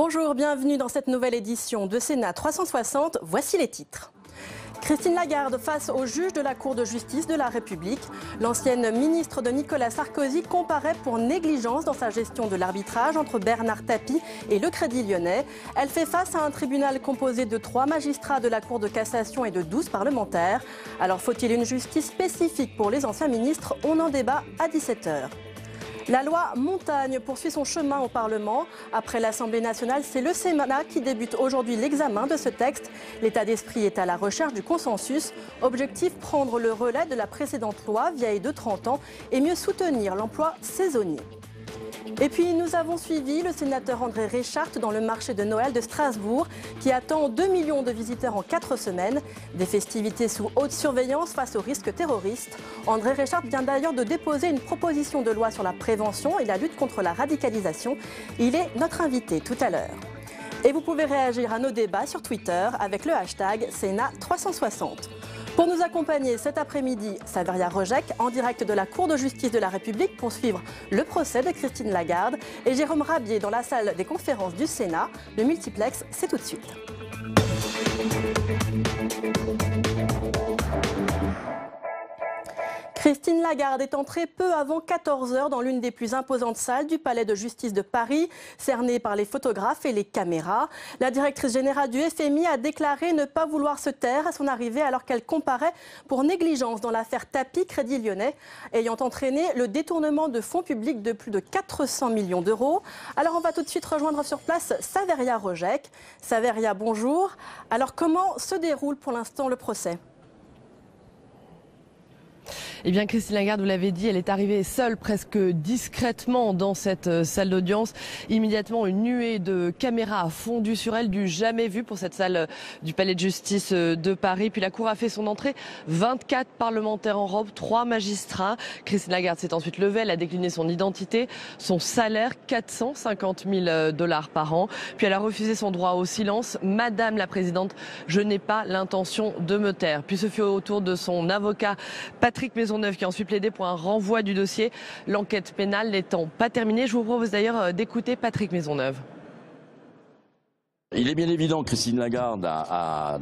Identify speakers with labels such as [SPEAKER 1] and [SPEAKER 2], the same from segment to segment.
[SPEAKER 1] Bonjour, bienvenue dans cette nouvelle édition de Sénat 360. Voici les titres. Christine Lagarde face au juge de la Cour de justice de la République. L'ancienne ministre de Nicolas Sarkozy comparaît pour négligence dans sa gestion de l'arbitrage entre Bernard Tapie et le Crédit Lyonnais. Elle fait face à un tribunal composé de 3 magistrats de la Cour de cassation et de 12 parlementaires. Alors faut-il une justice spécifique pour les anciens ministres? On en débat à 17h. La loi Montagne poursuit son chemin au Parlement. Après l'Assemblée nationale, c'est le Sénat qui débute aujourd'hui l'examen de ce texte. L'état d'esprit est à la recherche du consensus. Objectif, prendre le relais de la précédente loi, vieille de 30 ans, et mieux soutenir l'emploi saisonnier. Et puis nous avons suivi le sénateur André Reichardt dans le marché de Noël de Strasbourg qui attend 2 millions de visiteurs en 4 semaines. Des festivités sous haute surveillance face aux risques terroristes. André Reichardt vient d'ailleurs de déposer une proposition de loi sur la prévention et la lutte contre la radicalisation. Il est notre invité tout à l'heure. Et vous pouvez réagir à nos débats sur Twitter avec le hashtag Sénat360. Pour nous accompagner cet après-midi, Saveria Rojek, en direct de la Cour de justice de la République pour suivre le procès de Christine Lagarde, et Jérôme Rabier dans la salle des conférences du Sénat. Le multiplex, c'est tout de suite. Christine Lagarde est entrée peu avant 14h dans l'une des plus imposantes salles du palais de justice de Paris, cernée par les photographes et les caméras. La directrice générale du FMI a déclaré ne pas vouloir se taire à son arrivée alors qu'elle comparait pour négligence dans l'affaire Tapie Crédit Lyonnais, ayant entraîné le détournement de fonds publics de plus de 400 millions d'euros. Alors on va tout de suite rejoindre sur place Saveria Rojek. Saveria, bonjour. Alors comment se déroule pour l'instant le procès ?
[SPEAKER 2] Eh bien, Christine Lagarde, vous l'avez dit, elle est arrivée seule, presque discrètement dans cette salle d'audience. Immédiatement, une nuée de caméras a fondu sur elle, du jamais vu pour cette salle du Palais de justice de Paris. Puis la Cour a fait son entrée. 24 parlementaires en robe, 3 magistrats. Christine Lagarde s'est ensuite levée, elle a décliné son identité, son salaire, 450 000 $ par an. Puis elle a refusé son droit au silence. Madame la Présidente, je n'ai pas l'intention de me taire. Puis ce fut au tour de son avocat, Patrick Maisonneuve, qui a ensuite plaidé pour un renvoi du dossier, l'enquête pénale n'étant pas terminée. Je vous propose d'ailleurs d'écouter Patrick Maisonneuve.
[SPEAKER 3] Il est bien évident que Christine Lagarde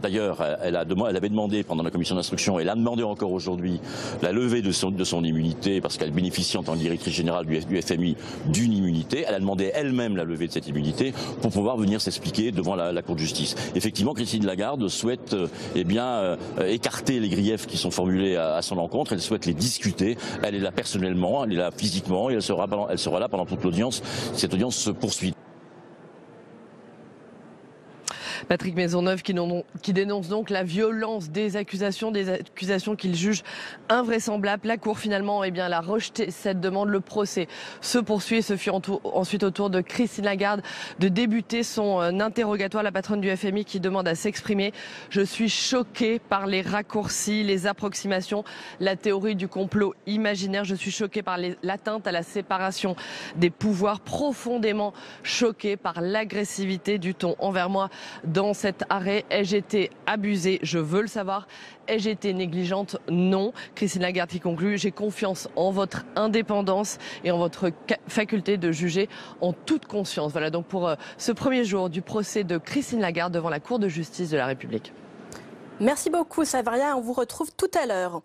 [SPEAKER 3] d'ailleurs, elle avait demandé pendant la commission d'instruction, elle a demandé encore aujourd'hui la levée de son immunité parce qu'elle bénéficie en tant que directrice générale du FMI d'une immunité. Elle a demandé elle-même la levée de cette immunité pour pouvoir venir s'expliquer devant la Cour de justice. Effectivement, Christine Lagarde souhaite écarter les griefs qui sont formulés à son encontre. Elle souhaite les discuter. Elle est là personnellement, elle est là physiquement et elle sera là pendant toute l'audience. Cette audience se poursuit.
[SPEAKER 2] Patrick Maisonneuve qui dénonce donc la violence des accusations qu'il juge invraisemblables. La Cour finalement elle a rejeté cette demande. Le procès se poursuit. Ce fut ensuite au tour de Christine Lagarde de débuter son interrogatoire. La patronne du FMI qui demande à s'exprimer. Je suis choquée par les raccourcis, les approximations, la théorie du complot imaginaire. Je suis choquée par l'atteinte à la séparation des pouvoirs, profondément choquée par l'agressivité du ton envers moi. Dans cet arrêt, ai-je été abusée? Je veux le savoir. Ai-je été négligente? Non. Christine Lagarde qui conclut, j'ai confiance en votre indépendance et en votre faculté de juger en toute conscience. Voilà donc pour ce premier jour du procès de Christine Lagarde devant la Cour de justice de la République.
[SPEAKER 1] Merci beaucoup Saveria, on vous retrouve tout à l'heure.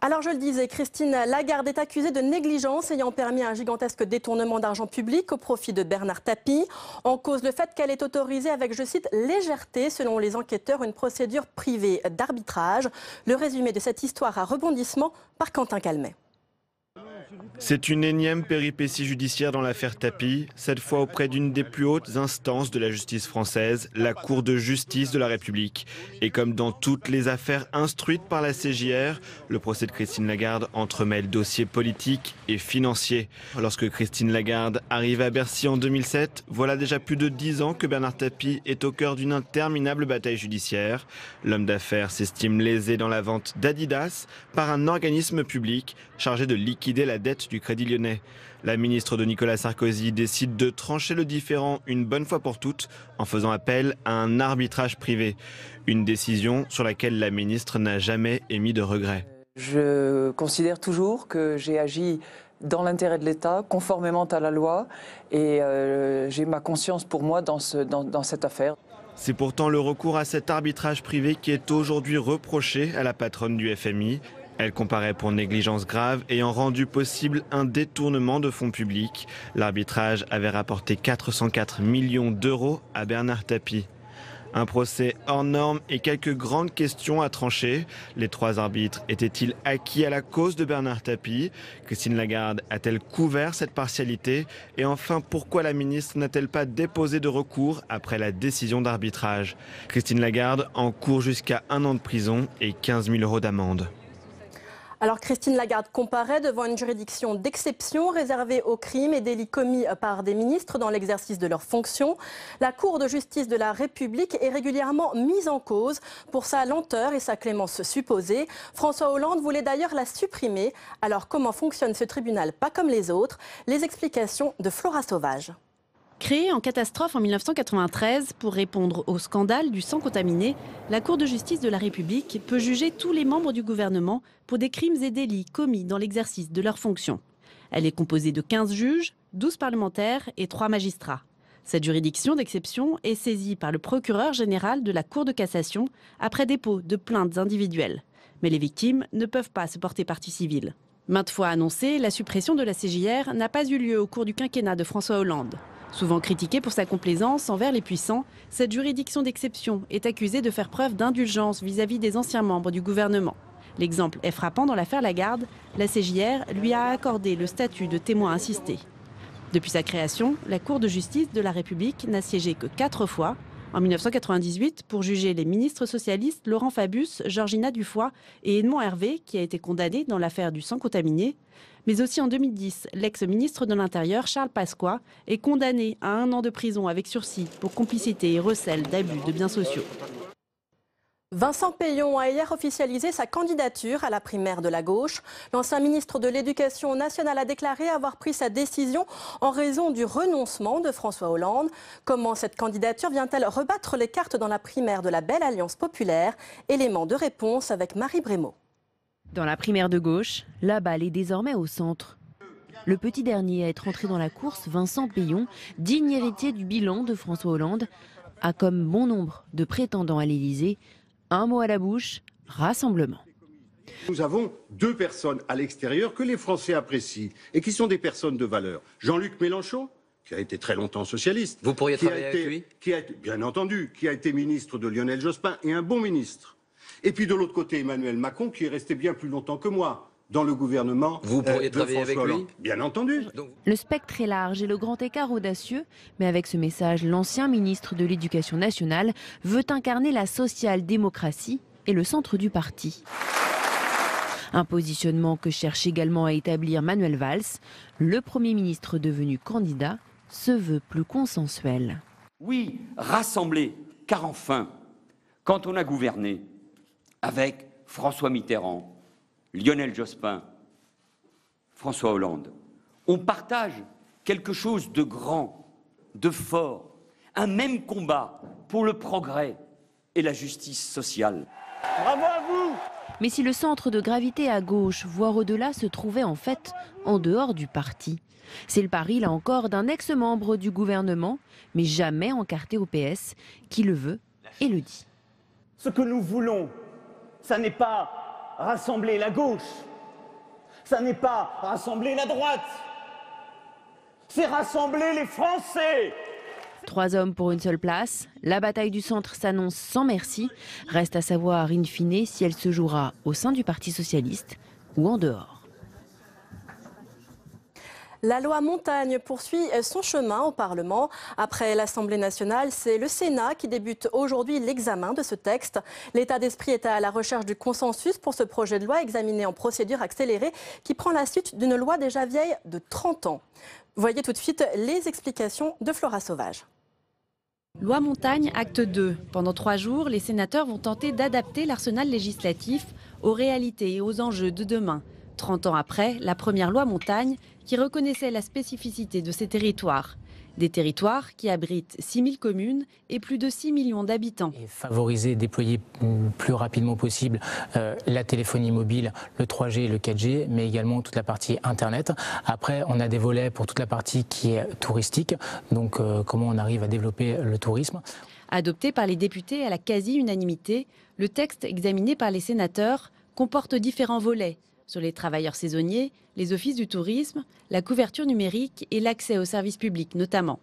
[SPEAKER 1] Alors je le disais, Christine Lagarde est accusée de négligence ayant permis un gigantesque détournement d'argent public au profit de Bernard Tapie. En cause le fait qu'elle ait autorisé avec, je cite, légèreté, selon les enquêteurs, une procédure privée d'arbitrage. Le résumé de cette histoire à rebondissement par Quentin Calmet.
[SPEAKER 4] C'est une énième péripétie judiciaire dans l'affaire Tapie, cette fois auprès d'une des plus hautes instances de la justice française, la Cour de justice de la République. Et comme dans toutes les affaires instruites par la CJR, le procès de Christine Lagarde entremêle dossiers politiques et financiers. Lorsque Christine Lagarde arrive à Bercy en 2007, voilà déjà plus de 10 ans que Bernard Tapie est au cœur d'une interminable bataille judiciaire. L'homme d'affaires s'estime lésé dans la vente d'Adidas par un organisme public chargé de liquider la dette du Crédit Lyonnais. La ministre de Nicolas Sarkozy décide de trancher le différend une bonne fois pour toutes en faisant appel à un arbitrage privé. Une décision sur laquelle la ministre n'a jamais émis de regret.
[SPEAKER 5] Je considère toujours que j'ai agi dans l'intérêt de l'État, conformément à la loi, et j'ai ma conscience pour moi dans cette affaire.
[SPEAKER 4] C'est pourtant le recours à cet arbitrage privé qui est aujourd'hui reproché à la patronne du FMI. Elle comparaît pour négligence grave ayant rendu possible un détournement de fonds publics. L'arbitrage avait rapporté 404 millions d'euros à Bernard Tapie. Un procès hors norme et quelques grandes questions à trancher. Les 3 arbitres étaient-ils acquis à la cause de Bernard Tapie? Christine Lagarde a-t-elle couvert cette partialité? Et enfin, pourquoi la ministre n'a-t-elle pas déposé de recours après la décision d'arbitrage? Christine Lagarde encourt jusqu'à 1 an de prison et 15 000 euros d'amende.
[SPEAKER 1] Alors Christine Lagarde comparaît devant une juridiction d'exception réservée aux crimes et délits commis par des ministres dans l'exercice de leurs fonctions. La Cour de justice de la République est régulièrement mise en cause pour sa lenteur et sa clémence supposée. François Hollande voulait d'ailleurs la supprimer. Alors comment fonctionne ce tribunal pas comme les autres? Les explications de Flora Sauvage.
[SPEAKER 6] Créée en catastrophe en 1993 pour répondre au scandale du sang contaminé, la Cour de justice de la République peut juger tous les membres du gouvernement pour des crimes et délits commis dans l'exercice de leurs fonctions. Elle est composée de 15 juges, 12 parlementaires et 3 magistrats. Cette juridiction d'exception est saisie par le procureur général de la Cour de cassation après dépôt de plaintes individuelles. Mais les victimes ne peuvent pas se porter partie civile. Maintes fois annoncée, la suppression de la CJR n'a pas eu lieu au cours du quinquennat de François Hollande. Souvent critiquée pour sa complaisance envers les puissants, cette juridiction d'exception est accusée de faire preuve d'indulgence vis-à-vis des anciens membres du gouvernement. L'exemple est frappant dans l'affaire Lagarde. La CJR lui a accordé le statut de témoin assisté. Depuis sa création, la Cour de justice de la République n'a siégé que 4 fois. En 1998, pour juger les ministres socialistes Laurent Fabius, Georgina Dufoy et Edmond Hervé, qui a été condamné dans l'affaire du sang contaminé. Mais aussi en 2010, l'ex-ministre de l'Intérieur Charles Pasqua est condamné à 1 an de prison avec sursis pour complicité et recel d'abus de biens sociaux.
[SPEAKER 1] Vincent Peillon a hier officialisé sa candidature à la primaire de la gauche. L'ancien ministre de l'Éducation nationale a déclaré avoir pris sa décision en raison du renoncement de François Hollande. Comment cette candidature vient-elle rebattre les cartes dans la primaire de la Belle Alliance populaire? Élément de réponse avec Marie Brémaud.
[SPEAKER 7] Dans la primaire de gauche, la balle est désormais au centre. Le petit dernier à être entré dans la course, Vincent Peillon, digne héritier du bilan de François Hollande, a comme bon nombre de prétendants à l'Élysée un mot à la bouche, rassemblement.
[SPEAKER 8] Nous avons 2 personnes à l'extérieur que les Français apprécient et qui sont des personnes de valeur. Jean-Luc Mélenchon, qui a été très longtemps socialiste.
[SPEAKER 9] Vous pourriez travailler avec lui ?
[SPEAKER 8] Bien entendu, qui a été ministre de Lionel Jospin et un bon ministre. Et puis de l'autre côté, Emmanuel Macron, qui est resté bien plus longtemps que moi dans le gouvernement.
[SPEAKER 9] Vous pourriez travailler avec lui ?
[SPEAKER 8] Bien entendu.
[SPEAKER 7] Le spectre est large et le grand écart audacieux, mais avec ce message, l'ancien ministre de l'Éducation nationale veut incarner la social-démocratie et le centre du parti. Un positionnement que cherche également à établir Manuel Valls. Le Premier ministre devenu candidat se veut plus consensuel.
[SPEAKER 10] Oui, rassembler, car enfin, quand on a gouverné avec François Mitterrand, Lionel Jospin, François Hollande, on partage quelque chose de grand, de fort, un même combat pour le progrès et la justice sociale.
[SPEAKER 11] Bravo à vous!
[SPEAKER 7] Mais si le centre de gravité à gauche, voire au-delà, se trouvait en fait en dehors du parti. C'est le pari, là encore, d'un ex-membre du gouvernement, mais jamais encarté au PS, qui le veut et le dit.
[SPEAKER 11] Ce que nous voulons, ça n'est pas rassembler la gauche, ça n'est pas rassembler la droite, c'est rassembler les Français.
[SPEAKER 7] 3 hommes pour une seule place. La bataille du centre s'annonce sans merci. Reste à savoir, in fine, si elle se jouera au sein du Parti socialiste ou en dehors.
[SPEAKER 1] La loi Montagne poursuit son chemin au Parlement. Après l'Assemblée nationale, c'est le Sénat qui débute aujourd'hui l'examen de ce texte. L'état d'esprit est à la recherche du consensus pour ce projet de loi examiné en procédure accélérée qui prend la suite d'une loi déjà vieille de 30 ans. Voyez tout de suite les explications de Flora Sauvage.
[SPEAKER 6] Loi Montagne, acte 2. Pendant 3 jours, les sénateurs vont tenter d'adapter l'arsenal législatif aux réalités et aux enjeux de demain. 30 ans après, la première loi Montagne, qui reconnaissait la spécificité de ces territoires. Des territoires qui abritent 6000 communes et plus de 6 millions d'habitants.
[SPEAKER 12] Et favoriser, déployer plus rapidement possible la téléphonie mobile, le 3G et le 4G, mais également toute la partie Internet. Après, on a des volets pour toute la partie qui est touristique, donc comment on arrive à développer le tourisme.
[SPEAKER 6] Adopté par les députés à la quasi-unanimité, le texte examiné par les sénateurs comporte différents volets sur les travailleurs saisonniers, les offices du tourisme, la couverture numérique et l'accès aux services publics notamment.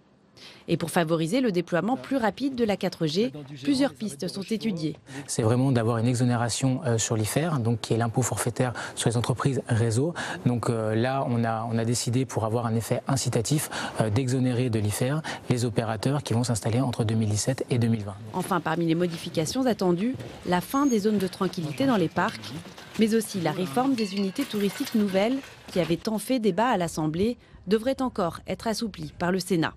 [SPEAKER 6] Et pour favoriser le déploiement plus rapide de la 4G, plusieurs pistes sont étudiées.
[SPEAKER 12] C'est vraiment d'avoir une exonération sur l'IFER, donc qui est l'impôt forfaitaire sur les entreprises réseau. Donc là, on a décidé, pour avoir un effet incitatif, d'exonérer de l'IFER les opérateurs qui vont s'installer entre 2017 et 2020.
[SPEAKER 6] Enfin, parmi les modifications attendues, la fin des zones de tranquillité dans les parcs, mais aussi la réforme des unités touristiques nouvelles, qui avait tant fait débat à l'Assemblée, devrait encore être assouplie par le Sénat.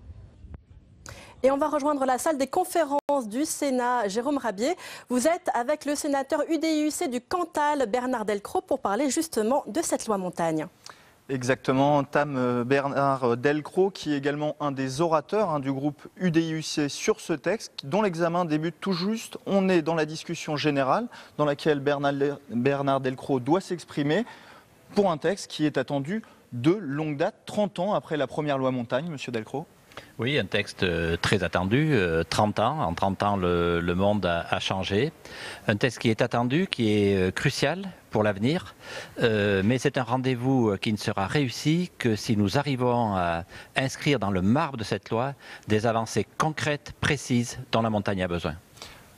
[SPEAKER 1] Et on va rejoindre la salle des conférences du Sénat. Jérôme Rabier, vous êtes avec le sénateur UDI-UC du Cantal, Bernard Delcros, pour parler justement de cette loi montagne.
[SPEAKER 13] Exactement, Bernard Delcros, qui est également un des orateurs du groupe UDI-UC sur ce texte, dont l'examen débute tout juste. On est dans la discussion générale, dans laquelle Bernard Delcros doit s'exprimer pour un texte qui est attendu de longue date, 30 ans après la première loi montagne, monsieur Delcros.
[SPEAKER 14] Oui, un texte très attendu, 30 ans. En 30 ans, le monde a changé. Un texte qui est attendu, qui est crucial pour l'avenir, mais c'est un rendez-vous qui ne sera réussi que si nous arrivons à inscrire dans le marbre de cette loi des avancées concrètes, précises, dont la montagne a besoin.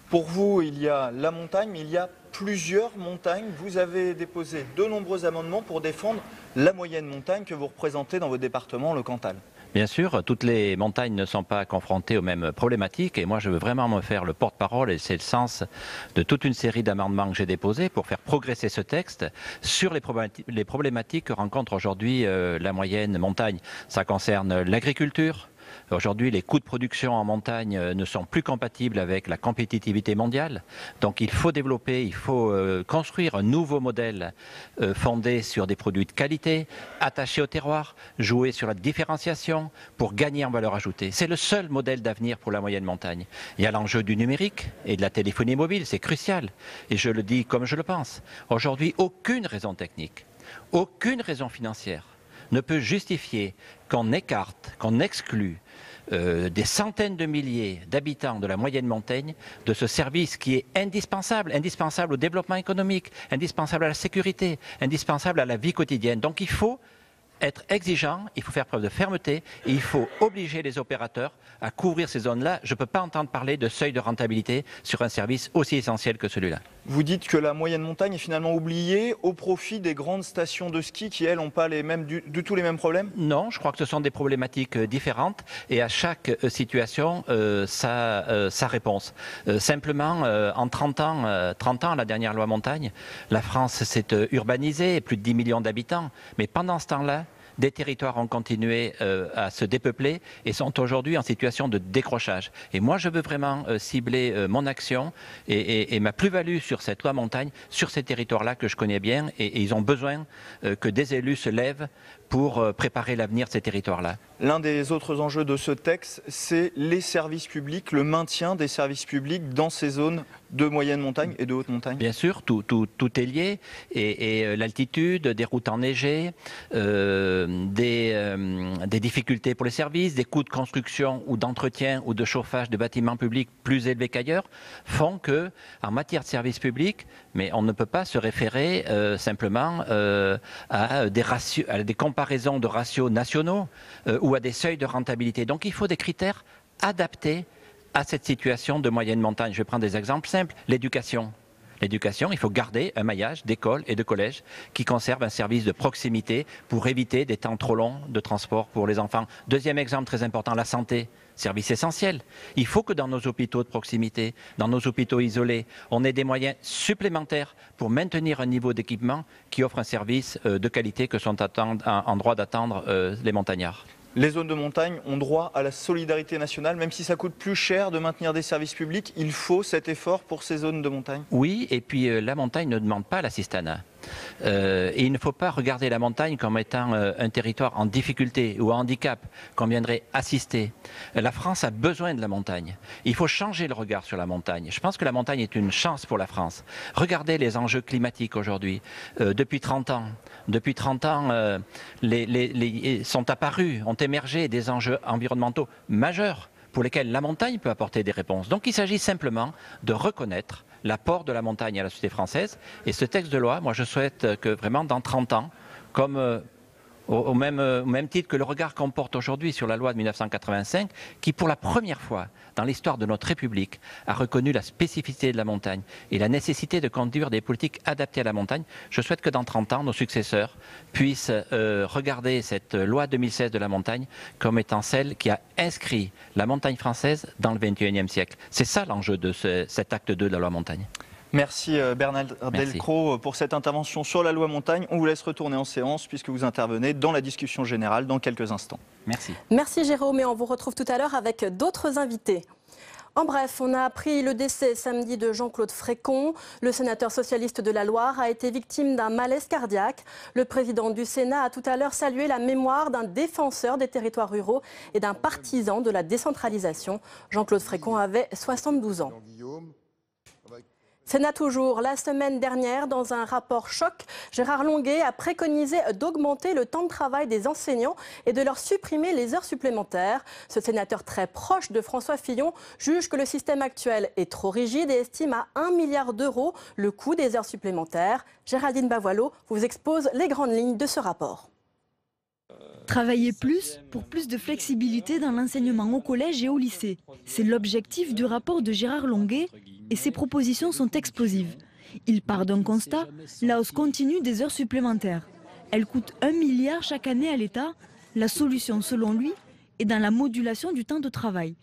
[SPEAKER 13] Pour vous, il y a la montagne, mais il y a plusieurs montagnes. Vous avez déposé de nombreux amendements pour défendre la moyenne montagne que vous représentez dans votre département, le Cantal.
[SPEAKER 14] Bien sûr, toutes les montagnes ne sont pas confrontées aux mêmes problématiques et moi je veux vraiment me faire le porte-parole et c'est le sens de toute une série d'amendements que j'ai déposés pour faire progresser ce texte sur les problématiques que rencontre aujourd'hui la moyenne montagne. Ça concerne l'agriculture. Aujourd'hui, les coûts de production en montagne ne sont plus compatibles avec la compétitivité mondiale. Donc il faut développer, il faut construire un nouveau modèle fondé sur des produits de qualité, attachés au terroir, jouer sur la différenciation pour gagner en valeur ajoutée. C'est le seul modèle d'avenir pour la moyenne montagne. Il y a l'enjeu du numérique et de la téléphonie mobile, c'est crucial. Et je le dis comme je le pense. Aujourd'hui, aucune raison technique, aucune raison financière ne peut justifier qu'on écarte, qu'on exclue des centaines de milliers d'habitants de la moyenne montagne de ce service qui est indispensable, indispensable au développement économique, indispensable à la sécurité, indispensable à la vie quotidienne. Donc il faut être exigeant, il faut faire preuve de fermeté et il faut obliger les opérateurs à couvrir ces zones-là. Je ne peux pas entendre parler de seuil de rentabilité sur un service aussi essentiel que celui-là.
[SPEAKER 13] Vous dites que la moyenne montagne est finalement oubliée au profit des grandes stations de ski qui, elles, n'ont pas du tout les mêmes problèmes? Non,
[SPEAKER 14] je crois que ce sont des problématiques différentes et à chaque situation, sa réponse. Simplement, en 30 ans, la dernière loi montagne, la France s'est urbanisée, plus de 10 millions d'habitants. Mais pendant ce temps-là, des territoires ont continué à se dépeupler et sont aujourd'hui en situation de décrochage. Et moi, je veux vraiment cibler mon action et ma plus-value sur cette loi montagne, sur ces territoires-là que je connais bien. Et ils ont besoin que des élus se lèvent pour préparer l'avenir de ces territoires-là.
[SPEAKER 13] L'un des autres enjeux de ce texte, c'est les services publics, le maintien des services publics dans ces zones de moyenne montagne et de haute montagne.
[SPEAKER 14] Bien sûr, tout est lié. Et l'altitude, des routes enneigées, des difficultés pour les services, des coûts de construction ou d'entretien ou de chauffage de bâtiments publics plus élevés qu'ailleurs, font que, en matière de services publics, mais on ne peut pas se référer simplement à des comparaisons de ratios nationaux ou à des seuils de rentabilité. Donc il faut des critères adaptés à cette situation de moyenne montagne. Je vais prendre des exemples simples. L'éducation. L'éducation, il faut garder un maillage d'écoles et de collèges qui conservent un service de proximité pour éviter des temps trop longs de transport pour les enfants. Deuxième exemple très important, la santé. Service essentiel. Il faut que dans nos hôpitaux de proximité, dans nos hôpitaux isolés, on ait des moyens supplémentaires pour maintenir un niveau d'équipement qui offre un service de qualité que sont en droit d'attendre les montagnards.
[SPEAKER 13] Les zones de montagne ont droit à la solidarité nationale, même si ça coûte plus cher de maintenir des services publics, il faut cet effort pour ces zones de montagne.
[SPEAKER 14] Oui, et puis la montagne ne demande pas l'assistanat. Et il ne faut pas regarder la montagne comme étant un territoire en difficulté ou en handicap qu'on viendrait assister. La France a besoin de la montagne. Il faut changer le regard sur la montagne. Je pense que la montagne est une chance pour la France. Regardez les enjeux climatiques aujourd'hui. Depuis 30 ans, sont apparus, ont émergé des enjeux environnementaux majeurs pour lesquels la montagne peut apporter des réponses. Donc il s'agit simplement de reconnaître l'apport de la montagne à la société française. Et ce texte de loi, moi je souhaite que vraiment dans 30 ans, comme au même titre que le regard qu'on porte aujourd'hui sur la loi de 1985, qui pour la première fois dans l'histoire de notre République a reconnu la spécificité de la montagne et la nécessité de conduire des politiques adaptées à la montagne. Je souhaite que dans 30 ans, nos successeurs puissent regarder cette loi 2016 de la montagne comme étant celle qui a inscrit la montagne française dans le XXIe siècle. C'est ça l'enjeu de cet acte 2 de la loi montagne.
[SPEAKER 13] Merci Bernard Delcros pour cette intervention sur la loi montagne. On vous laisse retourner en séance puisque vous intervenez dans la discussion générale dans quelques instants.
[SPEAKER 14] Merci.
[SPEAKER 1] Merci Jérôme et on vous retrouve tout à l'heure avec d'autres invités. En bref, on a appris le décès samedi de Jean-Claude Frécon. Le sénateur socialiste de la Loire a été victime d'un malaise cardiaque. Le président du Sénat a tout à l'heure salué la mémoire d'un défenseur des territoires ruraux et d'un partisan de la décentralisation. Jean-Claude Frécon avait 72 ans. Sénat toujours. La semaine dernière, dans un rapport choc, Gérard Longuet a préconisé d'augmenter le temps de travail des enseignants et de leur supprimer les heures supplémentaires. Ce sénateur très proche de François Fillon juge que le système actuel est trop rigide et estime à 1 milliard d'euros le coût des heures supplémentaires. Géraldine Bavoileau vous expose les grandes lignes de ce rapport.
[SPEAKER 15] Travailler plus pour plus de flexibilité dans l'enseignement au collège et au lycée. C'est l'objectif du rapport de Gérard Longuet et ses propositions sont explosives. Il part d'un constat, la hausse continue des heures supplémentaires. Elle coûte 1 milliard chaque année à l'État. La solution, selon lui, est dans la modulation du temps de travail.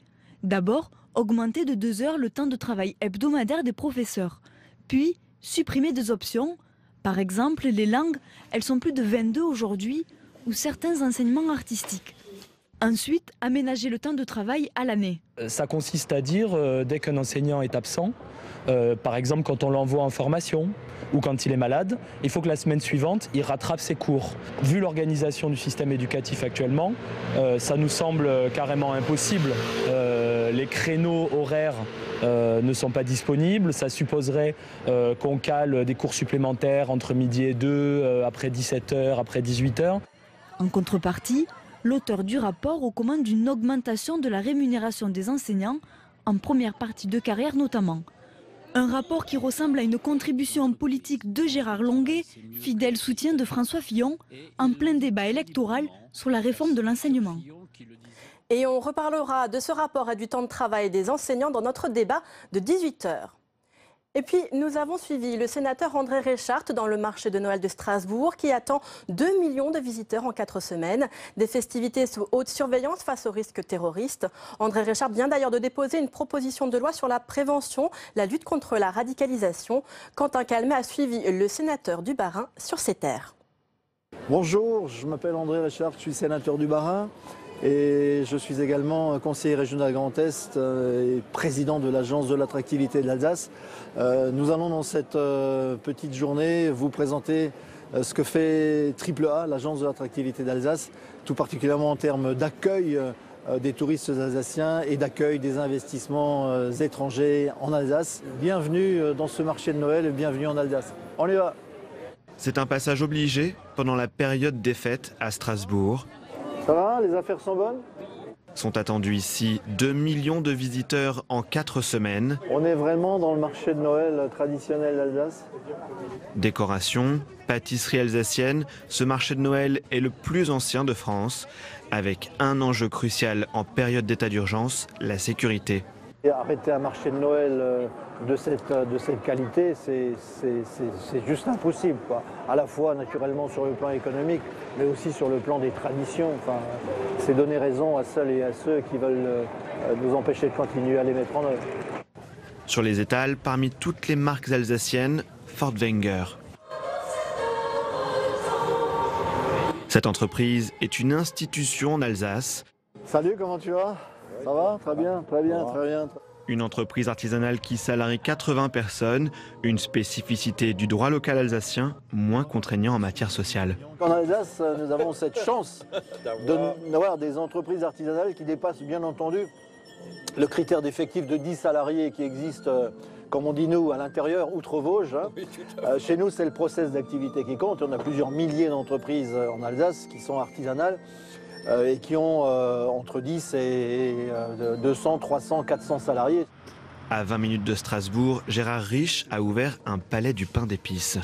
[SPEAKER 15] D'abord, augmenter de 2 heures le temps de travail hebdomadaire des professeurs. Puis, supprimer des options. Par exemple, les langues, elles sont plus de 22 aujourd'hui, ou certains enseignements artistiques. Ensuite, aménager le temps de travail à l'année.
[SPEAKER 16] Ça consiste à dire, dès qu'un enseignant est absent, par exemple quand on l'envoie en formation ou quand il est malade, il faut que la semaine suivante, il rattrape ses cours. Vu l'organisation du système éducatif actuellement, ça nous semble carrément impossible. Les créneaux horaires ne sont pas disponibles. Ça supposerait qu'on cale des cours supplémentaires entre midi et 2, après 17h, après 18h.
[SPEAKER 15] En contrepartie, l'auteur du rapport recommande une augmentation de la rémunération des enseignants, en première partie de carrière notamment. Un rapport qui ressemble à une contribution politique de Gérard Longuet, fidèle soutien de François Fillon, en plein débat électoral sur la réforme de l'enseignement.
[SPEAKER 1] Et on reparlera de ce rapport et du temps de travail des enseignants dans notre débat de 18h. Et puis, nous avons suivi le sénateur André Reichardt dans le marché de Noël de Strasbourg qui attend 2 millions de visiteurs en 4 semaines. Des festivités sous haute surveillance face aux risques terroristes. André Reichardt vient d'ailleurs de déposer une proposition de loi sur la prévention, la lutte contre la radicalisation. Quentin Calmet a suivi le sénateur du Bas-Rhin sur ses terres.
[SPEAKER 17] Bonjour, je m'appelle André Reichardt, je suis sénateur du Bas-Rhin. Et je suis également conseiller régional Grand Est et président de l'Agence de l'attractivité de l'Alsace. Nous allons dans cette petite journée vous présenter ce que fait AAA, l'Agence de l'attractivité d'Alsace, tout particulièrement en termes d'accueil des touristes alsaciens et d'accueil des investissements étrangers en Alsace. Bienvenue dans ce marché de Noël et bienvenue en Alsace. On y va.
[SPEAKER 4] C'est un passage obligé pendant la période des fêtes à Strasbourg.
[SPEAKER 17] Ça va, les affaires sont bonnes?
[SPEAKER 4] Sont attendus ici 2 millions de visiteurs en 4 semaines.
[SPEAKER 17] On est vraiment dans le marché de Noël traditionnel d'Alsace.
[SPEAKER 4] Décoration, pâtisserie alsacienne, ce marché de Noël est le plus ancien de France, avec un enjeu crucial en période d'état d'urgence, la sécurité.
[SPEAKER 17] Et arrêter un marché de Noël de cette qualité, c'est juste impossible, quoi. À la fois naturellement sur le plan économique, mais aussi sur le plan des traditions. Enfin, c'est donner raison à celles et à ceux qui veulent nous empêcher de continuer à les mettre en œuvre.
[SPEAKER 4] Sur les étals, parmi toutes les marques alsaciennes, Furtwängler. Cette entreprise est une institution en Alsace.
[SPEAKER 17] Salut, comment tu vas? Ça va? Très bien, très bien, très bien.
[SPEAKER 4] une entreprise artisanale qui salarie 80 personnes, une spécificité du droit local alsacien, moins contraignant en matière sociale.
[SPEAKER 17] En Alsace, nous avons cette chance d'avoir des entreprises artisanales qui dépassent bien entendu le critère d'effectif de 10 salariés qui existe, comme on dit nous, à l'intérieur, outre-Vosges. Chez nous, c'est le process d'activité qui compte. On a plusieurs milliers d'entreprises en Alsace qui sont artisanales et qui ont entre 10 et 200, 300, 400 salariés.
[SPEAKER 4] À 20 minutes de Strasbourg, Gérard Riche a ouvert un palais du pain d'épices.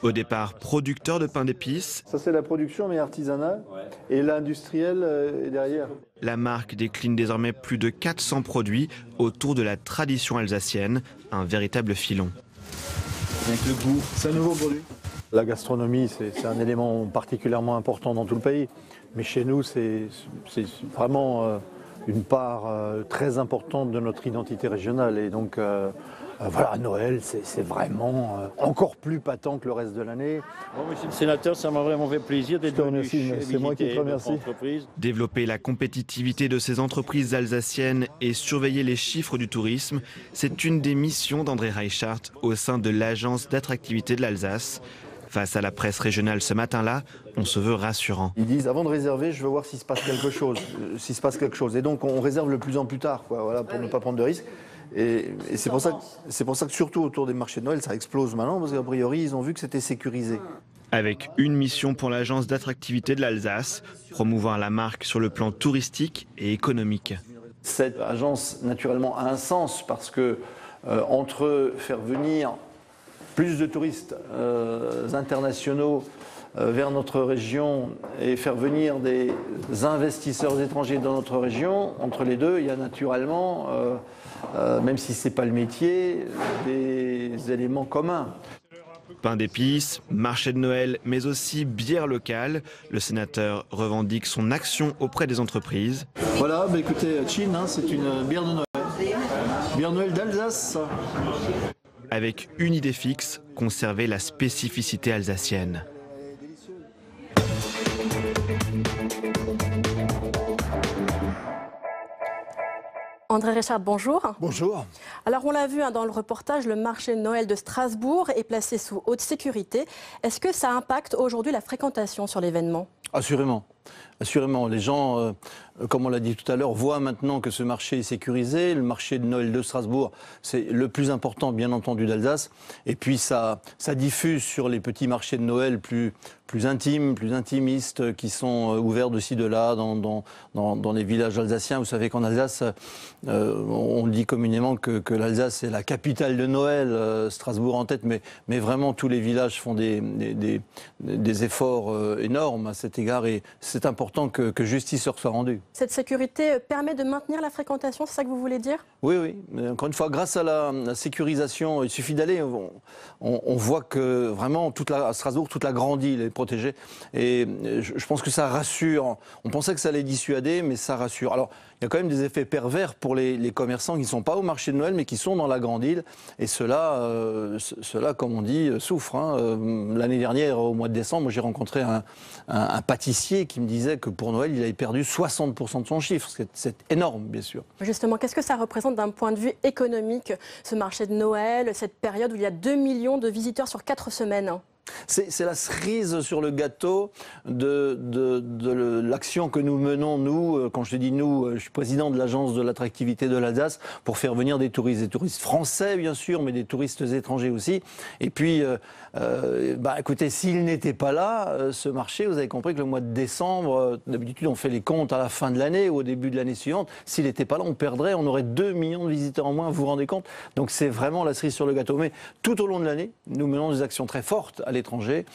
[SPEAKER 4] Au départ, producteur de pain d'épices.
[SPEAKER 17] Ça, c'est la production, mais artisanale. Et l'industriel est derrière.
[SPEAKER 4] La marque décline désormais plus de 400 produits autour de la tradition alsacienne, un véritable filon.
[SPEAKER 17] Avec le goût, c'est un nouveau produit. La gastronomie, c'est un élément particulièrement important dans tout le pays. Mais chez nous, c'est vraiment une part très importante de notre identité régionale. Et donc, voilà, Noël, c'est vraiment encore plus patent que le reste de l'année.
[SPEAKER 18] Bon, monsieur le sénateur, ça m'a vraiment fait plaisir d'être venu
[SPEAKER 17] C'est moi qui te remercie.
[SPEAKER 4] Développer la compétitivité de ces entreprises alsaciennes et surveiller les chiffres du tourisme, c'est une des missions d'André Reichart au sein de l'Agence d'attractivité de l'Alsace. Face à la presse régionale ce matin-là, on se veut rassurant.
[SPEAKER 17] Ils disent, avant de réserver, je veux voir s'il se passe quelque chose. Et donc, on réserve le plus en plus tard, quoi, voilà, pour ne pas prendre de risques. Et c'est pour ça que surtout autour des marchés de Noël, ça explose maintenant, parce qu'a priori, ils ont vu que c'était sécurisé.
[SPEAKER 4] Avec une mission pour l'Agence d'attractivité de l'Alsace, promouvoir la marque sur le plan touristique et économique.
[SPEAKER 17] Cette agence, naturellement, a un sens, parce que entre faire venir plus de touristes internationaux vers notre région et faire venir des investisseurs étrangers dans notre région, entre les deux, il y a naturellement, même si ce n'est pas le métier, des éléments communs.
[SPEAKER 4] Pain d'épices, marché de Noël, mais aussi bière locale. Le sénateur revendique son action auprès des entreprises.
[SPEAKER 17] Voilà, bah écoutez, Chin, hein, c'est une bière de Noël. Bière de Noël d'Alsace.
[SPEAKER 4] Avec une idée fixe, conserver la spécificité alsacienne.
[SPEAKER 1] André Reichart, bonjour.
[SPEAKER 17] Bonjour.
[SPEAKER 1] Alors on l'a vu dans le reportage, le marché de Noël de Strasbourg est placé sous haute sécurité. Est-ce que ça impacte aujourd'hui la fréquentation sur l'événement ?
[SPEAKER 17] Assurément. Assurément. Les gens, comme on l'a dit tout à l'heure, voient maintenant que ce marché est sécurisé. Le marché de Noël de Strasbourg, c'est le plus important, bien entendu, d'Alsace. Et puis ça diffuse sur les petits marchés de Noël plus intimes, plus intimistes, qui sont ouverts de ci, de là, dans les villages alsaciens. Vous savez qu'en Alsace, on dit communément que l'Alsace est la capitale de Noël, Strasbourg en tête, mais vraiment tous les villages font des efforts énormes à cet égard. Et c'est important que justice leur soit rendue.
[SPEAKER 1] Cette sécurité permet de maintenir la fréquentation, c'est ça que vous voulez dire ?
[SPEAKER 17] Oui. Encore une fois, grâce à la sécurisation, il suffit d'aller. On voit que vraiment, à Strasbourg, toute la grande île est protégée. Et je pense que ça rassure. On pensait que ça allait dissuader, mais ça rassure. Alors, il y a quand même des effets pervers pour les commerçants qui ne sont pas au marché de Noël, mais qui sont dans la grande île. Et ceux-là, comme on dit, souffrent. Hein. L'année dernière, au mois de décembre, j'ai rencontré un pâtissier qui me disait que pour Noël, il avait perdu 60% de son chiffre. C'est énorme, bien sûr.
[SPEAKER 1] Justement, qu'est-ce que ça représente d'un point de vue économique, ce marché de Noël, cette période où il y a 2 millions de visiteurs sur 4 semaines ?
[SPEAKER 17] C'est la cerise sur le gâteau de l'action que nous menons, nous. Quand je dis nous, je suis président de l'Agence de l'attractivité de l'Alsace, pour faire venir des touristes français, bien sûr, mais des touristes étrangers aussi. Et puis, écoutez, s'il n'était pas là, ce marché, vous avez compris que le mois de décembre, d'habitude, on fait les comptes à la fin de l'année ou au début de l'année suivante. S'il n'était pas là, on aurait 2 millions de visiteurs en moins, vous vous rendez compte ? Donc c'est vraiment la cerise sur le gâteau. Mais tout au long de l'année, nous menons des actions très fortes à l'étranger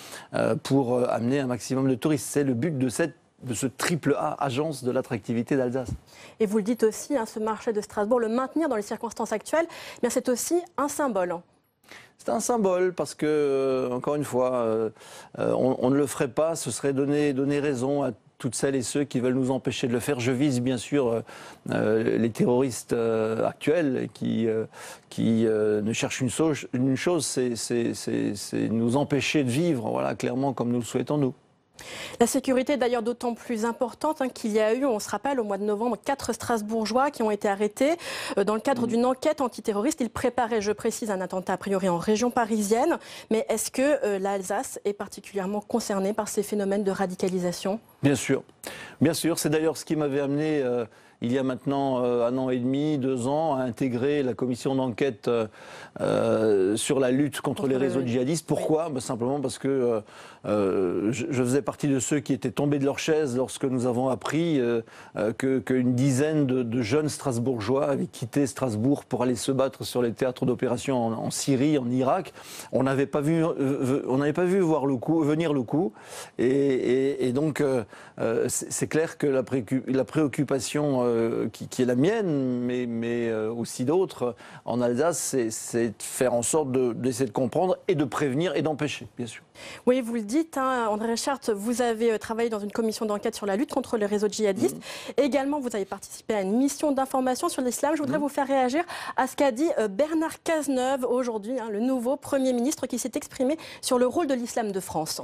[SPEAKER 17] pour amener un maximum de touristes. C'est le but de ce triple A, agence de l'attractivité d'Alsace.
[SPEAKER 1] Et vous le dites aussi, ce marché de Strasbourg, le maintenir dans les circonstances actuelles, c'est aussi un symbole.
[SPEAKER 17] C'est un symbole parce que, encore une fois, on ne le ferait pas, ce serait donner raison à toutes celles et ceux qui veulent nous empêcher de le faire. Je vise bien sûr les terroristes actuels qui ne cherchent une chose, c'est nous empêcher de vivre, voilà, clairement comme nous le souhaitons nous.
[SPEAKER 1] La sécurité est d'ailleurs d'autant plus importante qu'il y a eu, on se rappelle, au mois de novembre, 4 Strasbourgeois qui ont été arrêtés dans le cadre d'une enquête antiterroriste. Ils préparaient, je précise, un attentat a priori en région parisienne. Mais est-ce que l'Alsace est particulièrement concernée par ces phénomènes de radicalisation ?
[SPEAKER 17] Bien sûr. Bien sûr. C'est d'ailleurs ce qui m'avait amené... il y a maintenant 1 an et demi, 2 ans, à intégrer la commission d'enquête sur la lutte contre les réseaux djihadistes. Pourquoi ? Simplement parce que je faisais partie de ceux qui étaient tombés de leur chaise lorsque nous avons appris qu'une dizaine de jeunes Strasbourgeois avaient quitté Strasbourg pour aller se battre sur les théâtres d'opération en Syrie, en Irak. On n'avait pas vu venir le coup. Et donc, c'est clair que la préoccupation qui est la mienne, mais aussi d'autres en Alsace, c'est de faire en sorte d'essayer de comprendre et de prévenir et d'empêcher, bien sûr.
[SPEAKER 1] Oui, vous le dites, André Reichert, vous avez travaillé dans une commission d'enquête sur la lutte contre les réseaux djihadistes. Également, vous avez participé à une mission d'information sur l'islam. Je voudrais vous faire réagir à ce qu'a dit Bernard Cazeneuve aujourd'hui, le nouveau Premier ministre qui s'est exprimé sur le rôle de l'islam de France.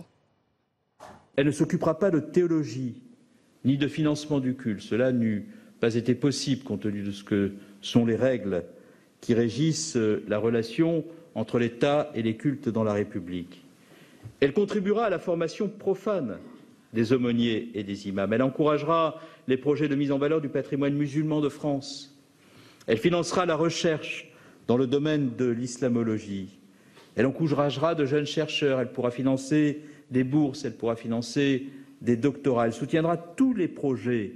[SPEAKER 19] Elle ne s'occupera pas de théologie, ni de financement du culte. Cela n'eût pas été possible compte tenu de ce que sont les règles qui régissent la relation entre l'État et les cultes dans la République. Elle contribuera à la formation profane des aumôniers et des imams. Elle encouragera les projets de mise en valeur du patrimoine musulman de France. Elle financera la recherche dans le domaine de l'islamologie. Elle encouragera de jeunes chercheurs. Elle pourra financer des bourses, elle pourra financer des doctorats. Elle soutiendra tous les projets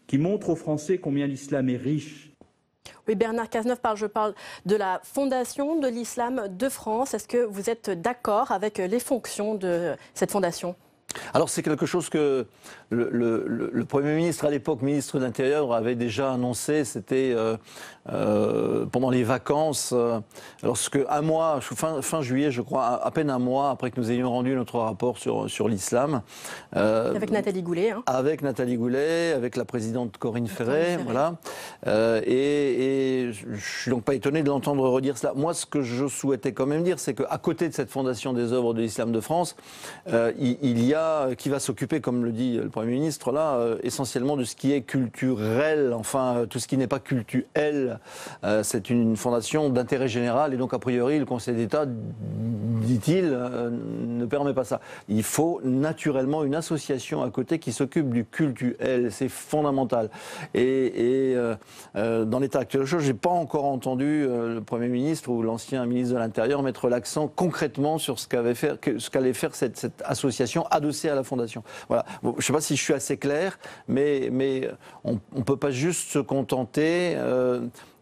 [SPEAKER 19] qui montrent aux Français combien l'islam est riche.
[SPEAKER 1] Oui, Bernard Cazeneuve je parle de la fondation de l'islam de France. Est-ce que vous êtes d'accord avec les fonctions de cette fondation ?
[SPEAKER 17] Alors c'est quelque chose que le Premier ministre, à l'époque ministre de l'Intérieur, avait déjà annoncé. C'était pendant les vacances, lorsque un mois, fin juillet je crois, à peine un mois après que nous ayons rendu notre rapport sur l'islam.
[SPEAKER 1] Avec Nathalie Goulet.
[SPEAKER 17] Avec Nathalie Goulet, avec la présidente Corinne Ferré. Voilà. Et je ne suis donc pas étonné de l'entendre redire cela. Moi, ce que je souhaitais quand même dire, c'est qu'à côté de cette fondation des œuvres de l'islam de France, il y a qui va s'occuper, comme le dit le Premier ministre, là, essentiellement de ce qui est culturel, enfin tout ce qui n'est pas cultuel. C'est une fondation d'intérêt général et donc a priori le Conseil d'État, dit-il, ne permet pas ça. Il faut naturellement une association à côté qui s'occupe du cultuel, c'est fondamental. Et dans l'état actuel des choses, je n'ai pas encore entendu le Premier ministre ou l'ancien ministre de l'Intérieur mettre l'accent concrètement sur ce qu'allait faire cette association adossée à la fondation. Voilà. Bon, je ne sais pas si je suis assez clair, mais on ne peut pas juste se contenter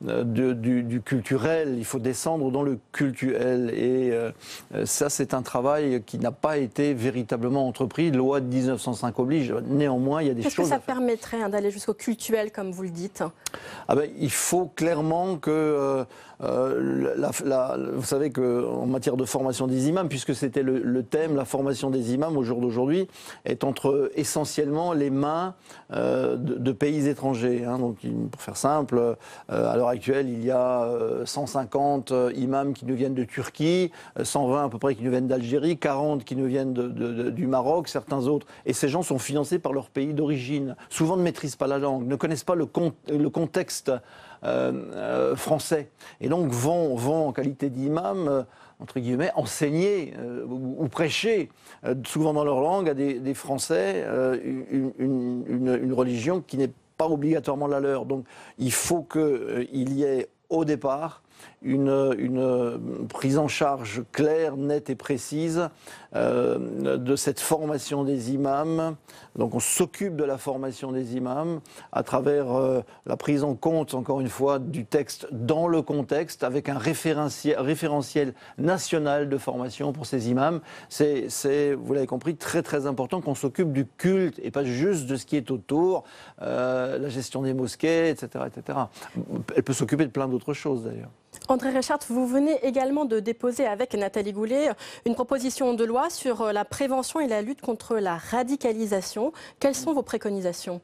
[SPEAKER 17] du culturel. Il faut descendre dans le cultuel. Et ça, c'est un travail qui n'a pas été véritablement entrepris. Loi de 1905 oblige. Néanmoins, il y a des choses...
[SPEAKER 1] Est-ce que ça permettrait d'aller jusqu'au cultuel, comme vous le dites ?
[SPEAKER 17] Il faut clairement que... vous savez qu'en matière de formation des imams, puisque c'était le thème, la formation des imams au jour d'aujourd'hui, est entre essentiellement les mains de pays étrangers. Donc, pour faire simple, à l'heure actuelle, il y a 150 imams qui nous viennent de Turquie, 120 à peu près qui nous viennent d'Algérie, 40 qui nous viennent du Maroc, certains autres. Et ces gens sont financés par leur pays d'origine. Souvent ne maîtrisent pas la langue, ne connaissent pas le contexte français. Et donc vont en qualité d'imam, entre guillemets, enseigner ou prêcher, souvent dans leur langue, à des Français, une religion qui n'est pas obligatoirement la leur. Donc il faut qu'il y ait au départ une prise en charge claire, nette et précise de cette formation des imams. Donc on s'occupe de la formation des imams à travers la prise en compte, encore une fois, du texte dans le contexte, avec un référentiel national de formation pour ces imams. C'est, vous l'avez compris, très très important qu'on s'occupe du culte et pas juste de ce qui est autour, la gestion des mosquées, etc., etc. Elle peut s'occuper de plein d'autres choses d'ailleurs.
[SPEAKER 1] André Reichert, vous venez également de déposer avec Nathalie Goulet une proposition de loi sur la prévention et la lutte contre la radicalisation. Quelles sont vos préconisations ?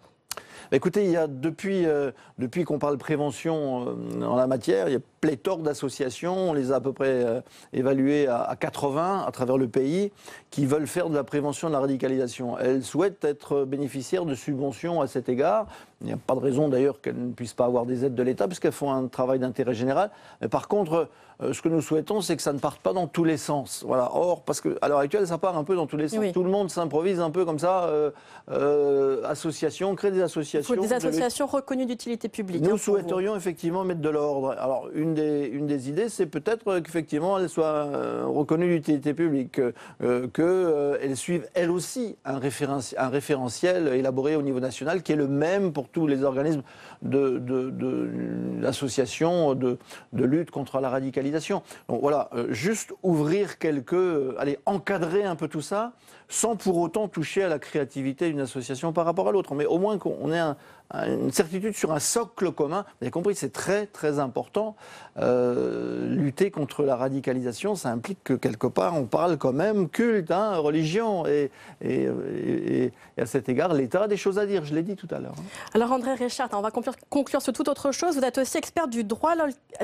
[SPEAKER 17] Écoutez, il y a depuis qu'on parle prévention en la matière, il y a pléthore d'associations, on les a à peu près évaluées à 80 à travers le pays, qui veulent faire de la prévention de la radicalisation. Elles souhaitent être bénéficiaires de subventions à cet égard. Il n'y a pas de raison d'ailleurs qu'elles ne puissent pas avoir des aides de l'État, puisqu'elles font un travail d'intérêt général. Mais par contre, ce que nous souhaitons, c'est que ça ne parte pas dans tous les sens. Voilà. Or, parce qu'à l'heure actuelle, ça part un peu dans tous les sens. Oui. Tout le monde s'improvise un peu comme ça, association, crée des associations.
[SPEAKER 1] Il faut des associations reconnues d'utilité publique.
[SPEAKER 17] Nous souhaiterions effectivement mettre de l'ordre. Alors, une des idées, c'est peut-être qu'effectivement, elles soient reconnues d'utilité publique, qu'elles suivent, elles aussi, un référentiel élaboré au niveau national qui est le même pour tous les organismes d'associations de lutte contre la radicalisation. Donc voilà, juste ouvrir encadrer un peu tout ça, sans pour autant toucher à la créativité d'une association par rapport à l'autre. Mais au moins qu'on ait une certitude sur un socle commun. Vous avez compris, c'est très très important. Lutter contre la radicalisation, ça implique que quelque part on parle quand même culte, religion, et à cet égard, l'État a des choses à dire, je l'ai dit tout à l'heure.
[SPEAKER 1] Alors André Reichardt, on va conclure sur toute autre chose. Vous êtes aussi expert du droit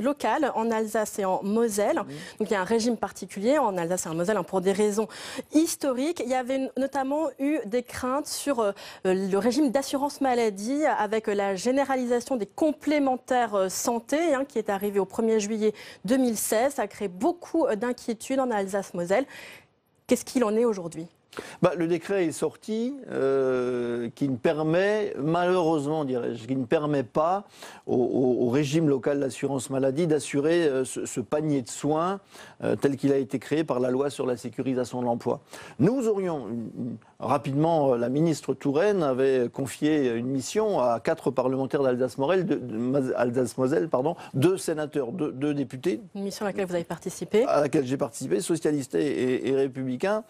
[SPEAKER 1] local en Alsace et en Moselle. Donc il y a un régime particulier en Alsace et en Moselle pour des raisons historiques. Il y avait notamment eu des craintes sur le régime d'assurance maladie avec la généralisation des complémentaires santé qui est arrivée au 1er juillet 2016. Ça a créé beaucoup d'inquiétudes en Alsace-Moselle. Qu'est-ce qu'il en est aujourd'hui ?
[SPEAKER 17] Le décret est sorti qui ne permet, malheureusement, dirais-je, qui ne permet pas au régime local d'assurance maladie d'assurer ce panier de soins tel qu'il a été créé par la loi sur la sécurisation de l'emploi. Nous aurions, rapidement, la ministre Touraine avait confié une mission à 4 parlementaires d'Alsace-Moselle, 2 sénateurs, 2 députés.
[SPEAKER 1] Une mission à laquelle vous avez participé.
[SPEAKER 17] À laquelle j'ai participé, socialistes et républicains.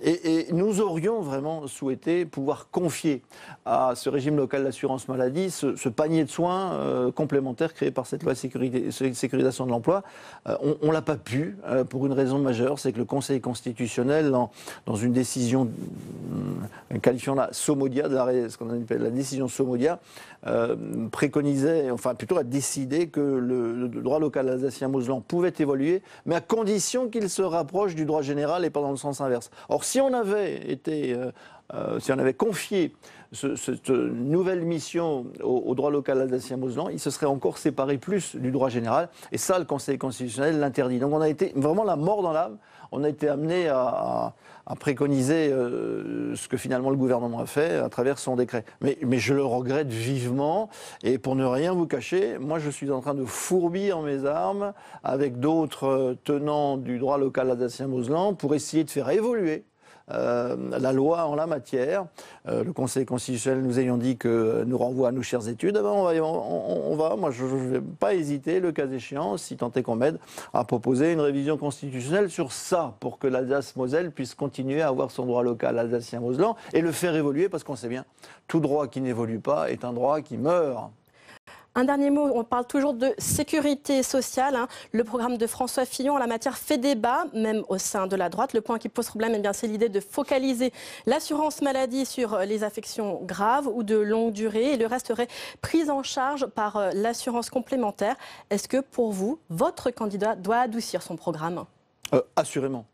[SPEAKER 17] Et nous aurions vraiment souhaité pouvoir confier à ce régime local d'assurance maladie ce panier de soins complémentaires créé par cette loi de sécurisation de l'emploi. On ne l'a pas pu pour une raison majeure, c'est que le Conseil constitutionnel, dans une décision qualifiant la Somodia, ce qu'on appelle la décision Somodia, préconisait, enfin plutôt a décidé que le droit local alsacien-mosellan pouvait évoluer, mais à condition qu'il se rapproche du droit général et pas dans le sens inverse. Or, si on avait confié cette nouvelle mission au droit local alsacien-mosellan, il se serait encore séparé plus du droit général, et ça, le Conseil constitutionnel l'interdit. Donc on a été vraiment la mort dans l'âme. On a été amené à préconiser ce que finalement le gouvernement a fait à travers son décret. Mais je le regrette vivement, et pour ne rien vous cacher, moi je suis en train de fourbir mes armes avec d'autres tenants du droit local alsacien-mosellan pour essayer de faire évoluer la loi en la matière. Le Conseil constitutionnel nous ayant dit que nous renvoie à nos chères études, moi je ne vais pas hésiter, le cas échéant, si tant est qu'on m'aide, à proposer une révision constitutionnelle sur ça, pour que l'Alsace-Moselle puisse continuer à avoir son droit local alsacien-mosellan et le faire évoluer, parce qu'on sait bien, tout droit qui n'évolue pas est un droit qui meurt.
[SPEAKER 1] Un dernier mot, on parle toujours de sécurité sociale. Le programme de François Fillon en la matière fait débat, même au sein de la droite. Le point qui pose problème, c'est l'idée de focaliser l'assurance maladie sur les affections graves ou de longue durée, et le reste serait pris en charge par l'assurance complémentaire. Est-ce que pour vous, votre candidat doit adoucir son programme ?
[SPEAKER 17] Assurément.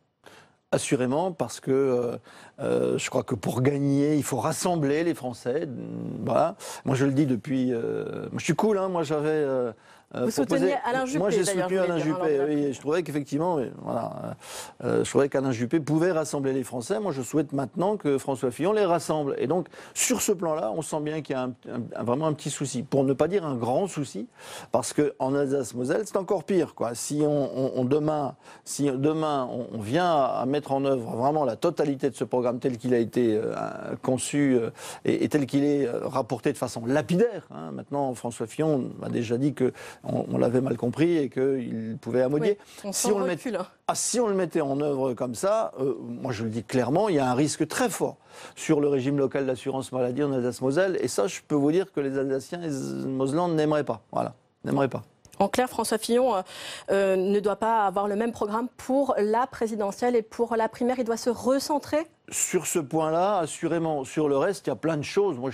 [SPEAKER 17] Assurément, parce que je crois que pour gagner, il faut rassembler les Français. Voilà. Moi, je le dis depuis... je suis cool, moi j'avais...
[SPEAKER 1] Vous souteniez Alain Juppé.
[SPEAKER 17] Moi, j'ai soutenu Alain Juppé. Oui, je trouvais qu'effectivement, je trouvais qu'Alain Juppé pouvait rassembler les Français. Moi, je souhaite maintenant que François Fillon les rassemble. Et donc, sur ce plan-là, on sent bien qu'il y a vraiment un petit souci, pour ne pas dire un grand souci, parce qu'en Alsace-Moselle, c'est encore pire, quoi. Si demain, on vient à mettre en œuvre vraiment la totalité de ce programme tel qu'il a été conçu et tel qu'il est rapporté de façon lapidaire. Maintenant, François Fillon a déjà dit que on l'avait mal compris et qu'il pouvait amodier.
[SPEAKER 1] Oui,
[SPEAKER 17] si on le mettait en œuvre comme ça, moi je le dis clairement, il y a un risque très fort sur le régime local d'assurance maladie en Alsace-Moselle. Et ça, je peux vous dire que les Alsaciens et les Mosellans n'aimeraient pas. Voilà, n'aimeraient pas.
[SPEAKER 1] En clair, François Fillon ne doit pas avoir le même programme pour la présidentielle et pour la primaire. Il doit se recentrer
[SPEAKER 17] sur ce point-là, assurément. Sur le reste, il y a plein de choses. Moi,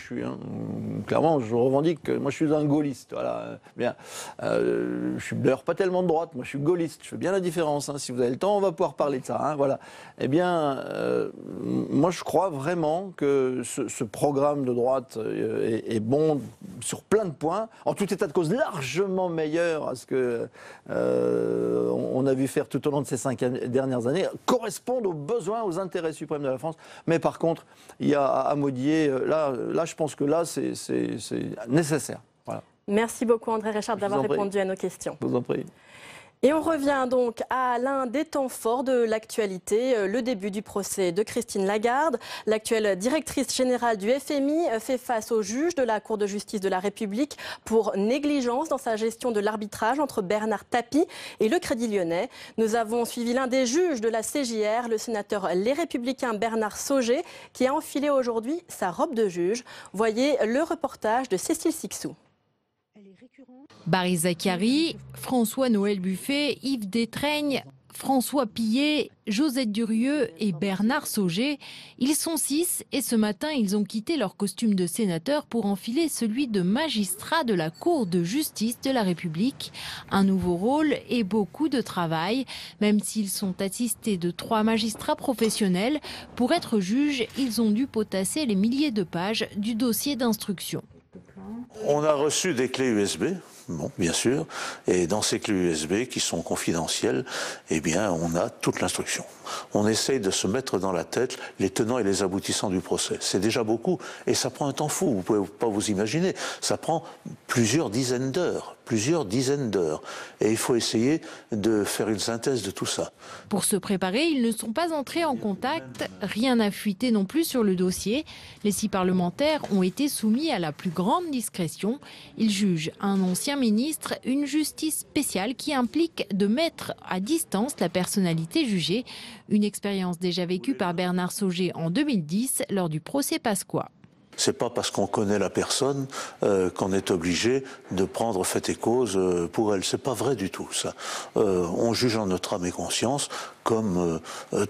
[SPEAKER 17] clairement, je revendique que moi, je suis un gaulliste. Voilà. Bien. Je suis d'ailleurs pas tellement de droite. Moi, je suis gaulliste. Je fais bien la différence. Hein. Si vous avez le temps, on va pouvoir parler de ça. Hein. Voilà. Eh bien, moi, je crois vraiment que ce programme de droite est bon sur plein de points. En tout état de cause, largement meilleur à ce que on a vu faire tout au long de ces 5 dernières années, correspondent aux besoins, aux intérêts suprêmes de la France. Mais par contre, il y a à modifier. Là, je pense que là, c'est nécessaire. Voilà.
[SPEAKER 1] Merci beaucoup, André Reichardt, d'avoir répondu à nos questions.
[SPEAKER 17] Je vous en prie.
[SPEAKER 1] Et on revient donc à l'un des temps forts de l'actualité, le début du procès de Christine Lagarde. L'actuelle directrice générale du FMI fait face au juge de la Cour de justice de la République pour négligence dans sa gestion de l'arbitrage entre Bernard Tapie et le Crédit Lyonnais. Nous avons suivi l'un des juges de la CJR, le sénateur Les Républicains Bernard Sauger, qui a enfilé aujourd'hui sa robe de juge. Voyez le reportage de Cécile Sixou.
[SPEAKER 20] Barry Zacharie, François-Noël Buffet, Yves Détraigne, François Pillet, Josette Durieux et Bernard Sauger. Ils sont 6 et ce matin, ils ont quitté leur costume de sénateur pour enfiler celui de magistrat de la Cour de justice de la République. Un nouveau rôle et beaucoup de travail. Même s'ils sont assistés de 3 magistrats professionnels, pour être juges, ils ont dû potasser les milliers de pages du dossier d'instruction.
[SPEAKER 21] On a reçu des clés USB, bon, bien sûr, et dans ces clés USB qui sont confidentielles, eh bien, on a toute l'instruction. On essaye de se mettre dans la tête les tenants et les aboutissants du procès. C'est déjà beaucoup, et ça prend un temps fou, vous ne pouvez pas vous imaginer. Ça prend plusieurs dizaines d'heures. Et il faut essayer de faire une synthèse de tout ça.
[SPEAKER 20] Pour se préparer, ils ne sont pas entrés en contact. Rien n'a fuité non plus sur le dossier. Les 6 parlementaires ont été soumis à la plus grande discrétion. Ils jugent un ancien ministre, une justice spéciale qui implique de mettre à distance la personnalité jugée. Une expérience déjà vécue par Bernard Sauger en 2010 lors du procès Pasqua.
[SPEAKER 21] C'est pas parce qu'on connaît la personne qu'on est obligé de prendre fait et cause pour elle. C'est pas vrai du tout, ça. On juge en notre âme et conscience, comme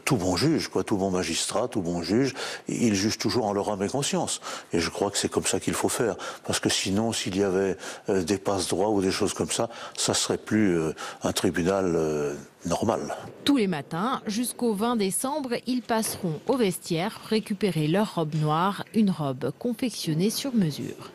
[SPEAKER 21] tout bon juge, quoi, tout bon magistrat, tout bon juge. Ils jugent toujours en leur âme et conscience. Et je crois que c'est comme ça qu'il faut faire. Parce que sinon, s'il y avait des passe-droits ou des choses comme ça serait plus un tribunal normal.
[SPEAKER 20] Tous les matins, jusqu'au 20 décembre, ils passeront au vestiaire récupérer leur robe noire, une robe confectionnée sur mesure.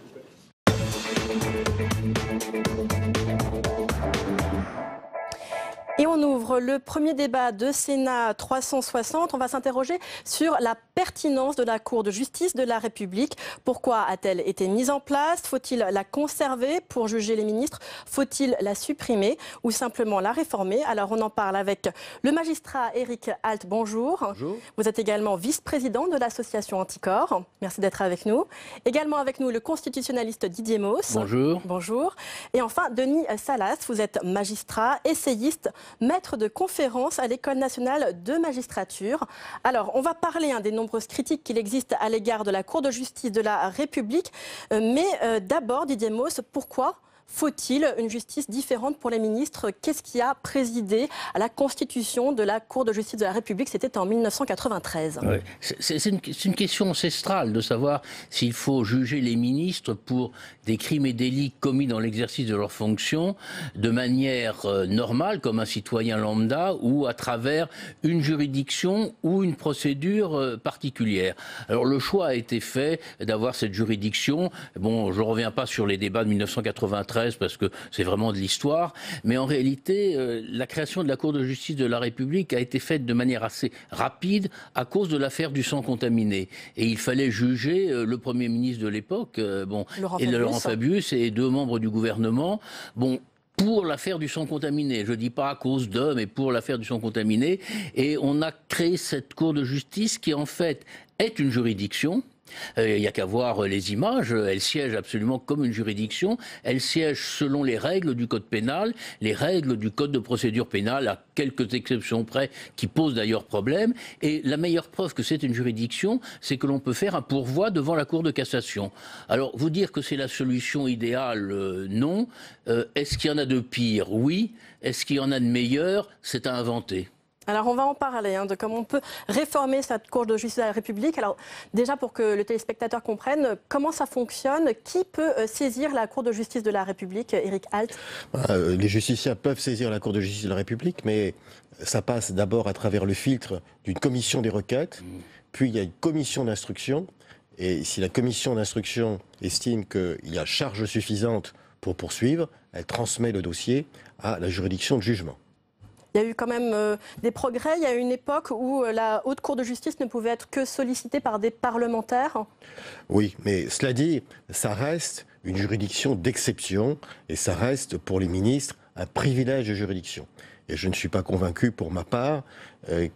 [SPEAKER 1] Et on ouvre le premier débat de Sénat 360. On va s'interroger sur la pertinence de la Cour de justice de la République. Pourquoi a-t-elle été mise en place? Faut-il la conserver pour juger les ministres? Faut-il la supprimer ou simplement la réformer? Alors on en parle avec le magistrat Éric Alt. Bonjour. Bonjour. Vous êtes également vice-président de l'association Anticorps. Merci d'être avec nous. Également avec nous le constitutionnaliste Didier Mauss.
[SPEAKER 22] Bonjour.
[SPEAKER 1] Bonjour. Et enfin Denis Salas. Vous êtes magistrat, essayiste, maître de conférence à l'École nationale de magistrature. Alors, on va parler des nombreuses critiques qu'il existe à l'égard de la Cour de justice de la République. Mais d'abord, Didier Mauss, pourquoi faut-il une justice différente pour les ministres? Qu'est-ce qui a présidé à la constitution de la Cour de justice de la République? C'était en 1993.
[SPEAKER 22] Ouais. C'est une question ancestrale de savoir s'il faut juger les ministres pour des crimes et délits commis dans l'exercice de leurs fonctions de manière normale, comme un citoyen lambda, ou à travers une juridiction ou une procédure particulière. Alors le choix a été fait d'avoir cette juridiction. Bon, je ne reviens pas sur les débats de 1993, parce que c'est vraiment de l'histoire, mais en réalité, la création de la Cour de justice de la République a été faite de manière assez rapide à cause de l'affaire du sang contaminé. Et il fallait juger le Premier ministre de l'époque, Laurent Fabius, et 2 membres du gouvernement. Bon, pour l'affaire du sang contaminé. Je ne dis pas à cause de, mais pour l'affaire du sang contaminé. Et on a créé cette Cour de justice qui, en fait, est une juridiction. Il n'y a qu'à voir les images, elle siège absolument comme une juridiction, elle siège selon les règles du code pénal, les règles du code de procédure pénale, à quelques exceptions près, qui posent d'ailleurs problème. Et la meilleure preuve que c'est une juridiction, c'est que l'on peut faire un pourvoi devant la Cour de cassation. Alors, vous dire que c'est la solution idéale, non. Est-ce qu'il y en a de pire? Oui. Est-ce qu'il y en a de meilleur? C'est à inventer.
[SPEAKER 1] Alors on va en parler de comment on peut réformer cette Cour de justice de la République. Alors déjà pour que le téléspectateur comprenne comment ça fonctionne, qui peut saisir la Cour de justice de la République, Éric Alt?
[SPEAKER 2] Les justiciables peuvent saisir la Cour de justice de la République, mais ça passe d'abord à travers le filtre d'une commission des requêtes, puis il y a une commission d'instruction, et si la commission d'instruction estime qu'il y a charge suffisante pour poursuivre, elle transmet le dossier à la juridiction de jugement.
[SPEAKER 1] Il y a eu quand même des progrès. Il y a eu une époque où la Haute Cour de justice ne pouvait être que sollicitée par des parlementaires.
[SPEAKER 2] Oui, mais cela dit, ça reste une juridiction d'exception et ça reste pour les ministres un privilège de juridiction. Et je ne suis pas convaincu pour ma part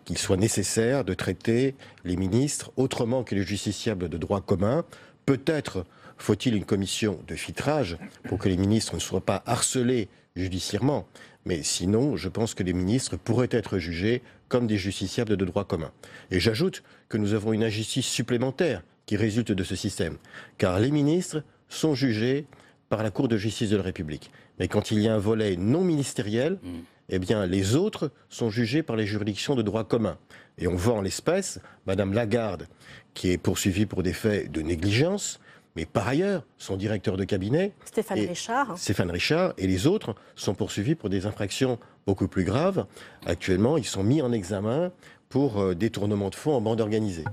[SPEAKER 2] qu'il soit nécessaire de traiter les ministres autrement que les justiciables de droit commun. Peut-être faut-il une commission de filtrage pour que les ministres ne soient pas harcelés judiciairement. Mais sinon, je pense que les ministres pourraient être jugés comme des justiciables de droit commun. Et j'ajoute que nous avons une injustice supplémentaire qui résulte de ce système. Car les ministres sont jugés par la Cour de justice de la République. Mais quand il y a un volet non ministériel, eh bien, les autres sont jugés par les juridictions de droit commun. Et on voit en l'espèce Madame Lagarde, qui est poursuivie pour des faits de négligence, mais par ailleurs, son directeur de cabinet, Stéphane Richard, et les autres sont poursuivis pour des infractions beaucoup plus graves. Actuellement, ils sont mis en examen pour détournement de fonds en bande organisée.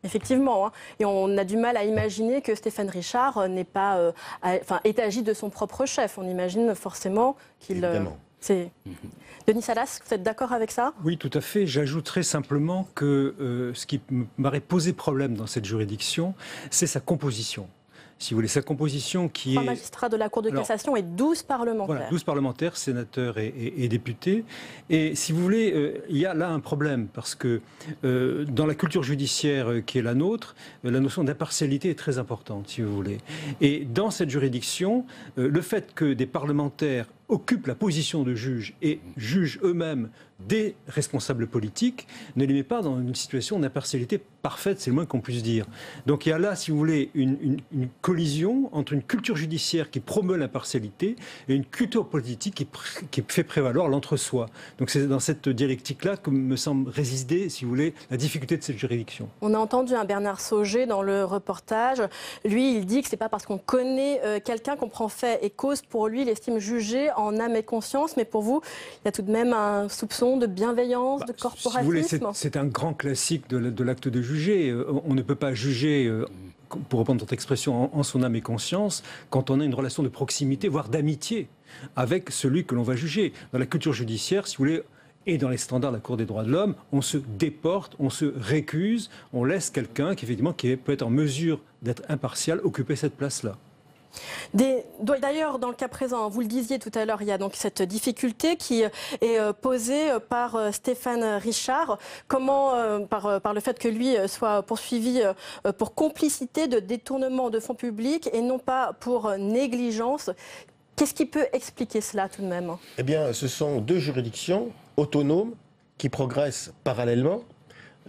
[SPEAKER 1] Effectivement, et on a du mal à imaginer que Stéphane Richard n'est pas, est agi de son propre chef. On imagine forcément qu'il... Denis Salas, vous êtes d'accord avec ça?
[SPEAKER 3] Oui, tout à fait. J'ajouterais simplement que ce qui m'aurait posé problème dans cette juridiction, c'est sa composition. Si vous voulez, sa composition qui
[SPEAKER 1] 3 magistrats de la Cour de cassation et 12 parlementaires.
[SPEAKER 3] Voilà, 12 parlementaires, sénateurs et députés. Et si vous voulez, il y a là un problème, parce que dans la culture judiciaire qui est la nôtre, la notion d'impartialité est très importante, si vous voulez. Et dans cette juridiction, le fait que des parlementaires occupent la position de juge et jugent eux-mêmes des responsables politiques, ne les met pas dans une situation d'impartialité parfaite, c'est le moins qu'on puisse dire. Donc il y a là, si vous voulez, une collision entre une culture judiciaire qui promeut l'impartialité et une culture politique qui fait prévaloir l'entre-soi. Donc c'est dans cette dialectique-là que me semble résider, si vous voulez, la difficulté de cette juridiction.
[SPEAKER 1] On a entendu un Bernard Sauger dans le reportage. Lui, il dit que c'est pas parce qu'on connaît quelqu'un qu'on prend fait et cause. Pour lui, il estime juger en âme et conscience. Mais pour vous, il y a tout de même un soupçon de bienveillance, de corporatisme.
[SPEAKER 3] Si vous voulez, c'est un grand classique de l'acte de juger. On ne peut pas juger, pour reprendre votre expression, en son âme et conscience, quand on a une relation de proximité, voire d'amitié, avec celui que l'on va juger. Dans la culture judiciaire, si vous voulez, et dans les standards de la Cour des droits de l'homme, on se déporte, on se récuse, on laisse quelqu'un qui peut être en mesure d'être impartial occuper cette place-là.
[SPEAKER 1] D'ailleurs, dans le cas présent, vous le disiez tout à l'heure, il y a donc cette difficulté qui est posée par Stéphane Richard. Comment, par le fait que lui soit poursuivi pour complicité de détournement de fonds publics et non pas pour négligence. Qu'est-ce qui peut expliquer cela tout de même?
[SPEAKER 2] Eh bien, ce sont deux juridictions autonomes qui progressent parallèlement.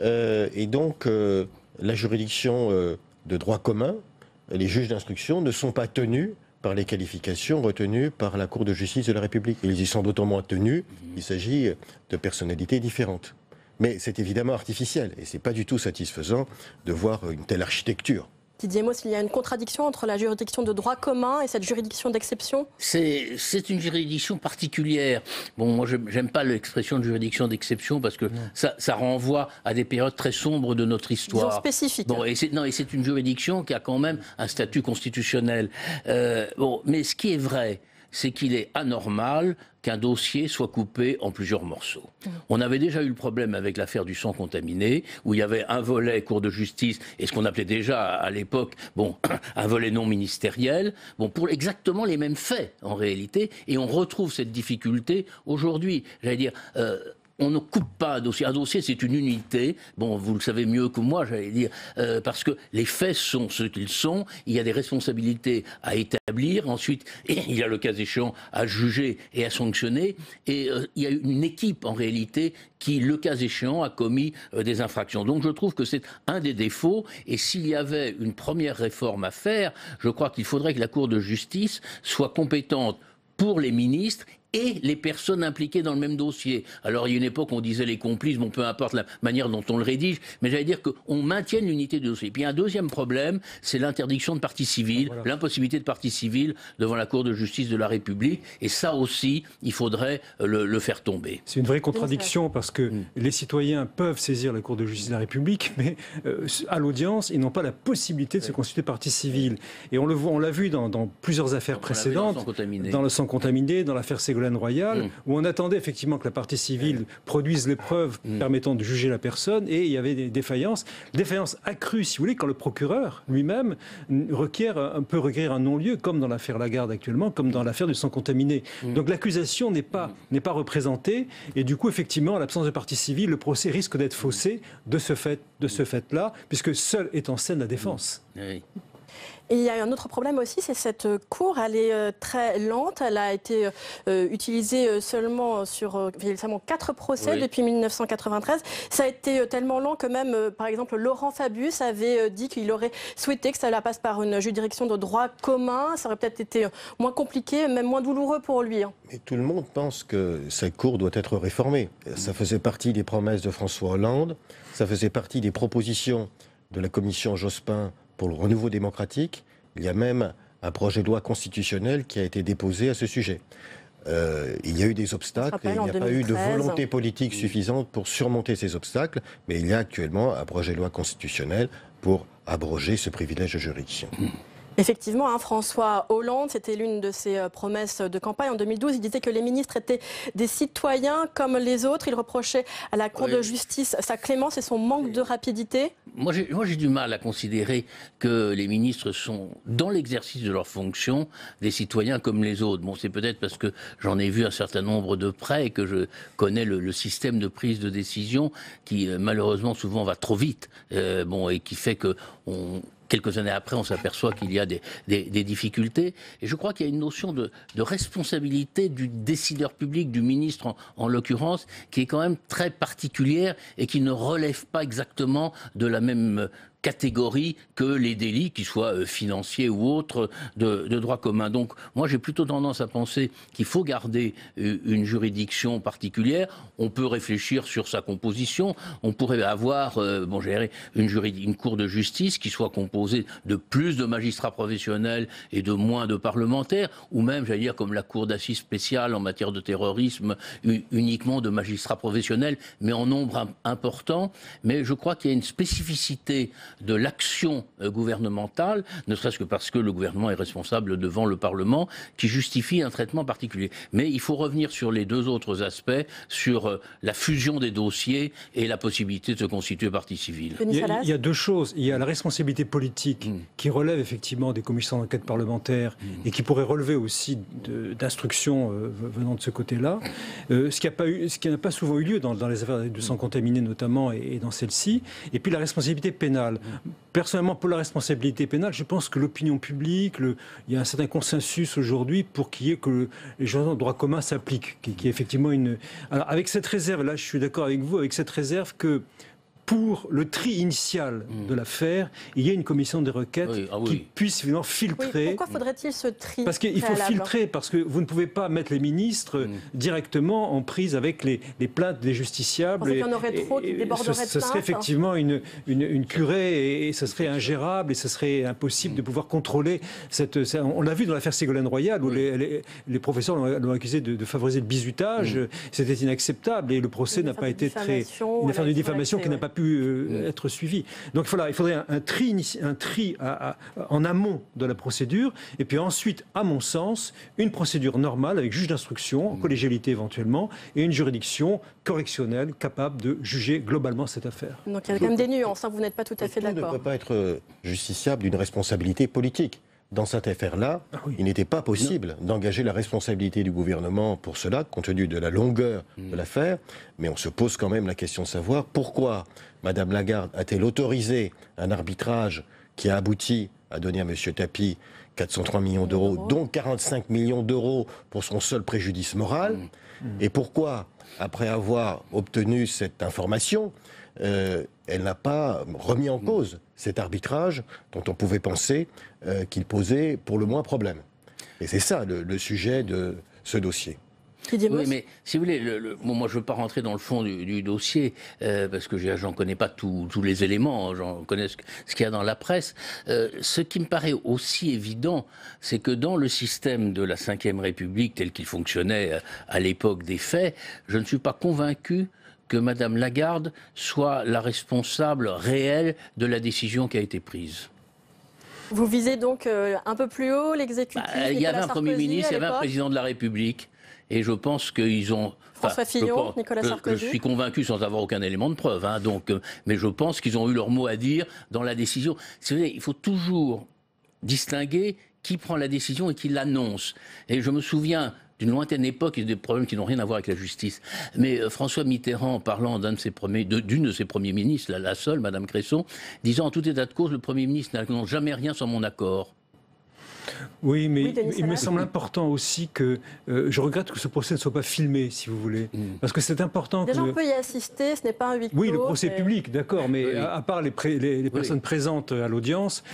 [SPEAKER 2] Et donc, la juridiction de droit commun, les juges d'instruction ne sont pas tenus par les qualifications retenues par la Cour de justice de la République. Ils y sont d'autant moins tenus, il s'agit de personnalités différentes. Mais c'est évidemment artificiel et ce n'est pas du tout satisfaisant de voir une telle architecture.
[SPEAKER 1] Didier Mauss, il y a une contradiction entre la juridiction de droit commun et cette juridiction d'exception?
[SPEAKER 22] C'est une juridiction particulière. Bon, moi, j'aime pas l'expression de juridiction d'exception parce que ça renvoie à des périodes très sombres de notre histoire.
[SPEAKER 1] Disons spécifiques.
[SPEAKER 22] Bon, et c'est une juridiction qui a quand même un statut constitutionnel. Mais ce qui est vrai, c'est qu'il est anormal qu'un dossier soit coupé en plusieurs morceaux. On avait déjà eu le problème avec l'affaire du sang contaminé, où il y avait un volet Cour de justice, et ce qu'on appelait déjà à l'époque, un volet non ministériel, pour exactement les mêmes faits, en réalité, et on retrouve cette difficulté aujourd'hui. J'allais dire... on ne coupe pas un dossier. Un dossier, c'est une unité. Bon, vous le savez mieux que moi, j'allais dire, parce que les faits sont ce qu'ils sont. Il y a des responsabilités à établir. Ensuite, il y a le cas échéant à juger et à sanctionner. Et il y a une équipe, en réalité, qui, le cas échéant, a commis des infractions. Donc, je trouve que c'est un des défauts. Et s'il y avait une première réforme à faire, je crois qu'il faudrait que la Cour de justice soit compétente pour les ministres et les personnes impliquées dans le même dossier. Alors il y a une époque où on disait les complices, bon peu importe la manière dont on le rédige, mais j'allais dire qu'on maintienne l'unité du dossier. Puis un deuxième problème, c'est l'interdiction de partie civile, l'impossibilité de partie civile devant la Cour de justice de la République, et ça aussi, il faudrait le faire tomber.
[SPEAKER 3] C'est une vraie contradiction parce que les citoyens peuvent saisir la Cour de justice de la République, mais à l'audience, ils n'ont pas la possibilité de se constituer partie civile. Et on l'a vu dans plusieurs affaires précédentes, dans le sang contaminé, dans l'affaire Ségolène Royal, où on attendait effectivement que la partie civile produise les preuves permettant de juger la personne, et il y avait des défaillances accrues, si vous voulez, quand le procureur lui-même peut requérir un non-lieu, comme dans l'affaire Lagarde actuellement, comme dans l'affaire du sang contaminé. Donc l'accusation n'est pas représentée, et du coup, effectivement, en l'absence de partie civile, le procès risque d'être faussé de ce fait-là, puisque seule est en scène la défense.
[SPEAKER 22] Oui.
[SPEAKER 1] Et il y a un autre problème aussi, c'est cette cour, elle est très lente, elle a été utilisée seulement sur seulement 4 procès depuis 1993. Ça a été tellement lent que même, par exemple, Laurent Fabius avait dit qu'il aurait souhaité que ça passe par une juridiction de droit commun. Ça aurait peut-être été moins compliqué, même moins douloureux pour lui.
[SPEAKER 2] Mais tout le monde pense que cette cour doit être réformée. Ça faisait partie des promesses de François Hollande, ça faisait partie des propositions de la commission Jospin pour le renouveau démocratique. Il y a même un projet de loi constitutionnel qui a été déposé à ce sujet. Il y a eu des obstacles et il n'y a pas eu de volonté politique suffisante pour surmonter ces obstacles, mais il y a actuellement un projet de loi constitutionnel pour abroger ce privilège de juridiction.
[SPEAKER 1] Effectivement, François Hollande, c'était l'une de ses promesses de campagne en 2012. Il disait que les ministres étaient des citoyens comme les autres. Il reprochait à la Cour de justice sa clémence et son manque de rapidité.
[SPEAKER 22] Moi, j'ai du mal à considérer que les ministres sont, dans l'exercice de leurs fonctions, des citoyens comme les autres. Bon, c'est peut-être parce que j'en ai vu un certain nombre de près et que je connais le système de prise de décision qui, malheureusement, souvent va trop vite. Et qui fait que quelques années après, on s'aperçoit qu'il y a des difficultés. Et je crois qu'il y a une notion de responsabilité du décideur public, du ministre en l'occurrence, qui est quand même très particulière et qui ne relève pas exactement de la même catégorie que les délits, qu'ils soient financiers ou autres, de droit commun. Donc moi j'ai plutôt tendance à penser qu'il faut garder une juridiction particulière. On peut réfléchir sur sa composition. On pourrait avoir une cour de justice qui soit composée de plus de magistrats professionnels et de moins de parlementaires, ou même, j'allais dire, comme la cour d'assises spéciale en matière de terrorisme, uniquement de magistrats professionnels, mais en nombre important. Mais je crois qu'il y a une spécificité de l'action gouvernementale, ne serait-ce que parce que le gouvernement est responsable devant le Parlement, qui justifie un traitement particulier. Mais il faut revenir sur les deux autres aspects, sur la fusion des dossiers et la possibilité de se constituer partie civile.
[SPEAKER 3] Il y a deux choses. Il y a la responsabilité politique qui relève effectivement des commissions d'enquête parlementaires et qui pourrait relever aussi d'instructions venant de ce côté-là. Ce qui n'a pas souvent eu lieu dans les affaires de sang contaminé notamment et dans celle-ci. Et puis la responsabilité pénale. Personnellement, pour la responsabilité pénale, je pense que l'opinion publique, il y a un certain consensus aujourd'hui pour qu'il y ait que les gens de droit commun s'appliquent, qui est effectivement une... Alors avec cette réserve, là je suis d'accord avec vous, avec cette réserve que pour le tri initial de l'affaire, il y a une commission des requêtes qui puisse finalement filtrer.
[SPEAKER 1] Oui, pourquoi faudrait-il ce tri?
[SPEAKER 3] Parce qu'il faut filtrer, parce que vous ne pouvez pas mettre les ministres directement en prise avec les plaintes des justiciables.
[SPEAKER 1] Vous pensez qu'il y en aurait trop qui déborderaient de plaintes?
[SPEAKER 3] Ce serait effectivement une curée et ce serait ingérable et ce serait impossible de pouvoir contrôler on l'a vu dans l'affaire Ségolène Royal où les professeurs l'ont accusé de favoriser le bizutage. C'était inacceptable et le procès n'a pas été très... Une affaire de diffamation qui n'a pas pu être suivi. Donc il faudrait un tri en amont de la procédure, et puis ensuite, à mon sens, une procédure normale avec juge d'instruction, collégialité éventuellement, et une juridiction correctionnelle capable de juger globalement cette affaire.
[SPEAKER 1] Donc il y a quand même des nuances, vous n'êtes pas tout à fait d'accord.
[SPEAKER 2] On ne peut pas être justiciable d'une responsabilité politique. Dans cette affaire-là, il n'était pas possible d'engager la responsabilité du gouvernement pour cela, compte tenu de la longueur de l'affaire. Mais on se pose quand même la question de savoir pourquoi Mme Lagarde a-t-elle autorisé un arbitrage qui a abouti à donner à M. Tapie 403 millions d'euros, dont 45 millions d'euros pour son seul préjudice moral. Et pourquoi, après avoir obtenu cette information, elle n'a pas remis en cause cet arbitrage dont on pouvait penser qu'il posait pour le moins problème. Et c'est ça le sujet de ce dossier.
[SPEAKER 22] Oui, mais si vous voulez, bon, moi je ne veux pas rentrer dans le fond du dossier, parce que j'en connais pas tous les éléments, j'en connais ce qu'il y a dans la presse. Ce qui me paraît aussi évident, c'est que dans le système de la Ve République tel qu'il fonctionnait à l'époque des faits, je ne suis pas convaincu que Madame Lagarde soit la responsable réelle de la décision qui a été prise.
[SPEAKER 1] Vous visez donc un peu plus haut l'exécutif.
[SPEAKER 22] Il y avait un Premier ministre, il y avait un président de la République. Et je pense qu'ils ont...
[SPEAKER 1] François Fillon, Nicolas Sarkozy.
[SPEAKER 22] Je suis convaincu sans avoir aucun élément de preuve. Hein, mais je pense qu'ils ont eu leur mot à dire dans la décision. Il faut toujours distinguer qui prend la décision et qui l'annonce. Et je me souviens d'une lointaine époque, il y a des problèmes qui n'ont rien à voir avec la justice. Mais François Mitterrand, parlant d'une de ses premiers ministres, la seule, Madame Cresson, disant en tout état de cause, le Premier ministre n'annonce jamais rien sans mon accord.
[SPEAKER 3] Oui, mais il me semble important aussi que... je regrette que ce procès ne soit pas filmé, si vous voulez. Parce que c'est important
[SPEAKER 1] Déjà, on peut y assister, ce n'est pas un huis clos.
[SPEAKER 3] Oui, le procès est public, d'accord, mais à part les personnes présentes à l'audience,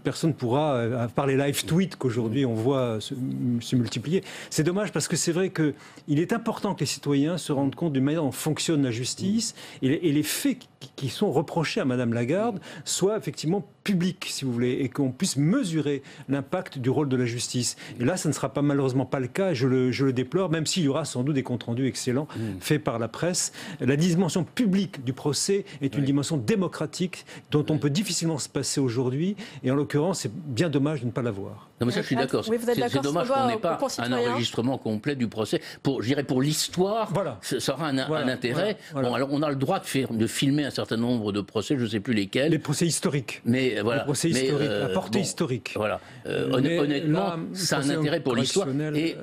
[SPEAKER 3] personne ne pourra, à part les live tweets qu'aujourd'hui on voit se multiplier. C'est dommage parce que c'est vrai qu'il est important que les citoyens se rendent compte d'une manière dont fonctionne la justice et les faits qui sont reprochés à Madame Lagarde soient effectivement publics, si vous voulez, et qu'on puisse mesurer l'impact du rôle de la justice. Et là, ça ne sera malheureusement pas le cas, et je le déplore, même s'il y aura sans doute des comptes rendus excellents faits par la presse. La dimension publique du procès est une dimension démocratique dont on peut difficilement se passer aujourd'hui, et en l'occurrence, c'est bien dommage de ne pas l'avoir.
[SPEAKER 22] Non mais ça je suis d'accord.
[SPEAKER 1] Oui,
[SPEAKER 22] c'est dommage qu'on n'ait pas un enregistrement complet du procès. Je dirais pour l'histoire, ça aura un intérêt. Bon, alors on a le droit de filmer un certain nombre de procès, je ne sais plus lesquels.
[SPEAKER 3] Les procès historiques.
[SPEAKER 22] Mais voilà.
[SPEAKER 3] Les procès historiques, la portée historique.
[SPEAKER 22] Voilà. Honnêtement, ça a un intérêt pour l'histoire. Et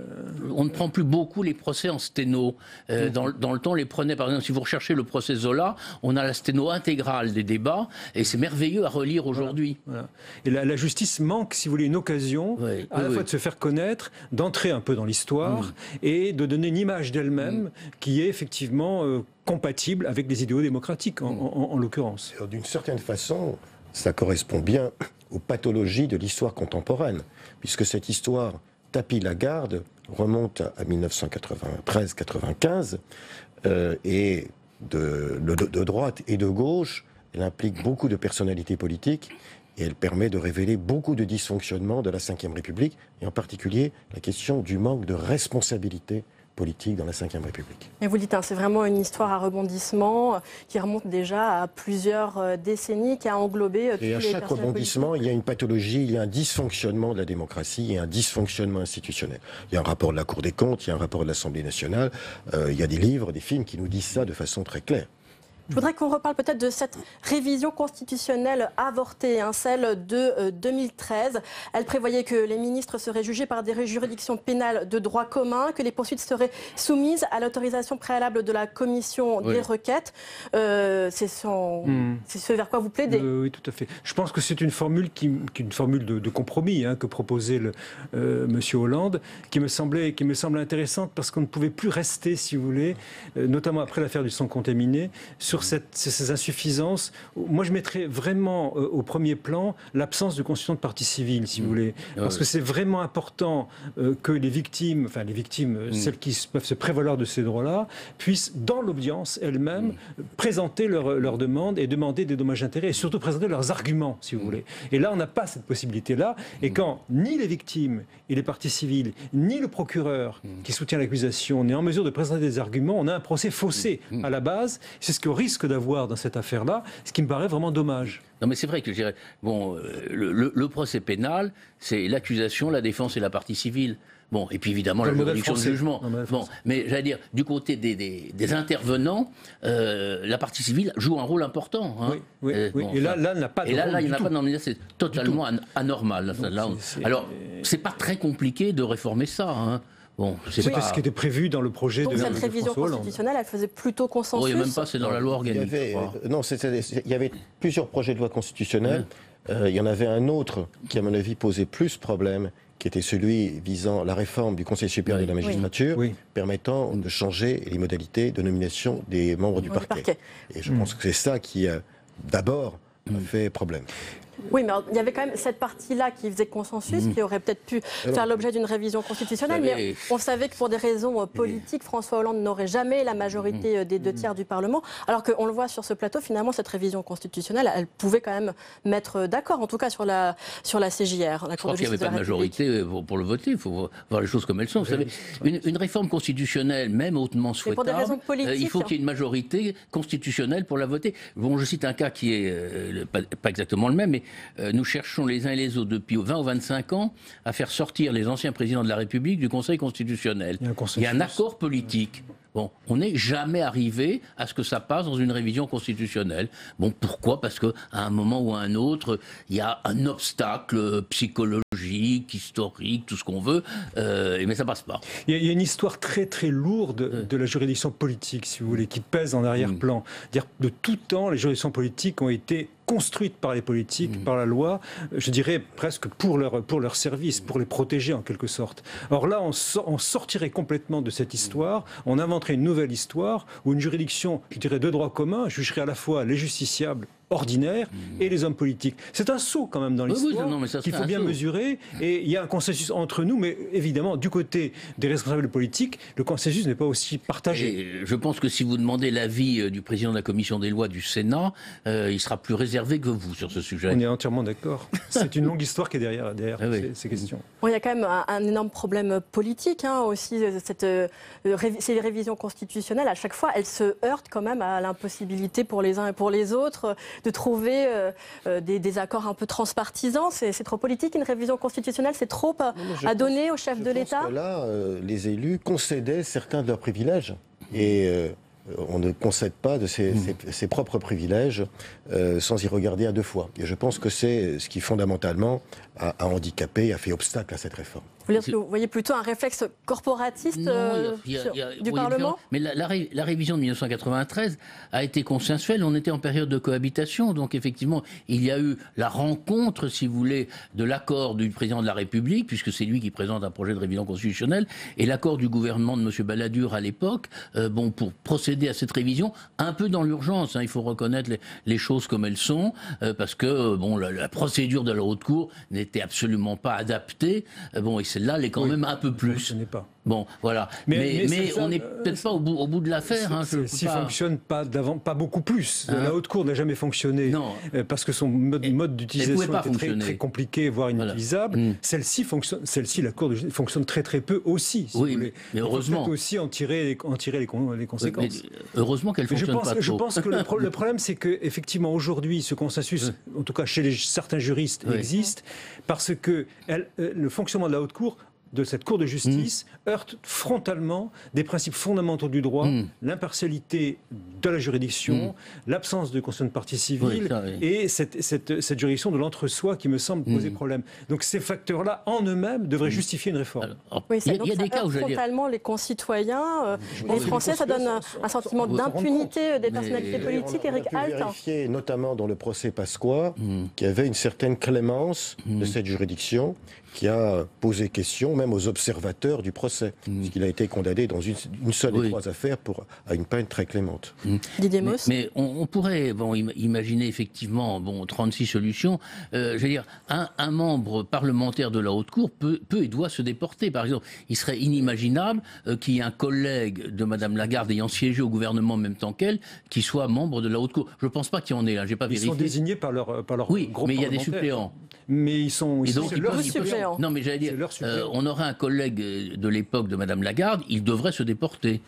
[SPEAKER 22] on ne prend plus beaucoup les procès en sténo. Dans le temps, on les prenait, par exemple, si vous recherchez le procès Zola, on a la sténo intégrale des débats, et c'est merveilleux à relire aujourd'hui.
[SPEAKER 3] Voilà. Et la justice manque, si vous voulez, une occasion à la fois de se faire connaître, d'entrer un peu dans l'histoire et de donner une image d'elle-même qui est effectivement compatible avec les idéaux démocratiques, en l'occurrence.
[SPEAKER 2] D'une certaine façon, ça correspond bien aux pathologies de l'histoire contemporaine, puisque cette histoire Tapie-Lagarde remonte à 1993-95 et de droite et de gauche, elle implique beaucoup de personnalités politiques. Et elle permet de révéler beaucoup de dysfonctionnements de la Ve République, et en particulier la question du manque de responsabilité politique dans la Ve République.
[SPEAKER 1] Et vous dites, c'est vraiment une histoire à rebondissement qui remonte déjà à plusieurs décennies, qui a englobé tous les personnages. Et à chaque rebondissement,
[SPEAKER 2] il y a une pathologie, il y a un dysfonctionnement de la démocratie et un dysfonctionnement institutionnel. Il y a un rapport de la Cour des comptes, il y a un rapport de l'Assemblée nationale, il y a des livres, des films qui nous disent ça de façon très claire.
[SPEAKER 1] Je voudrais qu'on reparle peut-être de cette révision constitutionnelle avortée, celle de 2013. Elle prévoyait que les ministres seraient jugés par des juridictions pénales de droit commun, que les poursuites seraient soumises à l'autorisation préalable de la commission des requêtes. C'est ce vers quoi vous plaidez.
[SPEAKER 3] Oui, tout à fait. Je pense que c'est une formule de compromis que proposait M. Hollande, qui me semble intéressante parce qu'on ne pouvait plus rester, si vous voulez, notamment après l'affaire du sang contaminé, sur ces insuffisances. Moi, je mettrais vraiment au premier plan l'absence de constitution de partie civile, si vous voulez. Parce que c'est vraiment important que les victimes, celles qui peuvent se prévaloir de ces droits-là, puissent, dans l'audience elle-même, présenter leurs demandes et demander des dommages-intérêts et surtout présenter leurs arguments, si vous voulez. Et là, on n'a pas cette possibilité-là. Et quand ni les victimes et les parties civiles, ni le procureur qui soutient l'accusation n'est en mesure de présenter des arguments, on a un procès faussé à la base. C'est ce que risque d'avoir dans cette affaire-là, ce qui me paraît vraiment dommage.
[SPEAKER 22] Non mais c'est vrai que je dirais, le procès pénal, c'est l'accusation, la défense et la partie civile. Bon, et puis évidemment la juridiction de jugement. Bon, mais j'allais dire, du côté des intervenants, la partie civile joue un rôle important. Hein.
[SPEAKER 3] Oui. Et là, il n'y a pas de rôle.
[SPEAKER 22] Et là, il n'y en a pas. Non, mais c'est totalement anormal. Alors, c'est pas très compliqué de réformer ça. Hein. Bon,
[SPEAKER 3] c'est ce qui était prévu dans le projet de François Hollande.
[SPEAKER 1] Donc cette révision constitutionnelle, elle faisait plutôt consensus.
[SPEAKER 22] Oui, même pas, c'est dans la loi organique.
[SPEAKER 2] Il y avait plusieurs projets de loi constitutionnelle. Il y en avait un autre qui, à mon avis, posait plus problème, qui était celui visant la réforme du Conseil supérieur de la magistrature, permettant de changer les modalités de nomination des membres du parquet. Et je pense que c'est ça qui, d'abord, fait problème.
[SPEAKER 1] Oui, mais il y avait quand même cette partie-là qui faisait consensus, qui aurait peut-être pu faire l'objet d'une révision constitutionnelle, mais on savait que pour des raisons politiques, François Hollande n'aurait jamais la majorité des 2 tiers du Parlement, alors qu'on le voit sur ce plateau, finalement, cette révision constitutionnelle, elle pouvait quand même mettre d'accord, en tout cas sur la CJR.
[SPEAKER 22] Je crois qu'il n'y avait pas de majorité pour le voter, il faut voir les choses comme elles sont. Vous savez, une réforme constitutionnelle, même hautement souhaitable,
[SPEAKER 1] pour des raisons politiques,
[SPEAKER 22] il faut qu'il y ait une majorité constitutionnelle pour la voter. Bon, je cite un cas qui est pas exactement le même, mais nous cherchons les uns et les autres depuis 20 ou 25 ans à faire sortir les anciens présidents de la République du Conseil constitutionnel. Il y a un accord politique. Bon, on n'est jamais arrivé à ce que ça passe dans une révision constitutionnelle. Bon, pourquoi ? Parce qu'à un moment ou à un autre, il y a un obstacle psychologique, historique, tout ce qu'on veut, mais ça passe pas.
[SPEAKER 3] Il y a une histoire très très lourde de la juridiction politique, si vous voulez, qui pèse en arrière-plan. C'est-à-dire, de tout temps, les juridictions politiques ont été construites par les politiques, par la loi, je dirais presque pour leur service, pour les protéger en quelque sorte. Or là, on sortirait complètement de cette histoire, on inventerait une nouvelle histoire où une juridiction, je dirais, de droit commun, jugerait à la fois les justiciables ordinaires et les hommes politiques. C'est un saut quand même dans l'histoire qu'il faut bien mesurer, et il y a un consensus entre nous, mais évidemment, du côté des responsables politiques, le consensus n'est pas aussi partagé.
[SPEAKER 22] Et je pense que si vous demandez l'avis du président de la commission des lois du Sénat, il sera plus réservé que vous sur ce sujet.
[SPEAKER 3] On est entièrement d'accord. C'est une longue histoire qui est derrière ces questions.
[SPEAKER 1] Bon, il y a quand même un énorme problème politique aussi. Ces révisions constitutionnelles, à chaque fois, elles se heurtent quand même à l'impossibilité pour les uns et pour les autres de trouver des accords un peu transpartisans. C'est trop politique, une révision constitutionnelle, c'est trop à donner au chef de l'État.
[SPEAKER 2] Là, les élus concédaient certains de leurs privilèges. Et on ne concède pas de ses propres privilèges sans y regarder à 2 fois. Et je pense que c'est ce qui fondamentalement a handicapé, a fait obstacle à cette réforme.
[SPEAKER 1] Vous voyez plutôt un réflexe corporatiste du Parlement ?
[SPEAKER 22] Mais la révision de 1993 a été consensuelle, on était en période de cohabitation, donc effectivement, il y a eu la rencontre, si vous voulez, de l'accord du président de la République, puisque c'est lui qui présente un projet de révision constitutionnelle, et l'accord du gouvernement de M. Balladur à l'époque, pour procéder à cette révision, un peu dans l'urgence, il faut reconnaître les choses comme elles sont, parce que la procédure de la Haute Cour n'était absolument pas adaptée, et celle-là, elle est quand même un peu plus.
[SPEAKER 3] Ce n'est pas.
[SPEAKER 22] Bon, voilà. Mais on n'est peut-être pas au bout de l'affaire.
[SPEAKER 3] S'il ne fonctionne pas beaucoup plus. La Haute Cour n'a jamais fonctionné parce que son mode d'utilisation était très compliqué, voire inutilisable. Celle-ci, la Cour fonctionne très très peu aussi. Si vous voulez.
[SPEAKER 22] Mais heureusement.
[SPEAKER 3] Il faut aussi en tirer les conséquences.
[SPEAKER 22] Mais heureusement qu'elle fonctionne pas trop.
[SPEAKER 3] Je pense que le problème, c'est qu'effectivement, aujourd'hui, ce consensus, en tout cas chez certains juristes, existe parce que le fonctionnement de la Haute Cour, de cette Cour de justice, heurte frontalement des principes fondamentaux du droit, l'impartialité de la juridiction, l'absence de constitution de partie civile et cette juridiction de l'entre-soi qui me semble poser problème. Donc ces facteurs-là, en eux-mêmes, devraient justifier une réforme.
[SPEAKER 22] Il y a des cas où je
[SPEAKER 1] frontalement les concitoyens, les Français, ça donne un sentiment d'impunité des personnalités politiques. Éric Alt.
[SPEAKER 2] Vérifié notamment dans le procès Pasqua qu'il y avait une certaine clémence de cette juridiction qui a posé question même aux observateurs du procès, puisqu'il a été condamné dans une seule des 3 affaires à une peine très clémente.
[SPEAKER 1] Didier Mauss.
[SPEAKER 22] Mais on pourrait imaginer effectivement 36 solutions. Je veux dire, un membre parlementaire de la Haute Cour peut et doit se déporter. Par exemple, il serait inimaginable qu'il y ait un collègue de Mme Lagarde ayant siégé au gouvernement en même temps qu'elle, qui soit membre de la Haute Cour. Je ne pense pas qu'il y en ait. J'ai pas vérifié.
[SPEAKER 3] Ils sont désignés par leur groupe
[SPEAKER 22] mais il y a des suppléants.
[SPEAKER 3] Mais ils sont
[SPEAKER 1] leurs suppléants.
[SPEAKER 22] Non, mais j'allais dire, on aurait un collègue de l'époque de Mme Lagarde, il devrait se déporter.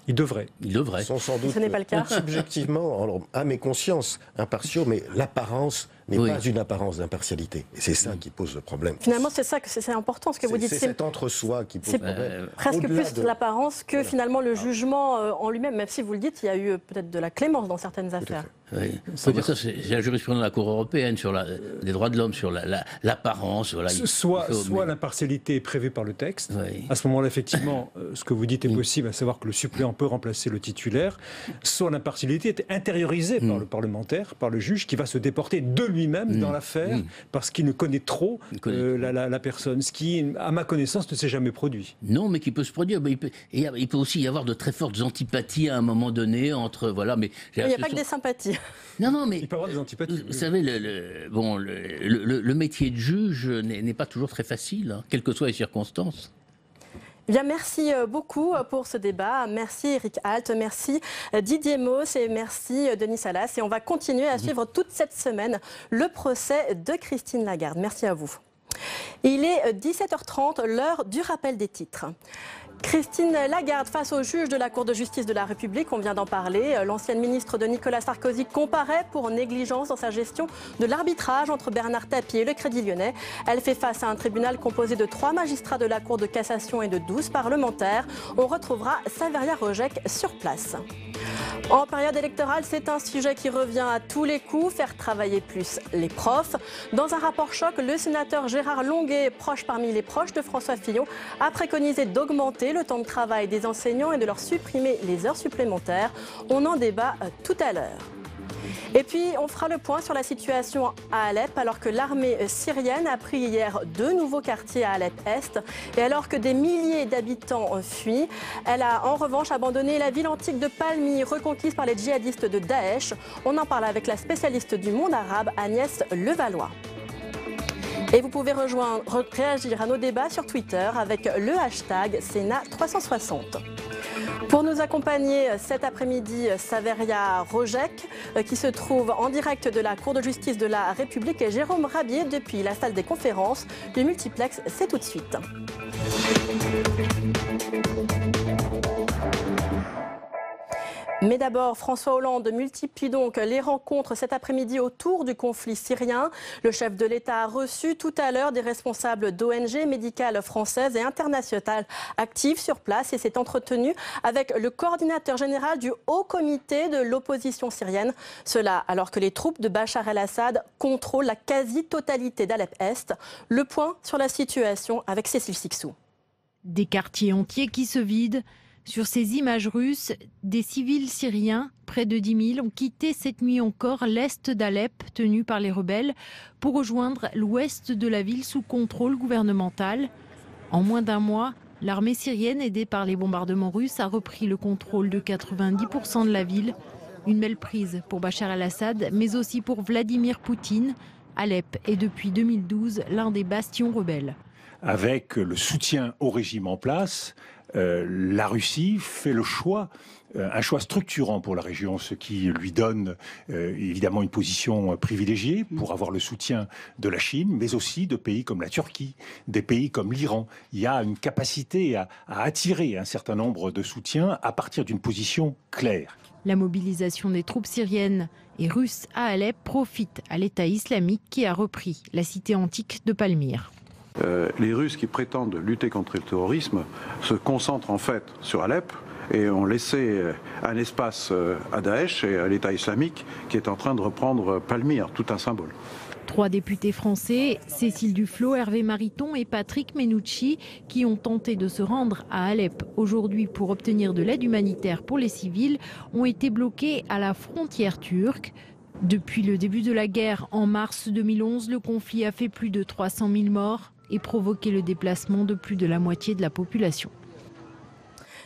[SPEAKER 3] Il devrait.
[SPEAKER 22] Ils
[SPEAKER 2] sont sans doute,
[SPEAKER 1] ce n'est pas le cas.
[SPEAKER 2] Subjectivement, alors, à mes consciences, impartiaux, mais l'apparence n'est pas une apparence d'impartialité. Et c'est ça qui pose le problème.
[SPEAKER 1] Finalement, c'est ça que c'est important, ce que vous dites.
[SPEAKER 2] C'est cet entre-soi qui pose le problème.
[SPEAKER 1] Presque plus l'apparence que finalement le jugement en lui-même. Même si vous le dites, il y a eu peut-être de la clémence dans certaines affaires.
[SPEAKER 22] Oui. Ça, c'est la jurisprudence de la Cour européenne sur les droits de l'homme, sur l'apparence. Voilà.
[SPEAKER 3] Soit l'impartialité est prévue par le texte. À ce moment-là, effectivement, ce que vous dites est possible, à savoir que le suppléant peut remplacer le titulaire. Son impartialité est intériorisée par le parlementaire, par le juge, qui va se déporter de lui-même dans l'affaire parce qu'il ne connaît trop la personne, ce qui, à ma connaissance, ne s'est jamais produit.
[SPEAKER 22] Non, mais qui peut se produire. Mais il peut aussi y avoir de très fortes antipathies à un moment donné entre... Voilà, mais
[SPEAKER 1] il n'y a pas que des sympathies.
[SPEAKER 22] Non, mais...
[SPEAKER 3] Il peut y avoir des antipathies.
[SPEAKER 22] Vous savez, le métier de juge n'est pas toujours très facile, hein, quelles que soient les circonstances.
[SPEAKER 1] Bien, merci beaucoup pour ce débat. Merci Eric Alt, merci Didier Mauss et merci Denis Salas. Et on va continuer à suivre toute cette semaine le procès de Christine Lagarde. Merci à vous. Il est 17h30, l'heure du rappel des titres. Christine Lagarde face au juge de la Cour de justice de la République, on vient d'en parler. L'ancienne ministre de Nicolas Sarkozy comparaît pour négligence dans sa gestion de l'arbitrage entre Bernard Tapie et le Crédit Lyonnais. Elle fait face à un tribunal composé de 3 magistrats de la Cour de cassation et de 12 parlementaires. On retrouvera Saveria Rojek sur place. En période électorale, c'est un sujet qui revient à tous les coups, faire travailler plus les profs. Dans un rapport choc, le sénateur Gérard Longuet, parmi les proches de François Fillon, a préconisé d'augmenter le temps de travail des enseignants et de leur supprimer les heures supplémentaires. On en débat tout à l'heure. Et puis, on fera le point sur la situation à Alep, alors que l'armée syrienne a pris hier 2 nouveaux quartiers à Alep-Est. Et alors que des milliers d'habitants fuient, elle a en revanche abandonné la ville antique de Palmyre, reconquise par les djihadistes de Daesh. On en parle avec la spécialiste du monde arabe, Agnès Levallois. Et vous pouvez réagir à nos débats sur Twitter avec le hashtag Sénat360. Pour nous accompagner cet après-midi, Saveria Rojek, qui se trouve en direct de la Cour de justice de la République, et Jérôme Rabier depuis la salle des conférences. Le multiplex, c'est tout de suite. Mais d'abord, François Hollande multiplie donc les rencontres cet après-midi autour du conflit syrien. Le chef de l'État a reçu tout à l'heure des responsables d'ONG médicales françaises et internationales actives sur place et s'est entretenu avec le coordinateur général du Haut Comité de l'opposition syrienne. Cela alors que les troupes de Bachar el-Assad contrôlent la quasi-totalité d'Alep-Est. Le point sur la situation avec Cécile Sixou.
[SPEAKER 6] Des quartiers entiers qui se vident. Sur ces images russes, des civils syriens, près de 10 000, ont quitté cette nuit encore l'est d'Alep, tenu par les rebelles, pour rejoindre l'ouest de la ville sous contrôle gouvernemental. En moins d'un mois, l'armée syrienne, aidée par les bombardements russes, a repris le contrôle de 90% de la ville. Une belle prise pour Bachar el-Assad, mais aussi pour Vladimir Poutine. Alep est depuis 2012 l'un des bastions rebelles.
[SPEAKER 5] Avec le soutien au régime en place, la Russie fait le choix, un choix structurant pour la région, ce qui lui donne évidemment une position privilégiée pour avoir le soutien de la Chine, mais aussi de pays comme la Turquie, des pays comme l'Iran. Il y a une capacité à attirer un certain nombre de soutiens à partir d'une position claire.
[SPEAKER 6] La mobilisation des troupes syriennes et russes à Alep profite à l'État islamique qui a repris la cité antique de Palmyre.
[SPEAKER 9] Les Russes qui prétendent lutter contre le terrorisme se concentrent en fait sur Alep et ont laissé un espace à Daesh et à l'État islamique qui est en train de reprendre Palmyre, tout un symbole.
[SPEAKER 6] 3 députés français, Cécile Duflot, Hervé Mariton et Patrick Menucci, qui ont tenté de se rendre à Alep aujourd'hui pour obtenir de l'aide humanitaire pour les civils, ont été bloqués à la frontière turque. Depuis le début de la guerre en mars 2011, le conflit a fait plus de 300 000 morts et provoqué le déplacement de plus de la moitié de la population.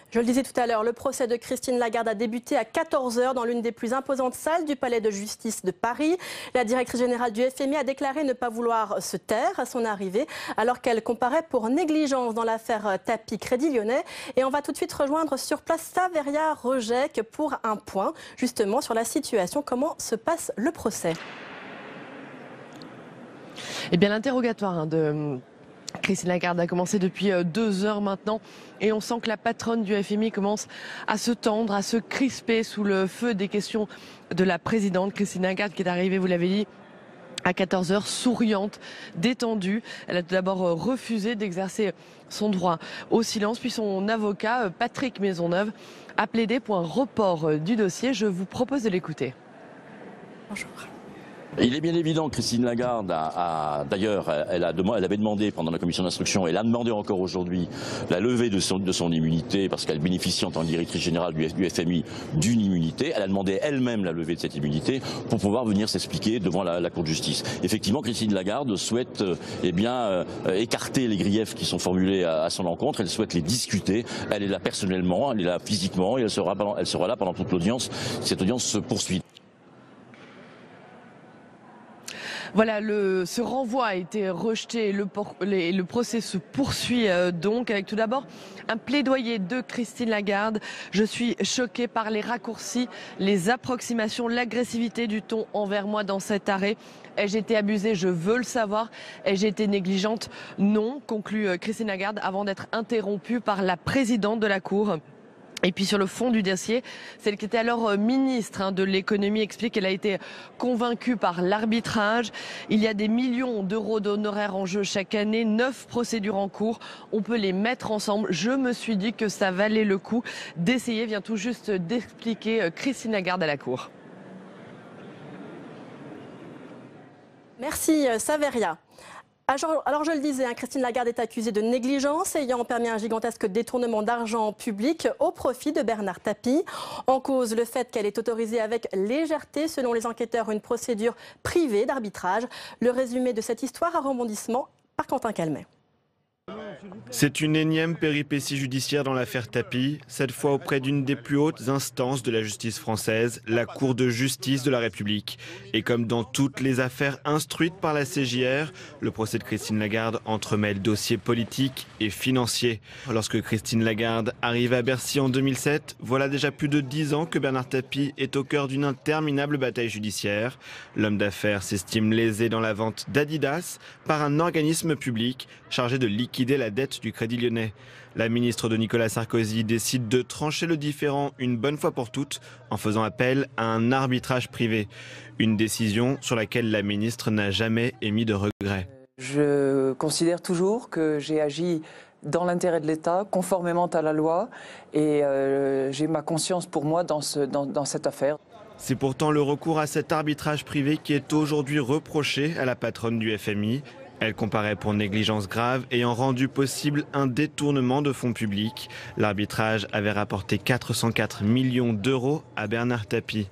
[SPEAKER 1] Je le disais tout à l'heure, le procès de Christine Lagarde a débuté à 14h dans l'une des plus imposantes salles du palais de justice de Paris. La directrice générale du FMI a déclaré ne pas vouloir se taire à son arrivée alors qu'elle comparaît pour négligence dans l'affaire Tapie Crédit Lyonnais. Et on va tout de suite rejoindre sur place Saveria Rojek pour un point justement sur la situation. Comment se passe le procès ?
[SPEAKER 23] Eh bien, l'interrogatoire de Christine Lagarde a commencé depuis 2 heures maintenant et on sent que la patronne du FMI commence à se tendre, à se crisper sous le feu des questions de la présidente Christine Lagarde qui est arrivée, vous l'avez dit, à 14h, souriante, détendue. Elle a tout d'abord refusé d'exercer son droit au silence, puis son avocat, Patrick Maisonneuve, a plaidé pour un report du dossier. Je vous propose de l'écouter.
[SPEAKER 1] Bonjour.
[SPEAKER 8] Il est bien évident que Christine Lagarde d'ailleurs, elle avait demandé pendant la commission d'instruction, elle a demandé encore aujourd'hui la levée de son immunité parce qu'elle bénéficie en tant que directrice générale du FMI d'une immunité. Elle a demandé elle-même la levée de cette immunité pour pouvoir venir s'expliquer devant la Cour de justice. Effectivement, Christine Lagarde souhaite écarter les griefs qui sont formulés à son encontre. Elle souhaite les discuter. Elle est là personnellement, elle est là physiquement et elle sera là pendant toute l'audience. Cette audience se poursuit.
[SPEAKER 23] Voilà, ce renvoi a été rejeté et le procès se poursuit donc avec tout d'abord un plaidoyer de Christine Lagarde. Je suis choquée par les raccourcis, les approximations, l'agressivité du ton envers moi dans cet arrêt. Ai-je été abusée? Je veux le savoir. Ai-je été négligente? Non, conclut Christine Lagarde avant d'être interrompue par la présidente de la Cour. Et puis sur le fond du dossier, celle qui était alors ministre de l'économie explique qu'elle a été convaincue par l'arbitrage. Il y a des millions d'euros d'honoraires en jeu chaque année, 9 procédures en cours. On peut les mettre ensemble. Je me suis dit que ça valait le coup d'essayer, vient tout juste d'expliquer Christine Lagarde à la Cour.
[SPEAKER 1] Merci Saveria. Alors je le disais, Christine Lagarde est accusée de négligence ayant permis un gigantesque détournement d'argent public au profit de Bernard Tapie. En cause, le fait qu'elle ait autorisé avec légèreté, selon les enquêteurs, une procédure privée d'arbitrage. Le résumé de cette histoire à rebondissement par Quentin Calmet.
[SPEAKER 4] C'est une énième péripétie judiciaire dans l'affaire Tapie, cette fois auprès d'une des plus hautes instances de la justice française, la Cour de justice de la République. Et comme dans toutes les affaires instruites par la CJR, le procès de Christine Lagarde entremêle dossiers politiques et financiers. Lorsque Christine Lagarde arrive à Bercy en 2007, voilà déjà plus de 10 ans que Bernard Tapie est au cœur d'une interminable bataille judiciaire. L'homme d'affaires s'estime lésé dans la vente d'Adidas par un organisme public chargé de liquider la dette du Crédit Lyonnais. La ministre de Nicolas Sarkozy décide de trancher le différend une bonne fois pour toutes en faisant appel à un arbitrage privé. Une décision sur laquelle la ministre n'a jamais émis de regret.
[SPEAKER 10] Je considère toujours que j'ai agi dans l'intérêt de l'État, conformément à la loi, et j'ai ma conscience pour moi dans cette affaire.
[SPEAKER 4] C'est pourtant le recours à cet arbitrage privé qui est aujourd'hui reproché à la patronne du FMI. Elle comparaît pour négligence grave ayant rendu possible un détournement de fonds publics. L'arbitrage avait rapporté 404 millions d'euros à Bernard Tapie.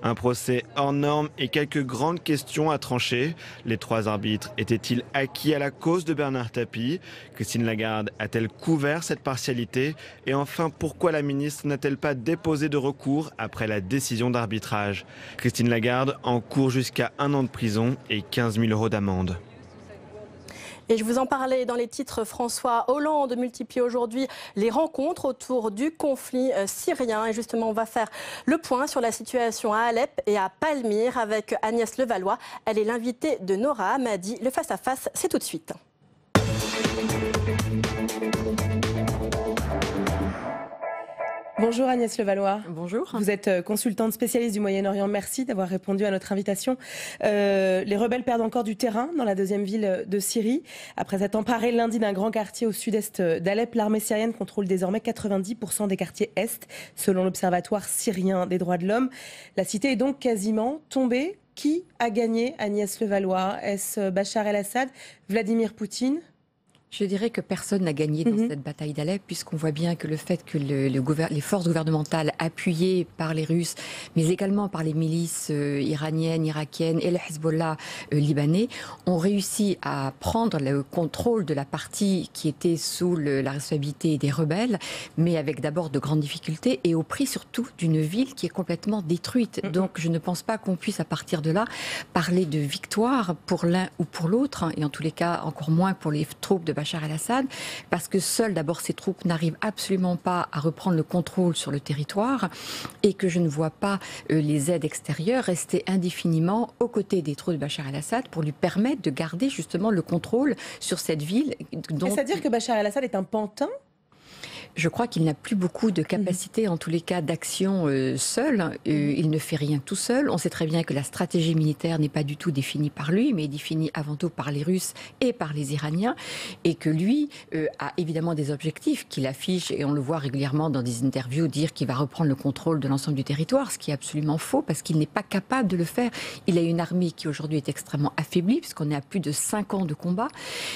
[SPEAKER 4] Un procès hors norme et quelques grandes questions à trancher. Les 3 arbitres étaient-ils acquis à la cause de Bernard Tapie? Christine Lagarde a-t-elle couvert cette partialité? Et enfin, pourquoi la ministre n'a-t-elle pas déposé de recours après la décision d'arbitrage? Christine Lagarde encourt jusqu'à 1 an de prison et 15 000 euros d'amende.
[SPEAKER 1] Et je vous en parlais dans les titres, François Hollande multiplie aujourd'hui les rencontres autour du conflit syrien. Et justement, on va faire le point sur la situation à Alep et à Palmyre avec Agnès Levallois. Elle est l'invitée de Nora Hamadi. Le face-à-face, c'est tout de suite.
[SPEAKER 11] Bonjour Agnès Levallois.
[SPEAKER 23] Bonjour.
[SPEAKER 11] Vous êtes consultante spécialiste du Moyen-Orient. Merci d'avoir répondu à notre invitation. Les rebelles perdent encore du terrain dans la 2e ville de Syrie. Après s'être emparée lundi d'un grand quartier au sud-est d'Alep, l'armée syrienne contrôle désormais 90% des quartiers est, selon l'Observatoire syrien des droits de l'homme. La cité est donc quasiment tombée. Qui a gagné, Agnès Levallois? Est-ce Bachar el-Assad, Vladimir Poutine?
[SPEAKER 24] Je dirais que personne n'a gagné dans cette bataille d'Alep, puisqu'on voit bien que le fait que les forces gouvernementales appuyées par les Russes, mais également par les milices iraniennes, irakiennes et le Hezbollah libanais, ont réussi à prendre le contrôle de la partie qui était sous la responsabilité des rebelles, mais avec d'abord de grandes difficultés et au prix surtout d'une ville qui est complètement détruite. Donc je ne pense pas qu'on puisse à partir de là parler de victoire pour l'un ou pour l'autre, et en tous les cas encore moins pour les troupes de Bachar el-Assad, parce que seules d'abord ces troupes n'arrivent absolument pas à reprendre le contrôle sur le territoire, et que je ne vois pas les aides extérieures rester indéfiniment aux côtés des troupes de Bachar el-Assad pour lui permettre de garder justement le contrôle sur cette ville.
[SPEAKER 11] C'est-à-dire que Bachar el-Assad est un pantin ?
[SPEAKER 24] Je crois qu'il n'a plus beaucoup de capacité, en tous les cas, d'action seul. Il ne fait rien tout seul. On sait très bien que la stratégie militaire n'est pas du tout définie par lui, mais est définie avant tout par les Russes et par les Iraniens. Et que lui a évidemment des objectifs qu'il affiche, et on le voit régulièrement dans des interviews dire qu'il va reprendre le contrôle de l'ensemble du territoire, ce qui est absolument faux, parce qu'il n'est pas capable de le faire. Il a une armée qui aujourd'hui est extrêmement affaiblie, puisqu'on est à plus de 5 ans de combat,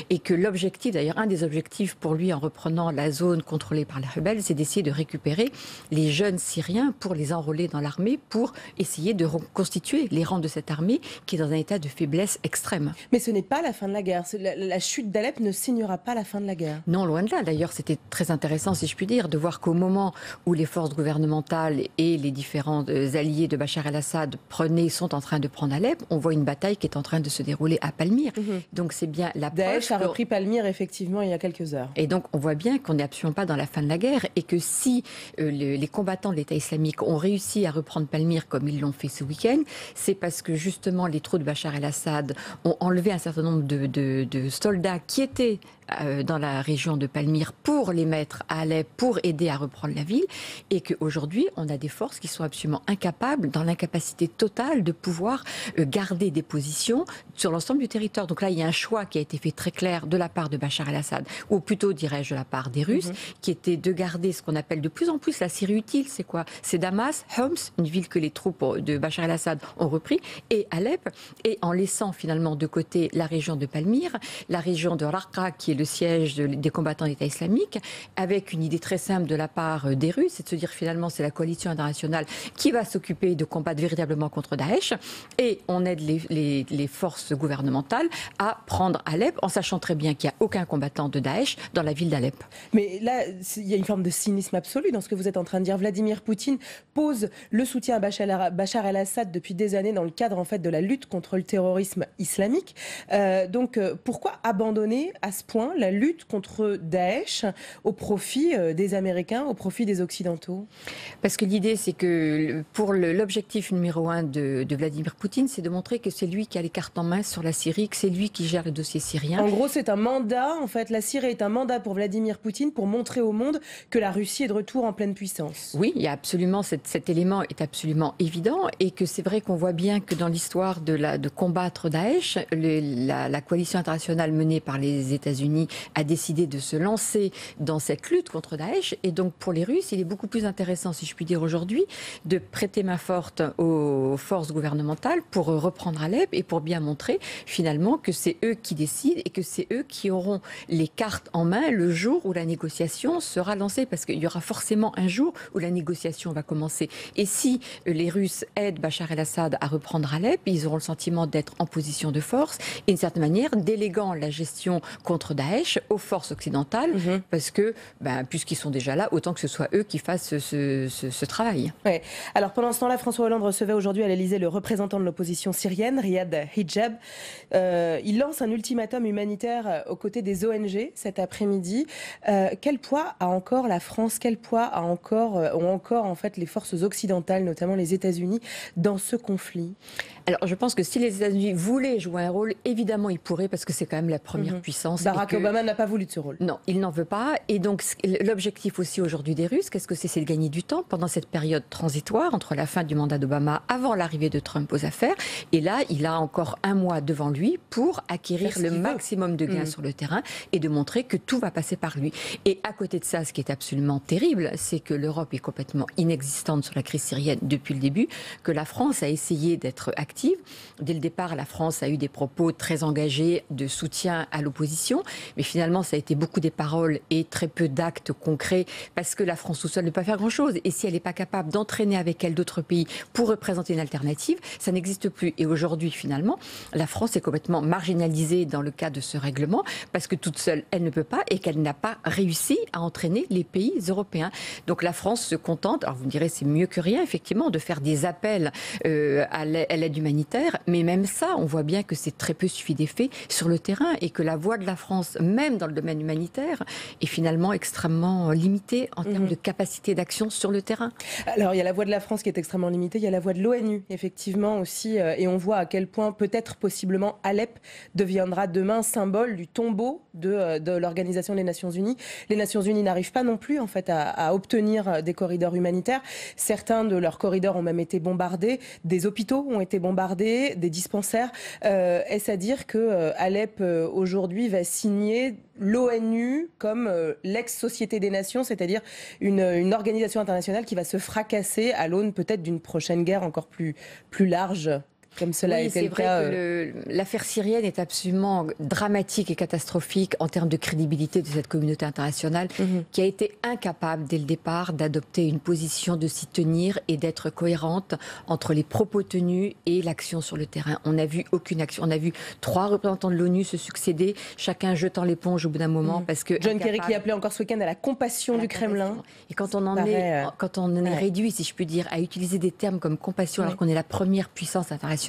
[SPEAKER 24] et que l'objectif, d'ailleurs un des objectifs pour lui en reprenant la zone contrôlée par les rebelles, c'est d'essayer de récupérer les jeunes Syriens pour les enrôler dans l'armée, pour essayer de reconstituer les rangs de cette armée qui est dans un état de faiblesse extrême.
[SPEAKER 11] Mais ce n'est pas la fin de la guerre. La chute d'Alep ne signera pas la fin de la guerre.
[SPEAKER 24] Non, loin de là. D'ailleurs, c'était très intéressant, si je puis dire, de voir qu'au moment où les forces gouvernementales et les différents alliés de Bachar el-Assad sont en train de prendre Alep, on voit une bataille qui est en train de se dérouler à Palmyre. Donc c'est bien la preuve.
[SPEAKER 11] Daesh a repris Palmyre, effectivement, il y a quelques heures.
[SPEAKER 24] Et donc on voit bien qu'on n'est absolument pas dans la fin de la guerre, et que si les combattants de l'État islamique ont réussi à reprendre Palmyre comme ils l'ont fait ce week-end, c'est parce que justement les troupes de Bachar el-Assad ont enlevé un certain nombre de soldats qui étaient dans la région de Palmyre pour les mettre à Alep, pour aider à reprendre la ville, et qu'aujourd'hui on a des forces qui sont absolument incapables, dans l'incapacité totale de pouvoir garder des positions sur l'ensemble du territoire. Donc là il y a un choix qui a été fait très clair de la part de Bachar el-Assad, ou plutôt dirais-je de la part des Russes, qui était de garder ce qu'on appelle de plus en plus la Syrie utile. C'est quoi? C'est Damas, Homs, une ville que les troupes de Bachar el-Assad ont repris, et Alep, et en laissant finalement de côté la région de Palmyre, la région de Raqqa qui est le siège des combattants d'État islamique, avec une idée très simple de la part des Russes, c'est de se dire finalement c'est la coalition internationale qui va s'occuper de combattre véritablement contre Daesh, et on aide les forces gouvernementales à prendre Alep, en sachant très bien qu'il n'y a aucun combattant de Daesh dans la ville d'Alep.
[SPEAKER 11] Mais là, il y a une forme de cynisme absolu dans ce que vous êtes en train de dire. Vladimir Poutine pose le soutien à Bachar el-Assad depuis des années dans le cadre en fait de la lutte contre le terrorisme islamique. Donc pourquoi abandonner à ce point la lutte contre Daesh au profit des Américains, au profit des Occidentaux?
[SPEAKER 24] Parce que l'idée, c'est que pour l'objectif numéro 1 de Vladimir Poutine, c'est de montrer que c'est lui qui a les cartes en main sur la Syrie, que c'est lui qui gère le dossier syrien.
[SPEAKER 11] En gros, c'est un mandat, en fait, la Syrie est un mandat pour Vladimir Poutine pour montrer au monde que la Russie est de retour en pleine puissance.
[SPEAKER 24] Oui, il y a absolument, cet élément est absolument évident, et que c'est vrai qu'on voit bien que dans l'histoire de combattre Daesh, la coalition internationale menée par les États-Unis a décidé de se lancer dans cette lutte contre Daesh, et donc pour les Russes, il est beaucoup plus intéressant, si je puis dire aujourd'hui, de prêter main forte aux forces gouvernementales pour reprendre Alep, et pour bien montrer finalement que c'est eux qui décident, et que c'est eux qui auront les cartes en main le jour où la négociation sera lancée, parce qu'il y aura forcément un jour où la négociation va commencer. Et si les Russes aident Bachar el-Assad à reprendre Alep, ils auront le sentiment d'être en position de force, et d'une certaine manière déléguant la gestion contre Daesh aux forces occidentales, parce que, puisqu'ils sont déjà là, autant que ce soit eux qui fassent ce travail.
[SPEAKER 11] Ouais. Alors pendant ce temps-là, François Hollande recevait aujourd'hui à l'Elysée le représentant de l'opposition syrienne, Riyad Hijab. Il lance un ultimatum humanitaire aux côtés des ONG cet après-midi. Quel poids a encore la France, quel poids ont encore en fait les forces occidentales, notamment les États-Unis, dans ce conflit?
[SPEAKER 24] Alors je pense que si les États-Unis voulaient jouer un rôle, évidemment ils pourraient, parce que c'est quand même la première puissance.
[SPEAKER 11] Barack Obama n'a pas voulu de ce rôle.
[SPEAKER 24] Non, il n'en veut pas. Et donc l'objectif aussi aujourd'hui des Russes, qu'est-ce que c'est de gagner du temps pendant cette période transitoire entre la fin du mandat d'Obama, avant l'arrivée de Trump aux affaires. Et là, il a encore un mois devant lui pour acquérir le maximum de gains sur le terrain, et de montrer que tout va passer par lui. Et à côté de ça, ce qui est absolument terrible, c'est que l'Europe est complètement inexistante sur la crise syrienne depuis le début, que la France a essayé d'être active. Dès le départ, la France a eu des propos très engagés de soutien à l'opposition, mais finalement, ça a été beaucoup des paroles et très peu d'actes concrets, parce que la France tout seule ne peut pas faire grand-chose. Et si elle n'est pas capable d'entraîner avec elle d'autres pays pour représenter une alternative, ça n'existe plus. Et aujourd'hui, finalement, la France est complètement marginalisée dans le cas de ce règlement, parce que toute seule, elle ne peut pas, et qu'elle n'a pas réussi à entraîner les pays européens. Donc la France se contente, alors vous me direz c'est mieux que rien, effectivement, de faire des appels à l'aide humanitaire, mais même ça, on voit bien que c'est très peu suivi d'effet sur le terrain, et que la voix de la France, même dans le domaine humanitaire, est finalement extrêmement limitée en termes de capacité d'action sur le terrain.
[SPEAKER 11] Alors il y a la voix de la France qui est extrêmement limitée, il y a la voix de l'ONU, effectivement aussi, et on voit à quel point peut-être possiblement Alep deviendra demain symbole du tombeau de l'Organisation des Nations Unies. Les Nations Unies n'arrivent pas non plus en fait à obtenir des corridors humanitaires. Certains de leurs corridors ont même été bombardés, des hôpitaux ont été bombardés, des dispensaires. Est-ce à dire que Alep aujourd'hui va signer l'ONU comme l'ex-Société des Nations, c'est-à-dire une organisation internationale qui va se fracasser à l'aune peut-être d'une prochaine guerre encore plus large, comme cela a été le cas.
[SPEAKER 24] C'est vrai que l'affaire syrienne est absolument dramatique et catastrophique en termes de crédibilité de cette communauté internationale qui a été incapable dès le départ d'adopter une position, de s'y tenir et d'être cohérente entre les propos tenus et l'action sur le terrain. On n'a vu aucune action. On a vu 3 représentants de l'ONU se succéder, chacun jetant l'éponge au bout d'un moment parce que
[SPEAKER 11] John Kerry qui appelait encore ce week-end à la compassion du Kremlin.
[SPEAKER 24] Et quand on en est réduit, si je puis dire, à utiliser des termes comme compassion alors qu'on est la première puissance internationale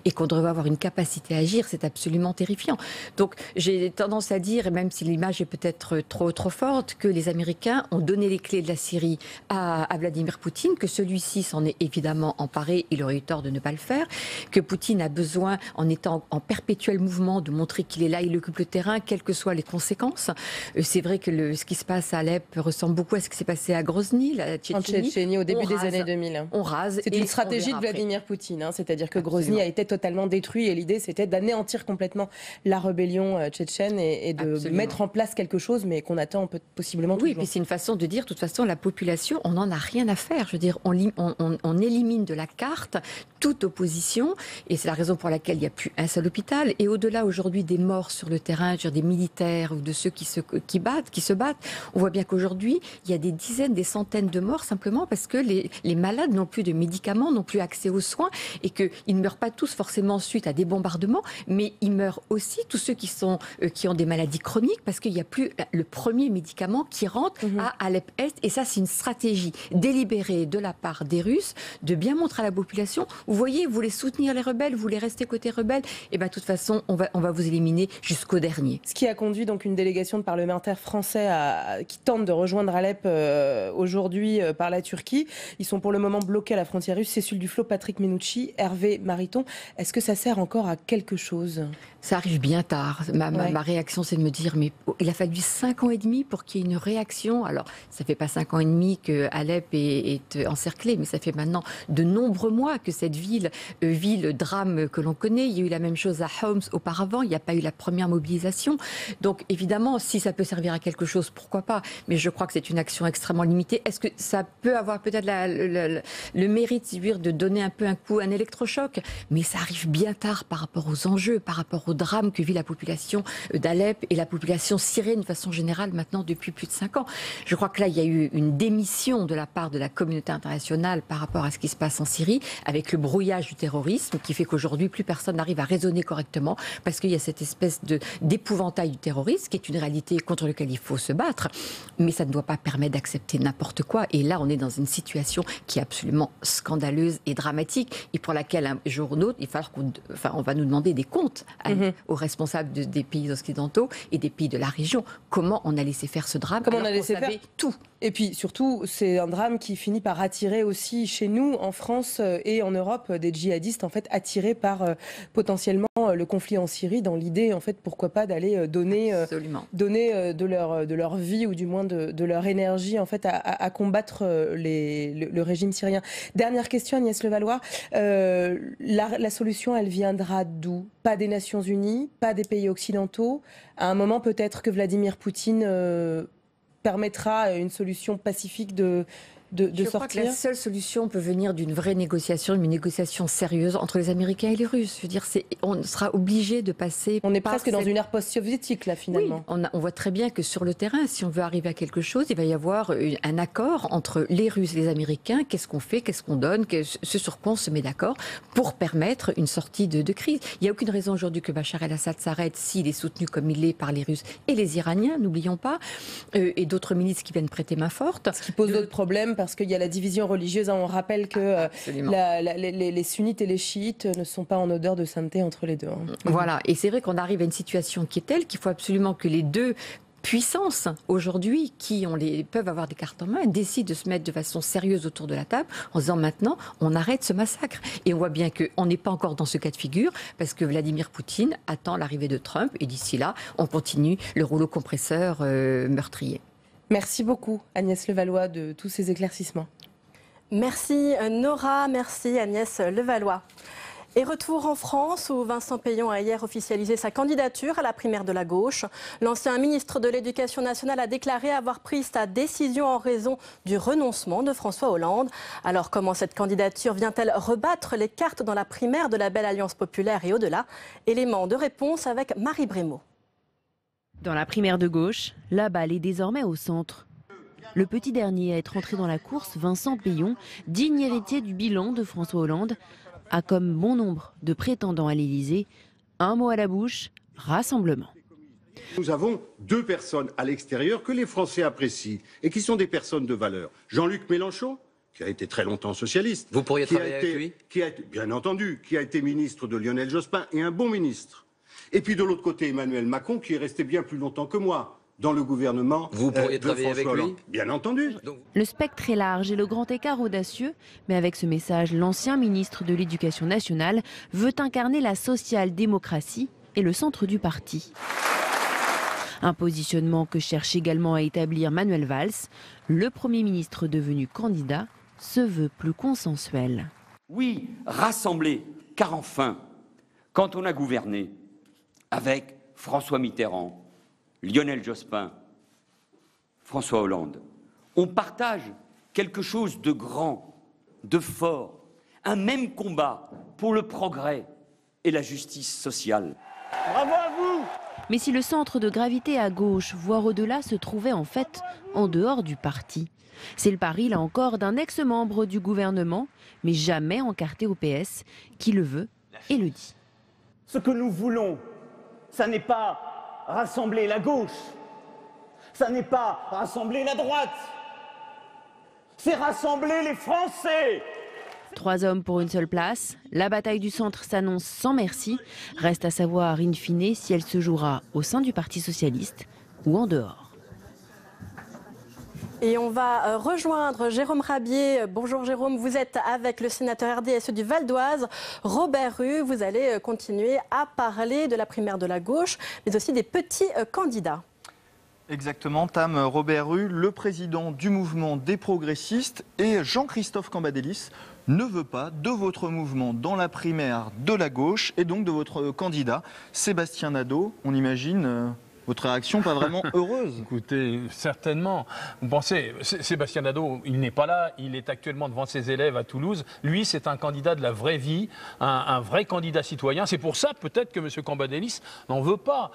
[SPEAKER 24] et qu'on devrait avoir une capacité à agir, c'est absolument terrifiant. Donc j'ai tendance à dire, et même si l'image est peut-être trop forte, que les Américains ont donné les clés de la Syrie à Vladimir Poutine, que celui-ci s'en est évidemment emparé, il aurait eu tort de ne pas le faire, que Poutine a besoin, en étant en perpétuel mouvement, de montrer qu'il est là, il occupe le terrain, quelles que soient les conséquences. C'est vrai que ce qui se passe à Alep ressemble beaucoup à ce qui s'est passé à Grozny, la
[SPEAKER 11] Tchétchénie, au début des années 2000.
[SPEAKER 24] On rase.
[SPEAKER 11] C'est une stratégie de Vladimir Poutine, c'est-à-dire que Grozny a été totalement détruit et l'idée c'était d'anéantir complètement la rébellion tchétchène et de mettre en place quelque chose, mais qu'on attend possiblement toujours.
[SPEAKER 24] Oui, puis c'est une façon de dire, de toute façon, la population, on n'en a rien à faire. Je veux dire, on élimine de la carte toute opposition et c'est la raison pour laquelle il n'y a plus un seul hôpital. Et au-delà aujourd'hui des morts sur le terrain, je veux dire, des militaires ou de ceux qui se battent, on voit bien qu'aujourd'hui, il y a des dizaines, des centaines de morts simplement parce que les malades n'ont plus de médicaments, n'ont plus accès aux soins et qu'ils ne meurent pas tous forcément suite à des bombardements, mais ils meurent aussi tous ceux qui ont des maladies chroniques parce qu'il n'y a plus le premier médicament qui rentre à Alep-Est. Et ça, c'est une stratégie délibérée de la part des Russes de bien montrer à la population, vous voyez, vous voulez soutenir les rebelles, vous voulez rester côté rebelles, et bien de toute façon, on va vous éliminer jusqu'au dernier.
[SPEAKER 11] Ce qui a conduit donc une délégation de parlementaires français qui tentent de rejoindre Alep aujourd'hui par la Turquie. Ils sont pour le moment bloqués à la frontière russe. Cécile Duflot, Patrick Menucci, Hervé Mariton. Est-ce que ça sert encore à quelque chose ?
[SPEAKER 24] Ça arrive bien tard. Ma réaction, c'est de me dire, mais il a fallu 5 ans et demi pour qu'il y ait une réaction. Alors, ça fait pas 5 ans et demi que Alep est encerclée, mais ça fait maintenant de nombreux mois que cette ville drame que l'on connaît. Il y a eu la même chose à Homs auparavant. Il n'y a pas eu la première mobilisation. Donc, évidemment, si ça peut servir à quelque chose, pourquoi pas ? Mais je crois que c'est une action extrêmement limitée. Est-ce que ça peut avoir peut-être le mérite, si de donner un peu un électrochoc ? Mais ça arrive bien tard par rapport aux enjeux, par rapport au drame que vit la population d'Alep et la population syrienne de façon générale maintenant depuis plus de 5 ans. Je crois que là, il y a eu une démission de la part de la communauté internationale par rapport à ce qui se passe en Syrie, avec le brouillage du terrorisme qui fait qu'aujourd'hui, plus personne n'arrive à raisonner correctement parce qu'il y a cette espèce d'épouvantail du terrorisme qui est une réalité contre laquelle il faut se battre. Mais ça ne doit pas permettre d'accepter n'importe quoi. Et là, on est dans une situation qui est absolument scandaleuse et dramatique et pour laquelle, un jour ou l'autre, il va falloir on va nous demander des comptes aux responsables des pays occidentaux et des pays de la région. Comment on a laissé faire ce drame ?
[SPEAKER 11] Comment on a laissé faire tout ? Et puis surtout, c'est un drame qui finit par attirer aussi chez nous, en France et en Europe, des djihadistes en fait attirés par potentiellement le conflit en Syrie, dans l'idée en fait pourquoi pas d'aller donner de leur vie ou du moins de leur énergie en fait à combattre le régime syrien. Dernière question, Agnès Levallois. La solution, elle viendra d'où ? Pas des Nations Unies, pas des pays occidentaux. À un moment, peut-être que Vladimir Poutine permettra une solution pacifique de
[SPEAKER 24] Je crois que la seule solution peut venir d'une vraie négociation, une négociation sérieuse entre les Américains et les Russes. Je veux dire, on sera obligé de passer.
[SPEAKER 11] On est presque dans une ère post-soviétique là finalement.
[SPEAKER 24] Oui, on voit très bien que sur le terrain, si on veut arriver à quelque chose, il va y avoir un accord entre les Russes et les Américains. Qu'est-ce qu'on fait, qu'est-ce qu'on donne, ce sur quoi on se met d'accord pour permettre une sortie de crise. Il n'y a aucune raison aujourd'hui que Bachar el-Assad s'arrête s'il est soutenu comme il est par les Russes et les Iraniens, n'oublions pas, et d'autres milices qui viennent prêter main forte.
[SPEAKER 11] Ce qui pose d'autres problèmes parce qu'il y a la division religieuse. On rappelle que les sunnites et les chiites ne sont pas en odeur de sainteté entre les deux.
[SPEAKER 24] Voilà, et c'est vrai qu'on arrive à une situation qui est telle qu'il faut absolument que les deux puissances aujourd'hui qui peuvent avoir des cartes en main décident de se mettre de façon sérieuse autour de la table en disant maintenant on arrête ce massacre. Et on voit bien qu'on n'est pas encore dans ce cas de figure parce que Vladimir Poutine attend l'arrivée de Trump et d'ici là on continue le rouleau compresseur meurtrier.
[SPEAKER 11] Merci beaucoup Agnès Levallois de tous ces éclaircissements.
[SPEAKER 1] Merci Nora, merci Agnès Levallois. Et retour en France où Vincent Peillon a hier officialisé sa candidature à la primaire de la gauche. L'ancien ministre de l'Éducation nationale a déclaré avoir pris sa décision en raison du renoncement de François Hollande. Alors comment cette candidature vient-elle rebattre les cartes dans la primaire de la belle Alliance populaire et au-delà? Élément de réponse avec Marie Brémaud.
[SPEAKER 7] Dans la primaire de gauche, la balle est désormais au centre. Le petit dernier à être entré dans la course, Vincent Peillon, digne héritier du bilan de François Hollande, a comme bon nombre de prétendants à l'Élysée un mot à la bouche, rassemblement.
[SPEAKER 12] Nous avons deux personnes à l'extérieur que les Français apprécient et qui sont des personnes de valeur. Jean-Luc Mélenchon, qui a été très longtemps socialiste.
[SPEAKER 13] Vous pourriez travailler avec lui ?
[SPEAKER 12] Bien entendu, qui a été ministre de Lionel Jospin et un bon ministre. Et puis de l'autre côté, Emmanuel Macron, qui est resté bien plus longtemps que moi dans le gouvernement.
[SPEAKER 13] Vous pourriez travailler avec lui ?
[SPEAKER 12] Bien entendu.
[SPEAKER 7] Le spectre est large et le grand écart audacieux, mais avec ce message, l'ancien ministre de l'Éducation nationale veut incarner la social-démocratie et le centre du parti. Un positionnement que cherche également à établir Manuel Valls. Le Premier ministre devenu candidat se veut plus consensuel.
[SPEAKER 14] Oui, rassembler, car enfin, quand on a gouverné avec François Mitterrand, Lionel Jospin, François Hollande, on partage quelque chose de grand, de fort, un même combat pour le progrès et la justice sociale.
[SPEAKER 7] Bravo à vous! Mais si le centre de gravité à gauche, voire au-delà, se trouvait en fait en dehors du parti. C'est le pari, là encore, d'un ex-membre du gouvernement, mais jamais encarté au PS, qui le veut et le dit.
[SPEAKER 25] Ce que nous voulons, ça n'est pas rassembler la gauche, ça n'est pas rassembler la droite, c'est rassembler les Français.
[SPEAKER 7] 3 hommes pour une seule place. La bataille du centre s'annonce sans merci. Reste à savoir, in fine, si elle se jouera au sein du Parti socialiste ou en dehors.
[SPEAKER 1] Et on va rejoindre Jérôme Rabier. Bonjour Jérôme, vous êtes avec le sénateur RDSE du Val d'Oise, Robert Rue. Vous allez continuer à parler de la primaire de la gauche, mais aussi des petits candidats.
[SPEAKER 26] Exactement, Tam Robert Rue, le président du mouvement des progressistes, et Jean-Christophe Cambadélis ne veut pas de votre mouvement dans la primaire de la gauche et donc de votre candidat Sébastien Nadeau. On imagine votre réaction pas vraiment heureuse.
[SPEAKER 27] Écoutez, certainement. Vous pensez, Sébastien Nadeau, il n'est pas là, il est actuellement devant ses élèves à Toulouse. Lui, c'est un candidat de la vraie vie, un vrai candidat citoyen. C'est pour ça peut-être que M. Cambadélis n'en veut pas.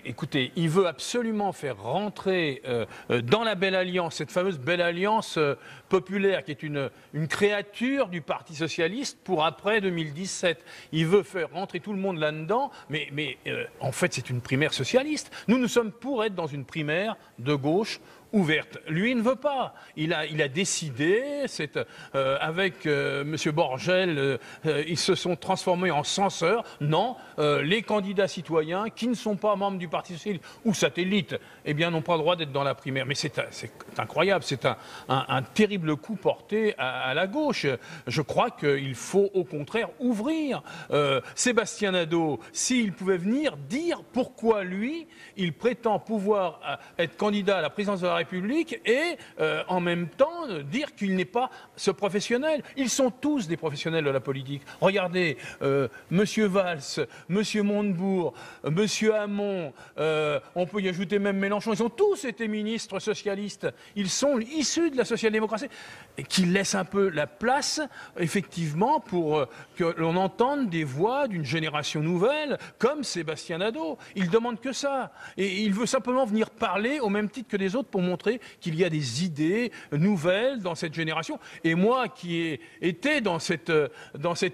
[SPEAKER 27] Écoutez, il veut absolument faire rentrer dans la Belle Alliance, cette fameuse Belle Alliance populaire qui est une créature du Parti socialiste pour après 2017. Il veut faire rentrer tout le monde là-dedans, mais en fait c'est une primaire socialiste. Nous sommes pour être dans une primaire de gauche ouverte. Lui, il ne veut pas. Il a décidé, avec M. Borgel, ils se sont transformés en censeurs. Non, les candidats citoyens qui ne sont pas membres du Parti socialiste ou satellites, eh bien, n'ont pas le droit d'être dans la primaire. Mais c'est incroyable, c'est un terrible coup porté à la gauche. Je crois qu'il faut au contraire ouvrir. Sébastien Nadeau, s'il pouvait venir dire pourquoi lui, il prétend pouvoir être candidat à la présidence de la République et en même temps dire qu'il n'est pas ce professionnel. Ils sont tous des professionnels de la politique. Regardez, Monsieur Valls, Monsieur Montebourg, Monsieur Hamon, on peut y ajouter même Mélenchon, ils ont tous été ministres socialistes. Ils sont issus de la social-démocratie et qui laissent un peu la place, effectivement, pour que l'on entende des voix d'une génération nouvelle comme Sébastien Nadeau. Il demande que ça. Et il veut simplement venir parler au même titre que les autres pour montrer qu'il y a des idées nouvelles dans cette génération. Et moi qui ai été dans cette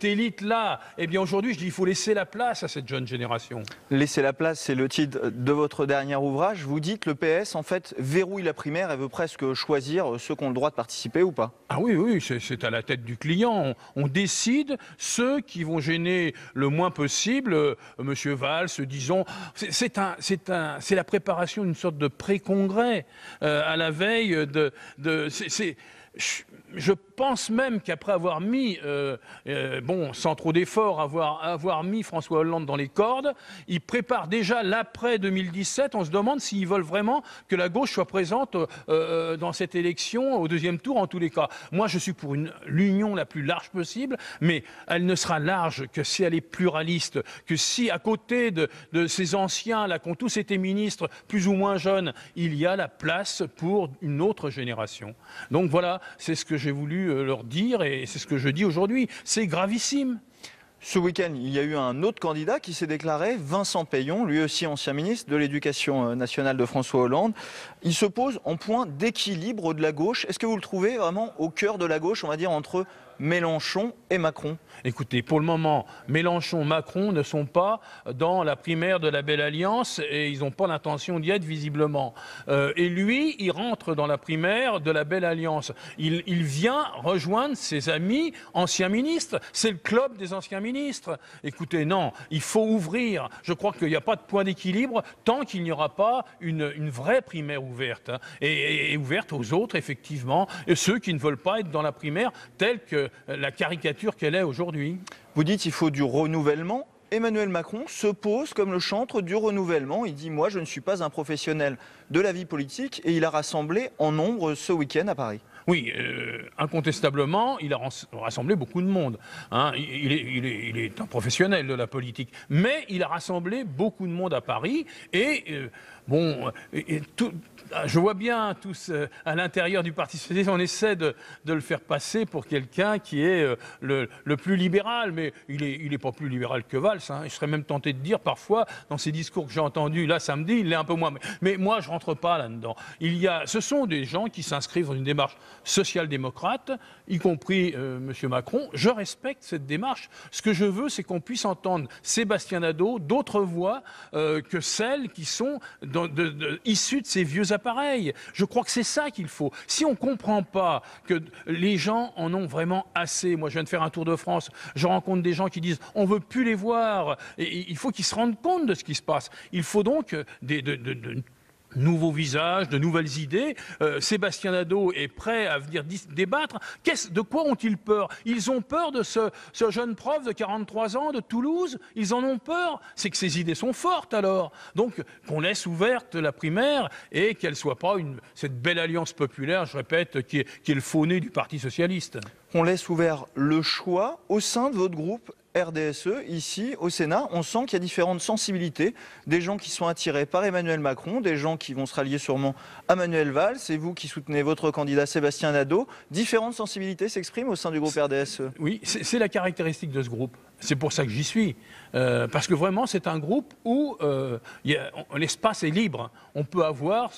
[SPEAKER 27] élite-là, eh bien aujourd'hui je dis qu'il faut laisser la place à cette jeune génération.
[SPEAKER 26] Laisser la place, c'est le titre de votre dernier ouvrage. Vous dites le PS en fait verrouille la primaire et veut presque choisir ceux qui ont le droit de participer ou pas.
[SPEAKER 27] Ah oui, c'est à la tête du client. On décide ceux qui vont gêner le moins possible. Monsieur Valls, disons, c'est la préparation d'une sorte de pré-congrès à la veille je pense même qu'après avoir mis, sans trop d'efforts, avoir mis François Hollande dans les cordes, il prépare déjà l'après 2017. On se demande s'ils veulent vraiment que la gauche soit présente dans cette élection, au deuxième tour en tous les cas. Moi, je suis pour l'union la plus large possible, mais elle ne sera large que si elle est pluraliste, que si à côté de ces anciens là qui ont tous été ministres, plus ou moins jeunes, il y a la place pour une autre génération. Donc voilà, c'est ce que j'ai voulu leur dire et c'est ce que je dis aujourd'hui. C'est gravissime.
[SPEAKER 26] Ce week-end, il y a eu un autre candidat qui s'est déclaré, Vincent Peillon, lui aussi ancien ministre de l'Éducation nationale de François Hollande. Il se pose en point d'équilibre de la gauche. Est-ce que vous le trouvez vraiment au cœur de la gauche, on va dire, entre Mélenchon et Macron?
[SPEAKER 27] Écoutez, pour le moment, Mélenchon et Macron ne sont pas dans la primaire de la Belle Alliance et ils n'ont pas l'intention d'y être visiblement. Et lui, il rentre dans la primaire de la Belle Alliance. Il vient rejoindre ses amis anciens ministres. C'est le club des anciens ministres. Écoutez, non, il faut ouvrir. Je crois qu'il n'y a pas de point d'équilibre tant qu'il n'y aura pas une vraie primaire ouverte. Hein, et ouverte aux autres, effectivement, et ceux qui ne veulent pas être dans la primaire telle que la caricature qu'elle est aujourd'hui.
[SPEAKER 26] Vous dites qu'il faut du renouvellement. Emmanuel Macron se pose comme le chantre du renouvellement. Il dit « Moi, je ne suis pas un professionnel de la vie politique » et il a rassemblé en nombre ce week-end à Paris.
[SPEAKER 27] Oui, incontestablement, il a rassemblé beaucoup de monde. Hein. Il est un professionnel de la politique. Mais il a rassemblé beaucoup de monde à Paris et... je vois bien tous à l'intérieur du Parti socialiste, on essaie de le faire passer pour quelqu'un qui est le plus libéral, mais il n'est pas plus libéral que Valls. Hein. Je serais même tenté de dire parfois, dans ces discours que j'ai entendus là samedi, il l'est un peu moins. Mais moi, je ne rentre pas là-dedans. Ce sont des gens qui s'inscrivent dans une démarche social-démocrate, y compris M. Macron. Je respecte cette démarche. Ce que je veux, c'est qu'on puisse entendre Sébastien Nadeau, d'autres voix que celles qui sont issus de ces vieux appareils. Je crois que c'est ça qu'il faut. Si on ne comprend pas que les gens en ont vraiment assez, moi je viens de faire un tour de France, je rencontre des gens qui disent on ne veut plus les voir, et il faut qu'ils se rendent compte de ce qui se passe. Il faut donc de nouveaux visages, de nouvelles idées. Sébastien Nadeau est prêt à venir débattre. De quoi ont-ils peur? Ils ont peur de ce jeune prof de 43 ans de Toulouse. Ils en ont peur. C'est que ces idées sont fortes alors. Donc qu'on laisse ouverte la primaire et qu'elle ne soit pas cette belle alliance populaire, je répète, qui est le faux nez du Parti socialiste.
[SPEAKER 26] On laisse ouvert le choix au sein de votre groupe RDSE, ici au Sénat. On sent qu'il y a différentes sensibilités, des gens qui sont attirés par Emmanuel Macron, des gens qui vont se rallier sûrement à Manuel Valls, et vous qui soutenez votre candidat Sébastien Nadeau. Différentes sensibilités s'expriment au sein du groupe RDSE. Oui,
[SPEAKER 27] c'est la caractéristique de ce groupe. C'est pour ça que j'y suis. Parce que vraiment, c'est un groupe où l'espace est libre. On peut avoir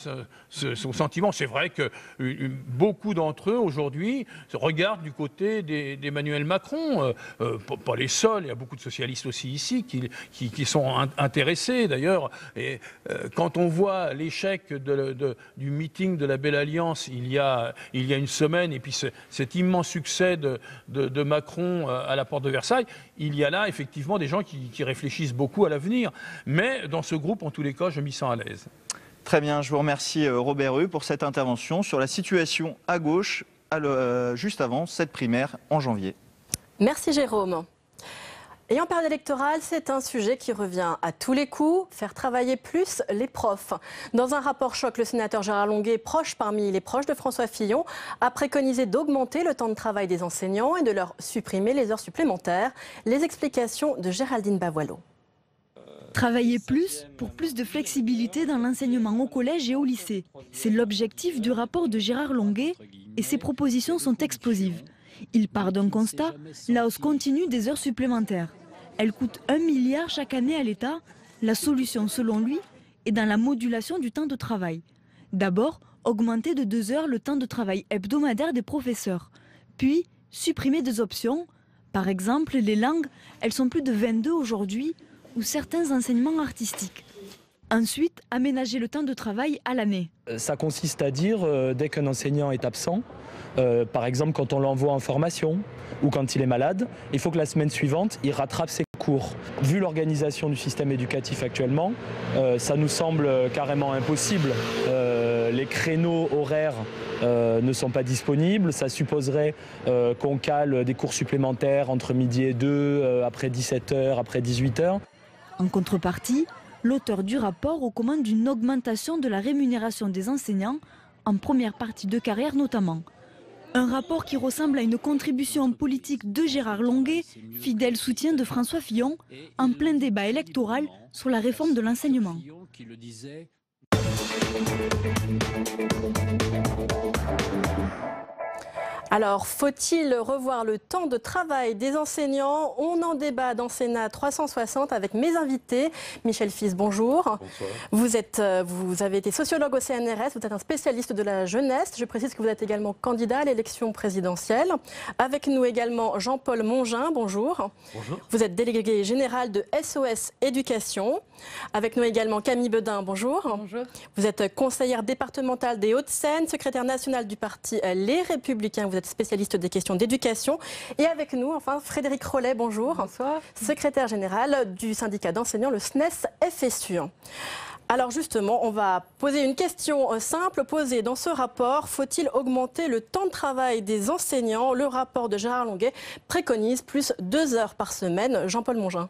[SPEAKER 27] ce sentiment. C'est vrai que beaucoup d'entre eux, aujourd'hui, regardent du côté d'Emmanuel Macron. Pas les seuls, il y a beaucoup de socialistes aussi ici qui sont intéressés, d'ailleurs. Et quand on voit l'échec du meeting de la Belle Alliance il y a une semaine, et puis cet immense succès de Macron à la porte de Versailles, il y a là effectivement des gens qui réfléchissent beaucoup à l'avenir. Mais dans ce groupe, en tous les cas, je m'y sens à l'aise.
[SPEAKER 26] Très bien, je vous remercie Robert Rue pour cette intervention sur la situation à gauche juste avant cette primaire en janvier.
[SPEAKER 1] Merci Jérôme. Et en période électorale, c'est un sujet qui revient à tous les coups, faire travailler plus les profs. Dans un rapport choc, le sénateur Gérard Longuet, parmi les proches de François Fillon, a préconisé d'augmenter le temps de travail des enseignants et de leur supprimer les heures supplémentaires. Les explications de Géraldine Bavoileau.
[SPEAKER 15] Travailler plus pour plus de flexibilité dans l'enseignement au collège et au lycée. C'est l'objectif du rapport de Gérard Longuet et ses propositions sont explosives. Il part d'un constat, la hausse continue des heures supplémentaires. Elle coûte 1 milliard chaque année à l'État. La solution, selon lui, est dans la modulation du temps de travail. D'abord, augmenter de 2 heures le temps de travail hebdomadaire des professeurs. Puis, supprimer des options. Par exemple, les langues, elles sont plus de 22 aujourd'hui, ou certains enseignements artistiques. Ensuite, aménager le temps de travail à l'année.
[SPEAKER 16] Ça consiste à dire, dès qu'un enseignant est absent, par exemple quand on l'envoie en formation ou quand il est malade, il faut que la semaine suivante, il rattrape ses cours. Vu l'organisation du système éducatif actuellement, ça nous semble carrément impossible les créneaux horaires ne sont pas disponibles. Ça supposerait qu'on cale des cours supplémentaires entre midi et 2, après 17h, après 18h.
[SPEAKER 15] En contrepartie, l'auteur du rapport recommande une augmentation de la rémunération des enseignants, en première partie de carrière notamment. Un rapport qui ressemble à une contribution politique de Gérard Longuet, fidèle soutien de François Fillon, en plein débat électoral sur la réforme de l'enseignement.
[SPEAKER 1] Alors, faut-il revoir le temps de travail des enseignants? On en débat dans Sénat 360 avec mes invités. Michel Fils, bonjour. Bonsoir. Vous avez été sociologue au CNRS, vous êtes un spécialiste de la jeunesse. Je précise que vous êtes également candidat à l'élection présidentielle. Avec nous également Jean-Paul Mongin, bonjour. Bonjour. Vous êtes délégué général de SOS Éducation. Avec nous également Camille Bedin, bonjour. Bonjour. Vous êtes conseillère départementale des Hauts-de-Seine, secrétaire nationale du parti Les Républicains. Vous êtes spécialiste des questions d'éducation. Et avec nous, enfin, Frédéric Rollet, bonjour. Bonsoir. Secrétaire général du syndicat d'enseignants, le SNES-FSU. Alors justement, on va poser une question simple posée dans ce rapport. Faut-il augmenter le temps de travail des enseignants? Le rapport de Gérard Longuet préconise plus 2 heures par semaine. Jean-Paul Mongin.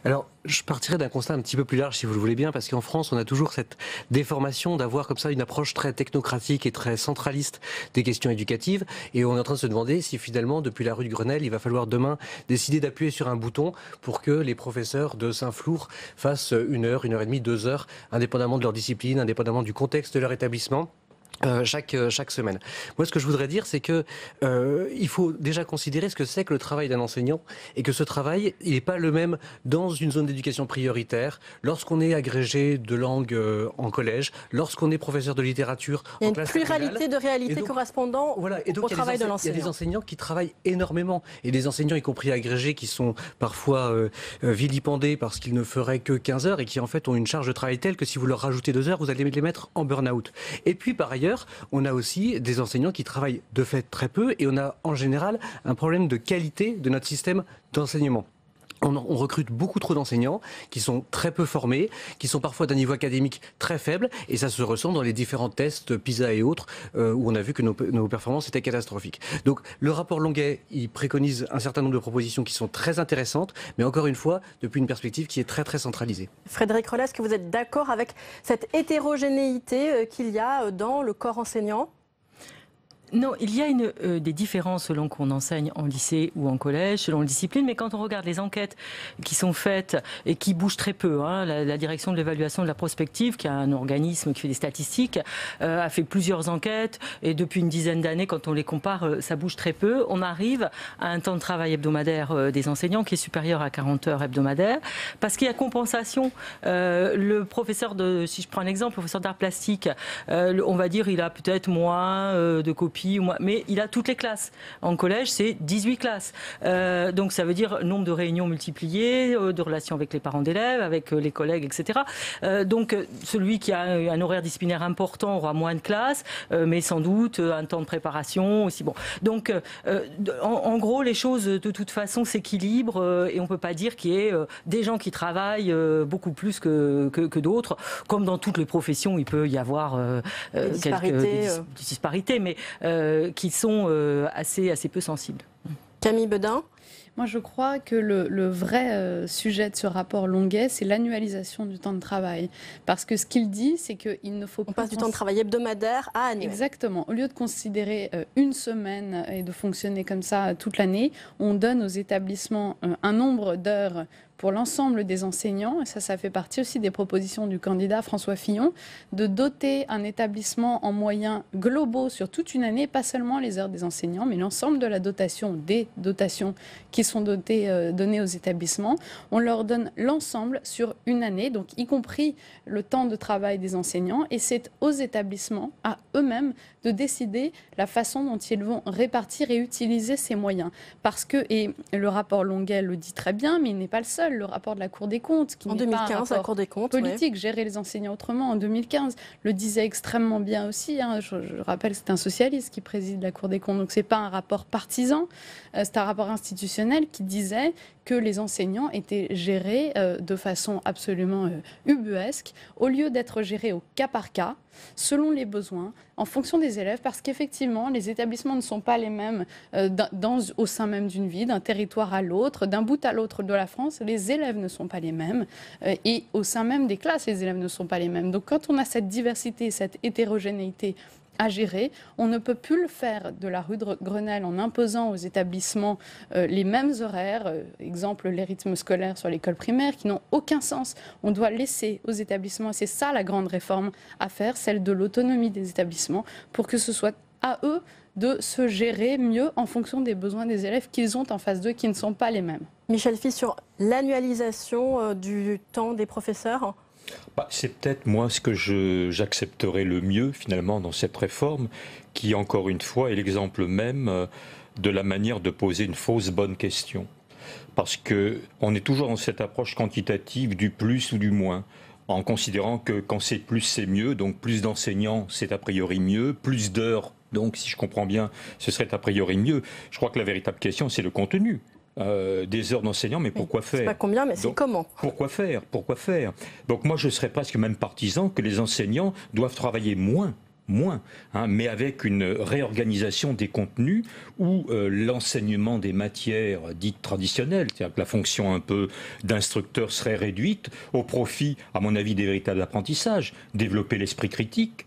[SPEAKER 2] Alors, je partirai d'un constat un petit peu plus large, si vous le voulez bien, parce qu'en France, on a toujours cette déformation d'avoir comme ça une approche très technocratique et très centraliste des questions éducatives. Et on est en train de se demander si finalement, depuis la rue de Grenelle, il va falloir demain décider d'appuyer sur un bouton pour que les professeurs de Saint-Flour fassent 1 heure, 1 heure et demie, 2 heures, indépendamment de leur discipline, indépendamment du contexte de leur établissement. Chaque semaine. Moi, ce que je voudrais dire, c'est que il faut déjà considérer ce que c'est que le travail d'un enseignant et que ce travail, il n'est pas le même dans une zone d'éducation prioritaire, lorsqu'on est agrégé de langue en collège, lorsqu'on est professeur de littérature en classe terminale.
[SPEAKER 1] Il y a une pluralité de réalités correspondant au travail de l'enseignant.
[SPEAKER 2] Il y a des enseignants qui travaillent énormément et des enseignants, y compris agrégés, qui sont parfois vilipendés parce qu'ils ne feraient que 15 heures et qui en fait ont une charge de travail telle que si vous leur rajoutez 2 heures, vous allez les mettre en burn-out. Et puis par ailleurs, on a aussi des enseignants qui travaillent de fait très peu et on a en général un problème de qualité de notre système d'enseignement. On recrute beaucoup trop d'enseignants qui sont très peu formés, qui sont parfois d'un niveau académique très faible et ça se ressent dans les différents tests PISA et autres où on a vu que nos performances étaient catastrophiques. Donc le rapport Longuet, il préconise un certain nombre de propositions qui sont très intéressantes, mais encore une fois, depuis une perspective qui est très très centralisée.
[SPEAKER 1] Frédéric Rollet, est-ce que vous êtes d'accord avec cette hétérogénéité qu'il y a dans le corps enseignant ?
[SPEAKER 3] Non, il y a des différences selon qu'on enseigne en lycée ou en collège, selon les disciplines, mais quand on regarde les enquêtes qui sont faites et qui bougent très peu, la direction de l'évaluation de la prospective, qui a un organisme qui fait des statistiques, a fait plusieurs enquêtes et depuis une dizaine d'années, quand on les compare, ça bouge très peu. On arrive à un temps de travail hebdomadaire des enseignants qui est supérieur à 40 heures hebdomadaires, parce qu'il y a compensation. Le professeur si je prends un exemple, le professeur d'art plastique, on va dire il a peut-être moins de copies, mais il a toutes les classes. En collège, c'est 18 classes. Donc ça veut dire nombre de réunions multipliées, de relations avec les parents d'élèves, avec les collègues, etc. Donc celui qui a un horaire disciplinaire important aura moins de classes, mais sans doute un temps de préparation aussi. Bon. Donc en gros, les choses de toute façon s'équilibrent et on ne peut pas dire qu'il y ait des gens qui travaillent beaucoup plus que d'autres. Comme dans toutes les professions, il peut y avoir quelques disparités, mais qui sont assez peu sensibles.
[SPEAKER 1] Camille Bedin.
[SPEAKER 17] Moi, je crois que le vrai sujet de ce rapport Longuet, c'est l'annualisation du temps de travail. Parce que ce qu'il dit, c'est qu'il ne faut pas...
[SPEAKER 1] On passe du temps de travail hebdomadaire à annuel.
[SPEAKER 17] Exactement. Au lieu de considérer une semaine et de fonctionner comme ça toute l'année, on donne aux établissements un nombre d'heures pour l'ensemble des enseignants, et ça fait partie aussi des propositions du candidat François Fillon, de doter un établissement en moyens globaux sur toute une année, pas seulement les heures des enseignants, mais l'ensemble de la dotation, des dotations qui sont données aux établissements. On leur donne l'ensemble sur une année, donc y compris le temps de travail des enseignants, et c'est aux établissements, à eux-mêmes, de décider la façon dont ils vont répartir et utiliser ces moyens. Parce que, et le rapport Longuet le dit très bien, mais il n'est pas le seul. Le rapport de la Cour des comptes, qui n'est pas un rapport
[SPEAKER 1] la Cour des comptes,
[SPEAKER 17] politique, gérer les enseignants autrement, en 2015, le disait extrêmement bien aussi. Je rappelle que c'est un socialiste qui préside la Cour des comptes, donc c'est pas un rapport partisan, c'est un rapport institutionnel qui disait que les enseignants étaient gérés de façon absolument ubuesque, au lieu d'être gérés au cas par cas, selon les besoins, en fonction des élèves, parce qu'effectivement, les établissements ne sont pas les mêmes au sein même d'une ville, d'un territoire à l'autre, d'un bout à l'autre de la France. Les élèves ne sont pas les mêmes et au sein même des classes, les élèves ne sont pas les mêmes. Donc quand on a cette diversité, cette hétérogénéité à gérer, on ne peut plus le faire de la rue de Grenelle en imposant aux établissements les mêmes horaires, exemple les rythmes scolaires sur l'école primaire, qui n'ont aucun sens. On doit laisser aux établissements, c'est ça la grande réforme à faire, celle de l'autonomie des établissements, pour que ce soit à eux de se gérer mieux en fonction des besoins des élèves qu'ils ont en face d'eux, qui ne sont pas les mêmes.
[SPEAKER 1] Michel Fils, sur l'annualisation du temps des professeurs,
[SPEAKER 5] c'est peut-être moi ce que j'accepterais le mieux finalement dans cette réforme, qui encore une fois est l'exemple même de la manière de poser une fausse bonne question. Parce qu'on est toujours dans cette approche quantitative du plus ou du moins, en considérant que quand c'est plus c'est mieux, donc plus d'enseignants c'est a priori mieux, plus d'heures, donc si je comprends bien ce serait a priori mieux. Je crois que la véritable question c'est le contenu. Des heures d'enseignants, mais pourquoi faire ?
[SPEAKER 1] C'est pas combien, mais c'est comment ?
[SPEAKER 5] Pourquoi faire ? Donc moi, je serais presque même partisan que les enseignants doivent travailler moins, mais avec une réorganisation des contenus où l'enseignement des matières dites traditionnelles, c'est-à-dire que la fonction un peu d'instructeur serait réduite au profit, à mon avis, des véritables apprentissages, développer l'esprit critique,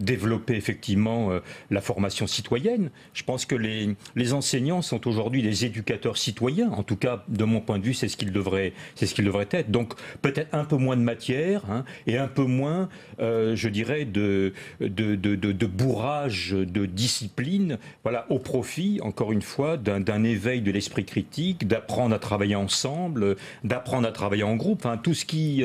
[SPEAKER 5] développer effectivement la formation citoyenne. Je pense que les enseignants sont aujourd'hui des éducateurs citoyens, en tout cas, de mon point de vue, c'est ce qu'ils devraient être. Donc peut-être un peu moins de matière et un peu moins, je dirais, de bourrage de discipline, voilà, au profit, encore une fois, d'un éveil de l'esprit critique, d'apprendre à travailler ensemble, d'apprendre à travailler en groupe, tout ce qui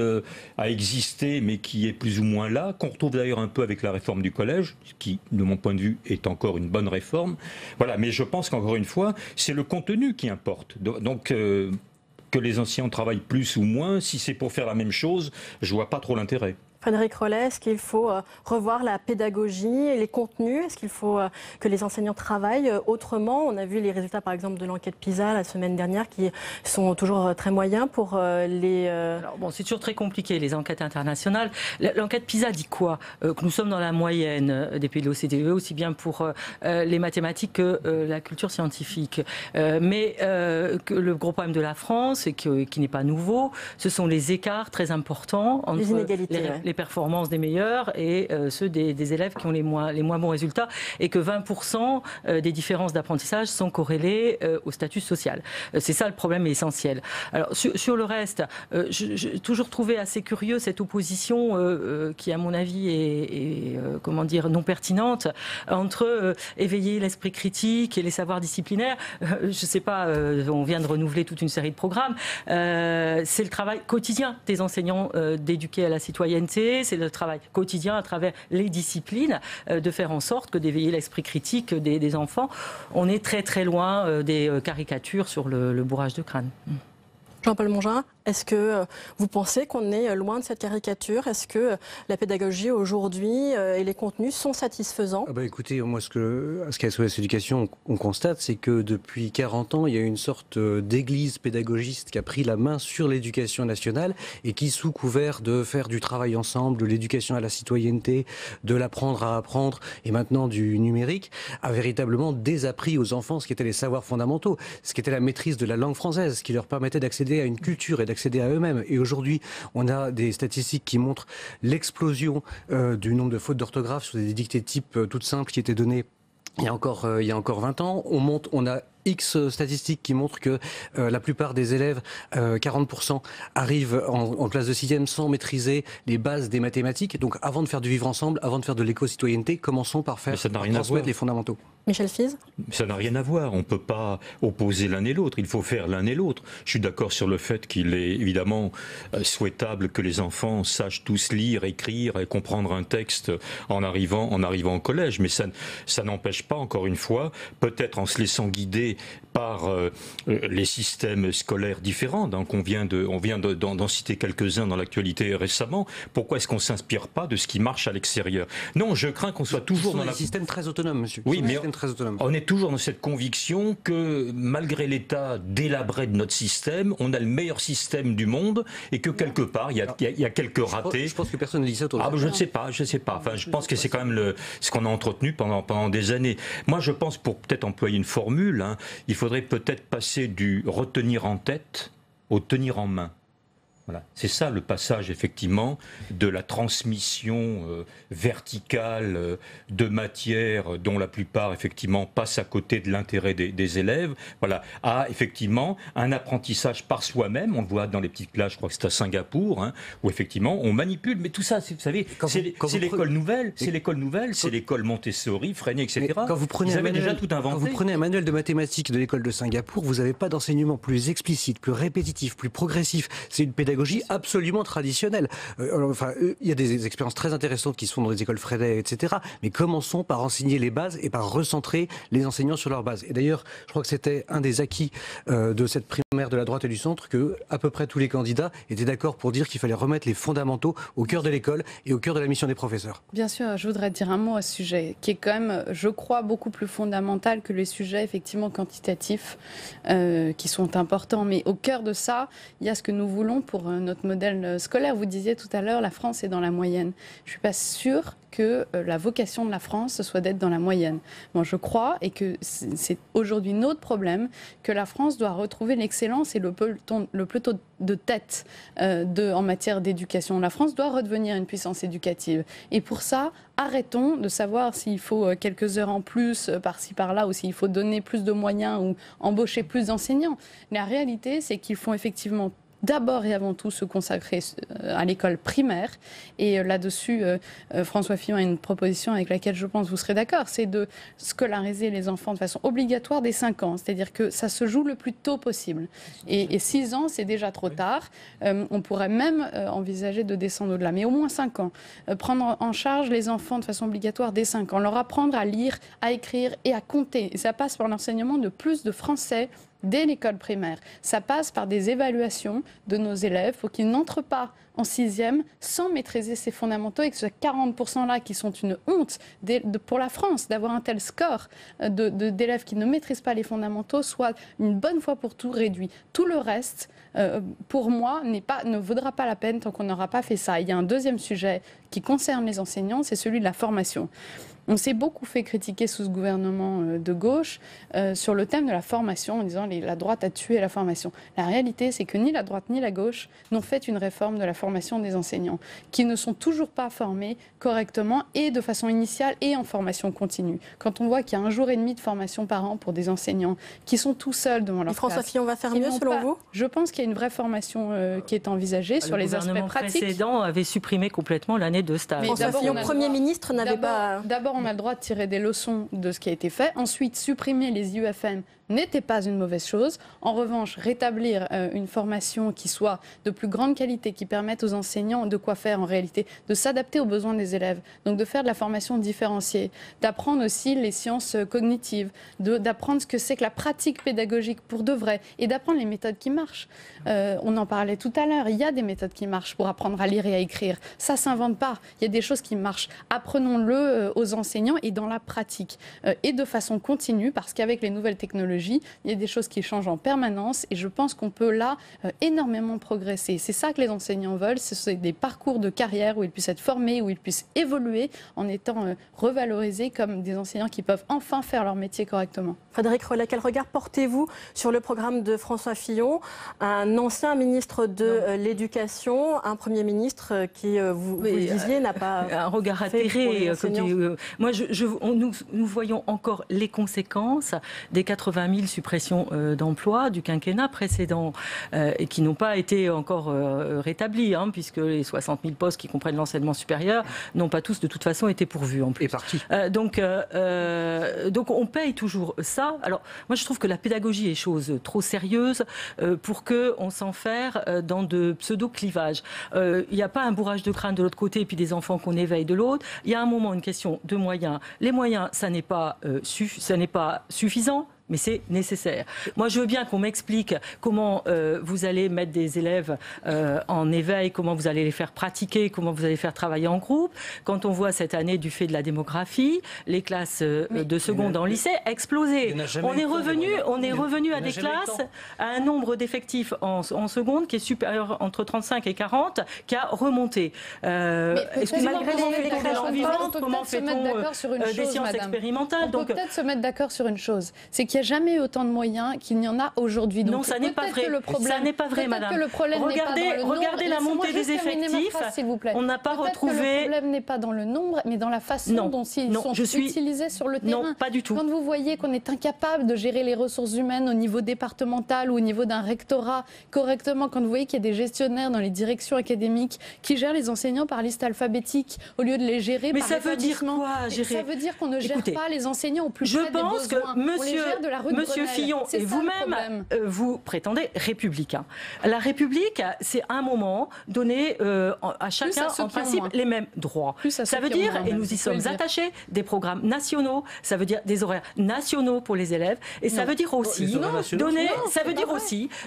[SPEAKER 5] a existé mais qui est plus ou moins là, qu'on retrouve d'ailleurs un peu avec la réforme du collège, qui, de mon point de vue, est encore une bonne réforme. Voilà, mais je pense qu'encore une fois, c'est le contenu qui importe. Donc, que les enseignants travaillent plus ou moins, si c'est pour faire la même chose, je vois pas trop l'intérêt.
[SPEAKER 1] Frédéric Rollet, est-ce qu'il faut revoir la pédagogie et les contenus ? Est-ce qu'il faut que les enseignants travaillent autrement ? On a vu les résultats, par exemple, de l'enquête PISA la semaine dernière, qui sont toujours très moyens pour les...
[SPEAKER 3] Alors, bon, c'est toujours très compliqué, les enquêtes internationales. L'enquête PISA dit quoi ? Que nous sommes dans la moyenne des pays de l'OCDE, aussi bien pour les mathématiques que la culture scientifique. Mais que le gros problème de la France, et qui n'est pas nouveau, ce sont les écarts très importants entre
[SPEAKER 1] les inégalités,
[SPEAKER 3] les performances des meilleurs et ceux des élèves qui ont les moins bons résultats, et que 20% des différences d'apprentissage sont corrélées au statut social. C'est ça le problème essentiel. Alors sur le reste, j'ai toujours trouvé assez curieux cette opposition qui, à mon avis, est comment dire, non pertinente entre éveiller l'esprit critique et les savoirs disciplinaires. Je ne sais pas, on vient de renouveler toute une série de programmes. C'est le travail quotidien des enseignants d'éduquer à la citoyenneté. C'est le travail quotidien à travers les disciplines de faire en sorte que d'éveiller l'esprit critique des enfants. On est très très loin des caricatures sur le bourrage de crâne.
[SPEAKER 1] Jean-Paul Mongerin, est-ce que vous pensez qu'on est loin de cette caricature ? Est-ce que la pédagogie aujourd'hui et les contenus sont satisfaisants ?
[SPEAKER 2] Écoutez, moi, ce qu'à SOS Éducation, on constate, c'est que depuis 40 ans, il y a une sorte d'église pédagogiste qui a pris la main sur l'éducation nationale et qui, sous couvert de faire du travail ensemble, de l'éducation à la citoyenneté, de l'apprendre à apprendre et maintenant du numérique, a véritablement désappris aux enfants ce qui étaient les savoirs fondamentaux, ce qui était la maîtrise de la langue française, ce qui leur permettait d'accéder à une culture et d'accéder à eux-mêmes. Et aujourd'hui, on a des statistiques qui montrent l'explosion du nombre de fautes d'orthographe sur des dictées type toutes simples qui étaient données il y a encore 20 ans. On a X statistiques qui montrent que la plupart des élèves, 40%, arrivent en classe de 6e sans maîtriser les bases des mathématiques. Donc avant de faire du vivre ensemble, avant de faire de l'éco-citoyenneté, commençons par transmettre les fondamentaux.
[SPEAKER 1] Michel Fize ?
[SPEAKER 5] Ça n'a rien à voir. On ne peut pas opposer l'un et l'autre. Il faut faire l'un et l'autre. Je suis d'accord sur le fait qu'il est évidemment souhaitable que les enfants sachent tous lire, écrire et comprendre un texte en arrivant au collège. Mais ça n'empêche pas, encore une fois, peut-être en se laissant guider par les systèmes scolaires différents, donc on vient d'en citer quelques-uns dans l'actualité récemment. Pourquoi est-ce qu'on ne s'inspire pas de ce qui marche à l'extérieur ? Non, je crains qu'on soit toujours dans
[SPEAKER 2] un système très autonome, monsieur.
[SPEAKER 5] Oui, mais
[SPEAKER 2] très autonome.
[SPEAKER 5] On est toujours dans cette conviction que malgré l'état délabré de notre système, on a le meilleur système du monde et que quelque part, il y a quelques ratés.
[SPEAKER 2] Je pense que personne ne dit ça autour de
[SPEAKER 5] je ne sais pas. Enfin, je pense que c'est quand même ce qu'on a entretenu pendant des années. Moi, je pense, pour peut-être employer une formule, il faudrait peut-être passer du retenir en tête au tenir en main. Voilà. C'est ça le passage effectivement de la transmission verticale de matières dont la plupart effectivement passent à côté de l'intérêt des élèves, voilà, à effectivement un apprentissage par soi-même. On le voit dans les petites plages, je crois que c'est à Singapour, où effectivement on manipule. Mais tout ça, vous savez, c'est l'école nouvelle, c'est l'école Montessori, Freinet, etc.
[SPEAKER 2] Quand vous prenez
[SPEAKER 5] déjà tout inventé.
[SPEAKER 2] Quand vous prenez un manuel de mathématiques de l'école de Singapour, vous n'avez pas d'enseignement plus explicite, plus répétitif, plus progressif. C'est une pédagogie absolument traditionnelle. Il y a des expériences très intéressantes qui se font dans les écoles Freinet, etc. Mais commençons par enseigner les bases et par recentrer les enseignants sur leurs bases. Et d'ailleurs, je crois que c'était un des acquis de cette primaire de la droite et du centre que à peu près tous les candidats étaient d'accord pour dire qu'il fallait remettre les fondamentaux au cœur de l'école et au cœur de la mission des professeurs.
[SPEAKER 17] Bien sûr, je voudrais dire un mot à ce sujet qui est quand même, je crois, beaucoup plus fondamental que les sujets effectivement quantitatifs qui sont importants. Mais au cœur de ça, il y a ce que nous voulons pour notre modèle scolaire. Vous disiez tout à l'heure, la France est dans la moyenne. Je ne suis pas sûre que la vocation de la France ce soit d'être dans la moyenne. Moi, je crois, et que c'est aujourd'hui notre problème, que la France doit retrouver l'excellence et le peloton de tête en matière d'éducation. La France doit redevenir une puissance éducative. Et pour ça, arrêtons de savoir s'il faut quelques heures en plus par-ci par-là ou s'il faut donner plus de moyens ou embaucher plus d'enseignants. La réalité, c'est qu'il faut effectivement d'abord et avant tout se consacrer à l'école primaire. Et là-dessus, François Fillon a une proposition avec laquelle je pense vous serez d'accord, c'est de scolariser les enfants de façon obligatoire dès 5 ans. C'est-à-dire que ça se joue le plus tôt possible. Et 6 ans, c'est déjà trop tard. On pourrait même envisager de descendre au-delà, mais au moins 5 ans. Prendre en charge les enfants de façon obligatoire dès 5 ans. Leur apprendre à lire, à écrire et à compter. Et ça passe par l'enseignement de plus de français dès l'école primaire. Ça passe par des évaluations de nos élèves. Il faut qu'ils n'entrent pas en 6e sans maîtriser ces fondamentaux et que ce 40%-là qui sont une honte pour la France d'avoir un tel score d'élèves qui ne maîtrisent pas les fondamentaux soit une bonne fois pour tout réduit. Tout le reste, pour moi, ne vaudra pas la peine tant qu'on n'aura pas fait ça. Il y a un deuxième sujet qui concerne les enseignants, c'est celui de la formation. On s'est beaucoup fait critiquer sous ce gouvernement de gauche sur le thème de la formation en disant la droite a tué la formation. La réalité, c'est que ni la droite ni la gauche n'ont fait une réforme de la formation des enseignants, qui ne sont toujours pas formés correctement et de façon initiale et en formation continue. Quand on voit qu'il y a 1 jour et demi de formation par an pour des enseignants qui sont tout seuls devant leur classe.
[SPEAKER 1] François Fillon va faire mieux selon vous ?
[SPEAKER 17] Je pense qu'il y a une vraie formation qui est envisagée sur les aspects pratiques.
[SPEAKER 3] Le gouvernement précédent avait supprimé complètement l'année de stage.
[SPEAKER 1] François Fillon, Premier ministre, n'avait pas...
[SPEAKER 17] D'abord, on a le droit de tirer des leçons de ce qui a été fait. Ensuite, supprimer les IUFM n'était pas une mauvaise chose. En revanche, rétablir une formation qui soit de plus grande qualité, qui permette aux enseignants de quoi faire en réalité, de s'adapter aux besoins des élèves, donc de faire de la formation différenciée, d'apprendre aussi les sciences cognitives, d'apprendre ce que c'est que la pratique pédagogique pour de vrai et d'apprendre les méthodes qui marchent. On en parlait tout à l'heure, il y a des méthodes qui marchent pour apprendre à lire et à écrire. Ça ne s'invente pas, il y a des choses qui marchent. Apprenons-le aux enseignants et dans la pratique et de façon continue parce qu'avec les nouvelles technologies, il y a des choses qui changent en permanence et je pense qu'on peut là énormément progresser. C'est ça que les enseignants veulent, c'est des parcours de carrière où ils puissent être formés, où ils puissent évoluer en étant revalorisés comme des enseignants qui peuvent enfin faire leur métier correctement.
[SPEAKER 1] Frédéric Rollet, quel regard portez-vous sur le programme de François Fillon, un ancien ministre de l'Éducation, un Premier ministre qui, vous le disiez, n'a pas...
[SPEAKER 3] Un regard atterré. Moi, nous voyons encore les conséquences des 80 000 suppressions d'emplois du quinquennat précédent et qui n'ont pas été encore rétablies, puisque les 60 000 postes qui comprennent l'enseignement supérieur n'ont pas tous de toute façon été pourvus en plus.
[SPEAKER 2] Et parti.
[SPEAKER 3] Donc on paye toujours ça. Alors moi je trouve que la pédagogie est chose trop sérieuse pour qu'on s'enferre dans de pseudo-clivages. Il n'y a pas un bourrage de crâne de l'autre côté et puis des enfants qu'on éveille de l'autre. Il y a un moment une question de moyens. Les moyens, ça n'est pas suffisant. mais c'est nécessaire. Moi, je veux bien qu'on m'explique comment vous allez mettre des élèves en éveil, comment vous allez les faire pratiquer, comment vous allez faire travailler en groupe. Quand on voit cette année, du fait de la démographie, les classes de seconde en lycée exploser. On est revenu à des classes, à un nombre d'effectifs en seconde qui est supérieur entre 35 et 40, qui a remonté. Est-ce que malgré les écoles vivantes, comment fait-on des sciences expérimentales?
[SPEAKER 17] On peut peut-être se mettre d'accord sur une chose, c'est qu'il n'y a jamais eu autant de moyens qu'il n'y en a aujourd'hui.
[SPEAKER 3] Non, ça n'est pas vrai. Ça n'est pas vrai, madame. Regardez la montée des effectifs. On n'a pas retrouvé...
[SPEAKER 17] Le problème n'est pas dans le nombre, mais dans la façon dont ils sont utilisés sur le terrain.
[SPEAKER 3] Non, pas du tout.
[SPEAKER 17] Quand vous voyez qu'on est incapable de gérer les ressources humaines au niveau départemental ou au niveau d'un rectorat correctement, quand vous voyez qu'il y a des gestionnaires dans les directions académiques qui gèrent les enseignants par liste alphabétique au lieu de les gérer par
[SPEAKER 3] ça veut dire quoi,
[SPEAKER 17] gérer? Ça veut dire qu'on ne gère pas les enseignants au plus près des besoins.
[SPEAKER 3] Je pense que monsieur Fillon et vous-même, vous prétendez républicain. La République, c'est un moment donné à chacun en principe les mêmes droits. Ça veut dire, et nous y sommes attachés, des programmes nationaux, ça veut dire des horaires nationaux pour les élèves, et ça veut dire aussi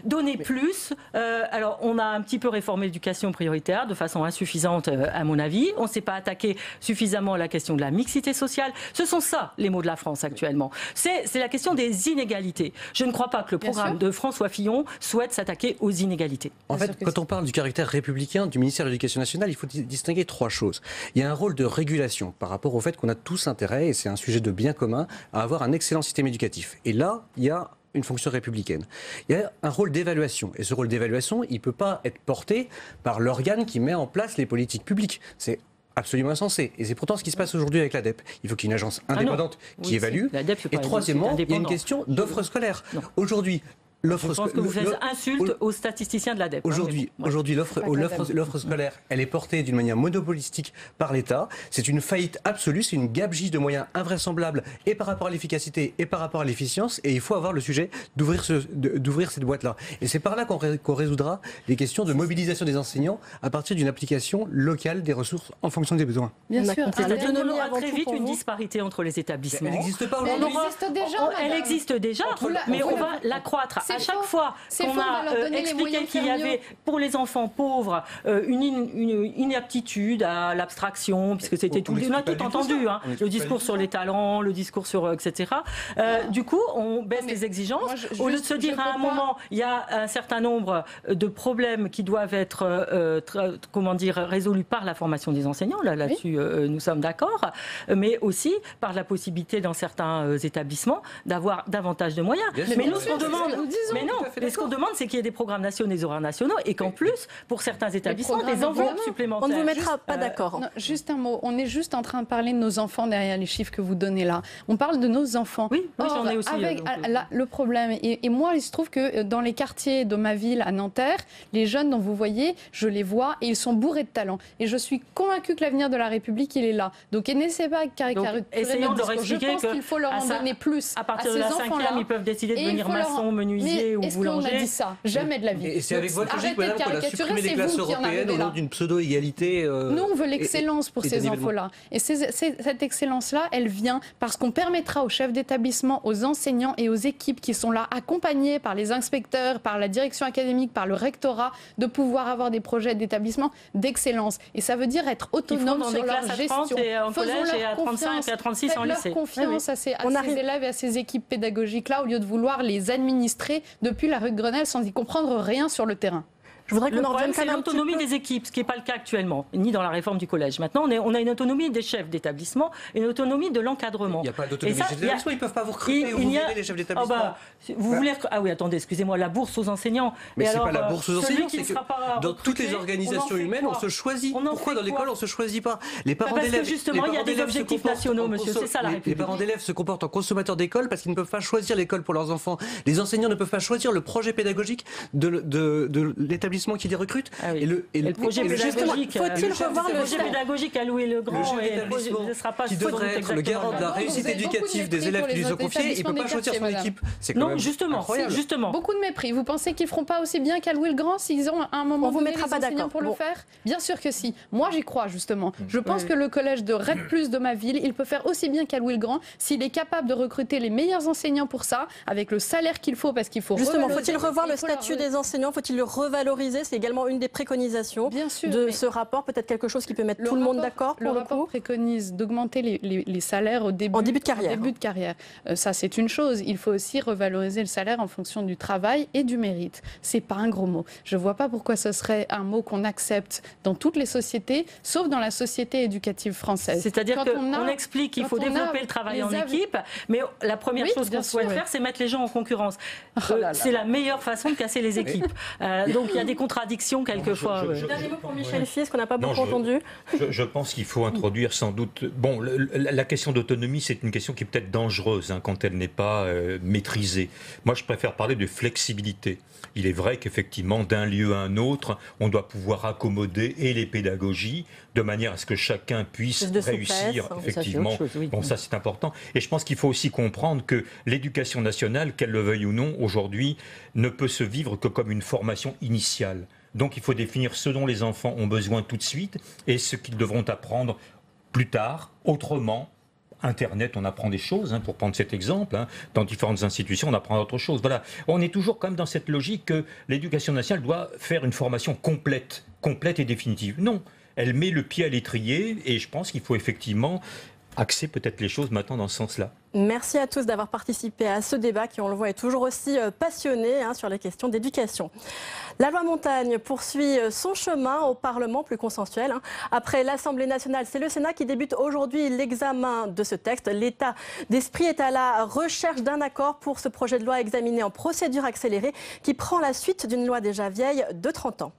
[SPEAKER 3] donner plus. Alors, on a un petit peu réformé l'éducation prioritaire de façon insuffisante, à mon avis. On ne s'est pas attaqué suffisamment à la question de la mixité sociale. Ce sont ça les mots de la France actuellement. C'est la question des inégalités. Je ne crois pas que le programme de François Fillon souhaite s'attaquer aux inégalités.
[SPEAKER 2] En fait, quand on parle du caractère républicain du ministère de l'Éducation nationale, il faut distinguer trois choses. Il y a un rôle de régulation par rapport au fait qu'on a tous intérêt, et c'est un sujet de bien commun, à avoir un excellent système éducatif. Et là, il y a une fonction républicaine. Il y a un rôle d'évaluation. Et ce rôle d'évaluation, il ne peut pas être porté par l'organe qui met en place les politiques publiques. C'est absolument insensé. Et c'est pourtant ce qui se passe aujourd'hui avec l'ADEP. Il faut qu'il y ait une agence indépendante qui évalue. Et troisièmement, il y a une question d'offre scolaire. Aujourd'hui,
[SPEAKER 3] je pense que vous faites insulte aux statisticiens de l'ADEP.
[SPEAKER 2] Aujourd'hui, l'offre scolaire, elle est portée d'une manière monopolistique par l'État. C'est une faillite absolue, c'est une gabegie de moyens invraisemblables et par rapport à l'efficacité et par rapport à l'efficience. Et il faut avoir le sujet d'ouvrir cette boîte-là. Et c'est par là qu'on résoudra les questions de mobilisation des enseignants à partir d'une application locale des ressources en fonction des besoins.
[SPEAKER 17] Bien sûr.
[SPEAKER 3] C'est-à-dire qu'on aura très vite une disparité entre les établissements.
[SPEAKER 2] Elle n'existe pas aujourd'hui.
[SPEAKER 3] Elle existe déjà, mais on va l'accroître. À chaque fois qu'on a expliqué qu'il y avait pour les enfants pauvres une inaptitude à l'abstraction, puisque c'était tout, on a tout entendu, hein, le discours sur les talents, le discours sur etc. Du coup, on baisse les exigences. Au lieu de se dire à un moment, il y a un certain nombre de problèmes qui doivent être résolus par la formation des enseignants. Là-dessus, nous sommes d'accord, mais aussi par la possibilité dans certains établissements d'avoir davantage de moyens. Mais nous, ce qu'on demande, ce qu'on demande, c'est qu'il y ait des programmes nationaux, des horaires nationaux, et qu'en plus, pour certains établissements, des enveloppes supplémentaires.
[SPEAKER 1] On ne vous mettra pas d'accord.
[SPEAKER 17] Juste un mot. On est juste en train de parler de nos enfants derrière les chiffres que vous donnez là. On parle de nos enfants.
[SPEAKER 3] Oui, j'en ai aussi.
[SPEAKER 17] Le problème, et moi, il se trouve que dans les quartiers de ma ville, à Nanterre, les jeunes dont vous voyez, je les vois, et ils sont bourrés de talent. Et je suis convaincue que l'avenir de la République, il est là. Donc, n'essayez pas de caricaturer notre discours. Je pense qu'il faut leur en donner plus.
[SPEAKER 3] À partir de la 5e, ils peuvent décider de devenir maçon, menuisier ou boulanger.
[SPEAKER 17] On a dit ça? Jamais de la vie.
[SPEAKER 2] Et c'est avec votre logique, madame, qu'on a supprimé les classes européennes au nom d'une pseudo-égalité.
[SPEAKER 17] Nous, on veut l'excellence pour ces infos-là. Et cette excellence-là, elle vient parce qu'on permettra aux chefs d'établissement, aux enseignants et aux équipes qui sont là, accompagnés par les inspecteurs, par la direction académique, par le rectorat, de pouvoir avoir des projets d'établissement d'excellence. Et ça veut dire être autonome sur leur gestion.
[SPEAKER 3] En collège et à 35 et à 36 en lycée.
[SPEAKER 17] Faites leur confiance à ces élèves et à ces équipes pédagogiques-là, au lieu de vouloir les administrer depuis la rue de Grenelle sans y comprendre rien sur le terrain.
[SPEAKER 1] Je voudrais
[SPEAKER 3] le problème, c'est l'autonomie des équipes, ce qui n'est pas le cas actuellement, ni dans la réforme du collège. Maintenant, on a une autonomie des chefs d'établissement et une autonomie de l'encadrement.
[SPEAKER 2] Il n'y a pas d'autonomie des chefs d'établissement, ils ne peuvent pas vous recruter ou vous virer les chefs d'établissement.
[SPEAKER 3] Vous voulez... Ah oui, attendez, excusez-moi, la bourse aux enseignants.
[SPEAKER 2] Mais ce n'est pas la bourse aux enseignants, c'est que dans toutes les organisations humaines, on se choisit. Pourquoi dans l'école, on ne se choisit pas? Les parents d'élèves...
[SPEAKER 3] Parce que justement, il y a des objectifs nationaux, monsieur, c'est ça la République.
[SPEAKER 2] Les parents d'élèves se comportent en consommateurs d'école parce qu'ils ne peuvent pas choisir l'école pour leurs enfants. Les enseignants ne peuvent pas choisir le projet pédagogique de l'établissement établissements qui les recrutent.
[SPEAKER 3] Et le projet pédagogique,
[SPEAKER 1] faut-il revoir le
[SPEAKER 3] projet pédagogique à Louis le Grand ne sera pas
[SPEAKER 2] qui devrait être le garant de la réussite éducative des élèves qui lui sont confiés, il ne peut pas choisir son équipe.
[SPEAKER 3] Non, justement.
[SPEAKER 17] Beaucoup de mépris. Vous pensez qu'ils ne feront pas aussi bien qu'à Louis le Grand s'ils ont à un moment donné les enseignants pour le faire? Bien sûr que si. Moi, j'y crois justement. Je pense que le collège de REP+ de ma ville, il peut faire aussi bien qu'à Louis le Grand s'il est capable de recruter les meilleurs enseignants pour ça, avec le salaire qu'il faut, parce qu'il faut
[SPEAKER 1] justement, faut-il revoir le statut des enseignants, faut-il le revaloriser? C'est également une des préconisations de ce rapport, peut-être quelque chose qui peut mettre tout le monde d'accord.
[SPEAKER 17] Le rapport préconise d'augmenter les salaires en début de carrière. Ça, c'est une chose. Il faut aussi revaloriser le salaire en fonction du travail et du mérite. C'est pas un gros mot. Je vois pas pourquoi ce serait un mot qu'on accepte dans toutes les sociétés, sauf dans la société éducative française.
[SPEAKER 3] C'est-à-dire qu'on explique qu'il faut développer le travail en équipe, mais la première chose qu'on souhaite faire, c'est mettre les gens en concurrence. C'est la meilleure façon de casser les équipes. Donc il y a des contradictions quelquefois.
[SPEAKER 1] Dernier mot pour Michel Fies, qu'on n'a pas beaucoup entendu.
[SPEAKER 5] Je pense qu'il faut introduire sans doute... Bon, la question d'autonomie, c'est une question qui est peut-être dangereuse quand elle n'est pas maîtrisée. Moi, je préfère parler de flexibilité. Il est vrai qu'effectivement, d'un lieu à un autre, on doit pouvoir accommoder et les pédagogies de manière à ce que chacun puisse réussir, effectivement. Bon, ça c'est important. Et je pense qu'il faut aussi comprendre que l'éducation nationale, qu'elle le veuille ou non, aujourd'hui, ne peut se vivre que comme une formation initiale. Donc il faut définir ce dont les enfants ont besoin tout de suite et ce qu'ils devront apprendre plus tard, autrement. Internet, on apprend des choses, pour prendre cet exemple. Dans différentes institutions, on apprend d'autres choses. Voilà. On est toujours quand même dans cette logique que l'éducation nationale doit faire une formation complète et définitive. Non, elle met le pied à l'étrier et je pense qu'il faut effectivement axer peut-être les choses maintenant dans ce sens-là.
[SPEAKER 1] Merci à tous d'avoir participé à ce débat qui, on le voit, est toujours aussi passionné sur les questions d'éducation. La loi Montagne poursuit son chemin au Parlement, plus consensuel. Après l'Assemblée nationale, c'est le Sénat qui débute aujourd'hui l'examen de ce texte. L'état d'esprit est à la recherche d'un accord pour ce projet de loi examiné en procédure accélérée qui prend la suite d'une loi déjà vieille de 30 ans.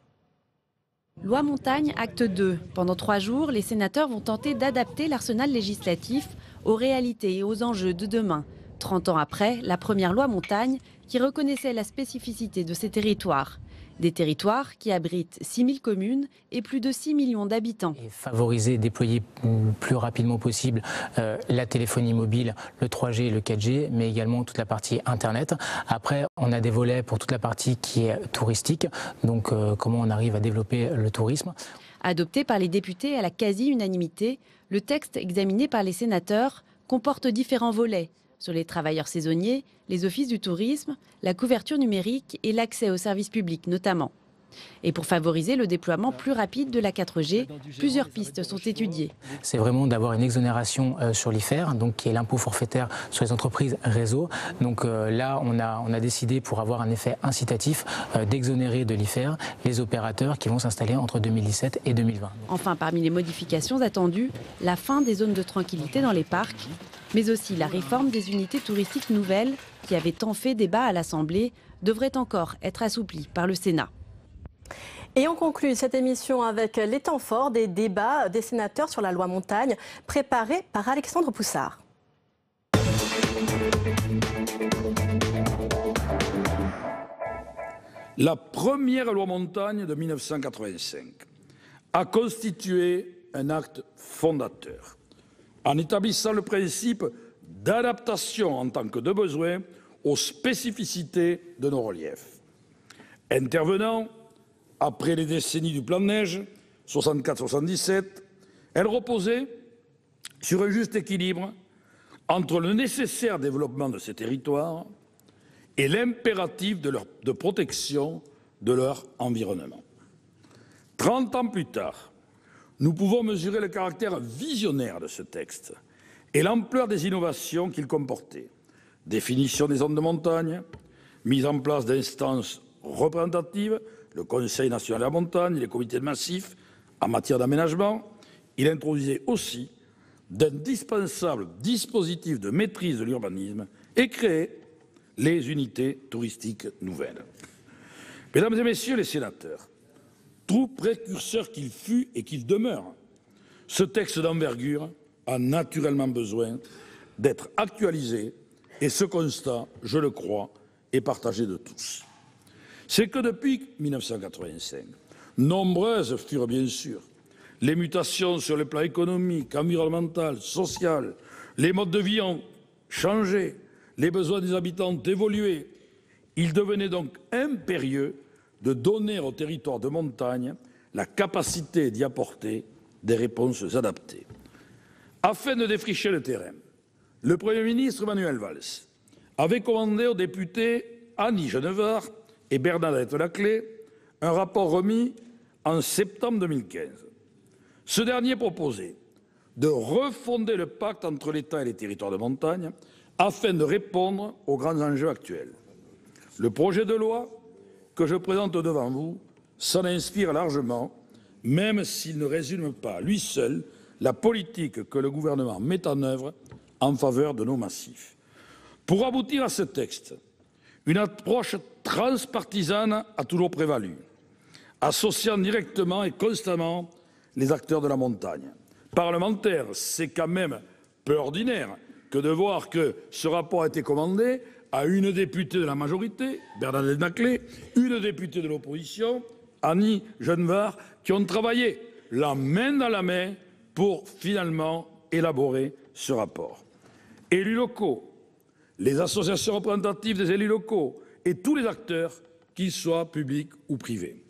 [SPEAKER 6] Loi Montagne, acte 2. Pendant 3 jours, les sénateurs vont tenter d'adapter l'arsenal législatif aux réalités et aux enjeux de demain. 30 ans après, la première loi Montagne qui reconnaissait la spécificité de ces territoires. Des territoires qui abritent 6000 communes et plus de 6 millions d'habitants.
[SPEAKER 9] Favoriser, déployer plus rapidement possible la téléphonie mobile, le 3G et le 4G, mais également toute la partie Internet. Après, on a des volets pour toute la partie qui est touristique, donc comment on arrive à développer le tourisme.
[SPEAKER 6] Adopté par les députés à la quasi-unanimité, le texte examiné par les sénateurs comporte différents volets sur les travailleurs saisonniers, les offices du tourisme, la couverture numérique et l'accès aux services publics notamment. Et pour favoriser le déploiement plus rapide de la 4G, plusieurs pistes sont étudiées.
[SPEAKER 9] C'est vraiment d'avoir une exonération sur l'IFER, donc qui est l'impôt forfaitaire sur les entreprises réseau. Donc là, on a décidé, pour avoir un effet incitatif, d'exonérer de l'IFER les opérateurs qui vont s'installer entre 2017 et 2020.
[SPEAKER 6] Enfin, parmi les modifications attendues, la fin des zones de tranquillité dans les parcs, mais aussi la réforme des unités touristiques nouvelles, qui avait tant fait débat à l'Assemblée, devrait encore être assouplie par le Sénat.
[SPEAKER 1] Et on conclut cette émission avec les temps forts des débats des sénateurs sur la loi Montagne, préparés par Alexandre Poussard.
[SPEAKER 18] La première loi Montagne de 1985 a constitué un acte fondateur, en établissant le principe d'adaptation en tant que de besoin aux spécificités de nos reliefs. Intervenant après les décennies du plan de neige, 64-77, elle reposait sur un juste équilibre entre le nécessaire développement de ces territoires et l'impératif de protection de leur environnement. 30 ans plus tard, nous pouvons mesurer le caractère visionnaire de ce texte et l'ampleur des innovations qu'il comportait. Définition des zones de montagne, mise en place d'instances représentatives, le Conseil national de la montagne, les comités de massif en matière d'aménagement. Il introduisait aussi d'indispensables dispositifs de maîtrise de l'urbanisme et créait les unités touristiques nouvelles. Mesdames et messieurs les sénateurs, tout précurseur qu'il fut et qu'il demeure, ce texte d'envergure a naturellement besoin d'être actualisé et ce constat, je le crois, est partagé de tous. c'est que depuis 1985, nombreuses furent bien sûr les mutations sur le plan économique, environnemental, social. Les modes de vie ont changé, les besoins des habitants ont évolué. Il devenait donc impérieux de donner aux territoires de montagne la capacité d'y apporter des réponses adaptées. Afin de défricher le terrain, le Premier ministre Manuel Valls avait commandé aux députés Annie Genevard et Bernadette Laclais un rapport remis en septembre 2015. Ce dernier proposait de refonder le pacte entre l'État et les territoires de montagne afin de répondre aux grands enjeux actuels. Le projet de loi que je présente devant vous s'en inspire largement, même s'il ne résume pas, lui seul, la politique que le gouvernement met en œuvre en faveur de nos massifs. Pour aboutir à ce texte, une approche transpartisane a toujours prévalu, associant directement et constamment les acteurs de la montagne. Parlementaires, c'est quand même peu ordinaire que de voir que ce rapport a été commandé à une députée de la majorité, Bernadette Laclais, une députée de l'opposition, Annie Genevard, qui ont travaillé la main dans la main pour finalement élaborer ce rapport. Élus locaux, les associations représentatives des élus locaux et tous les acteurs, qu'ils soient publics ou privés.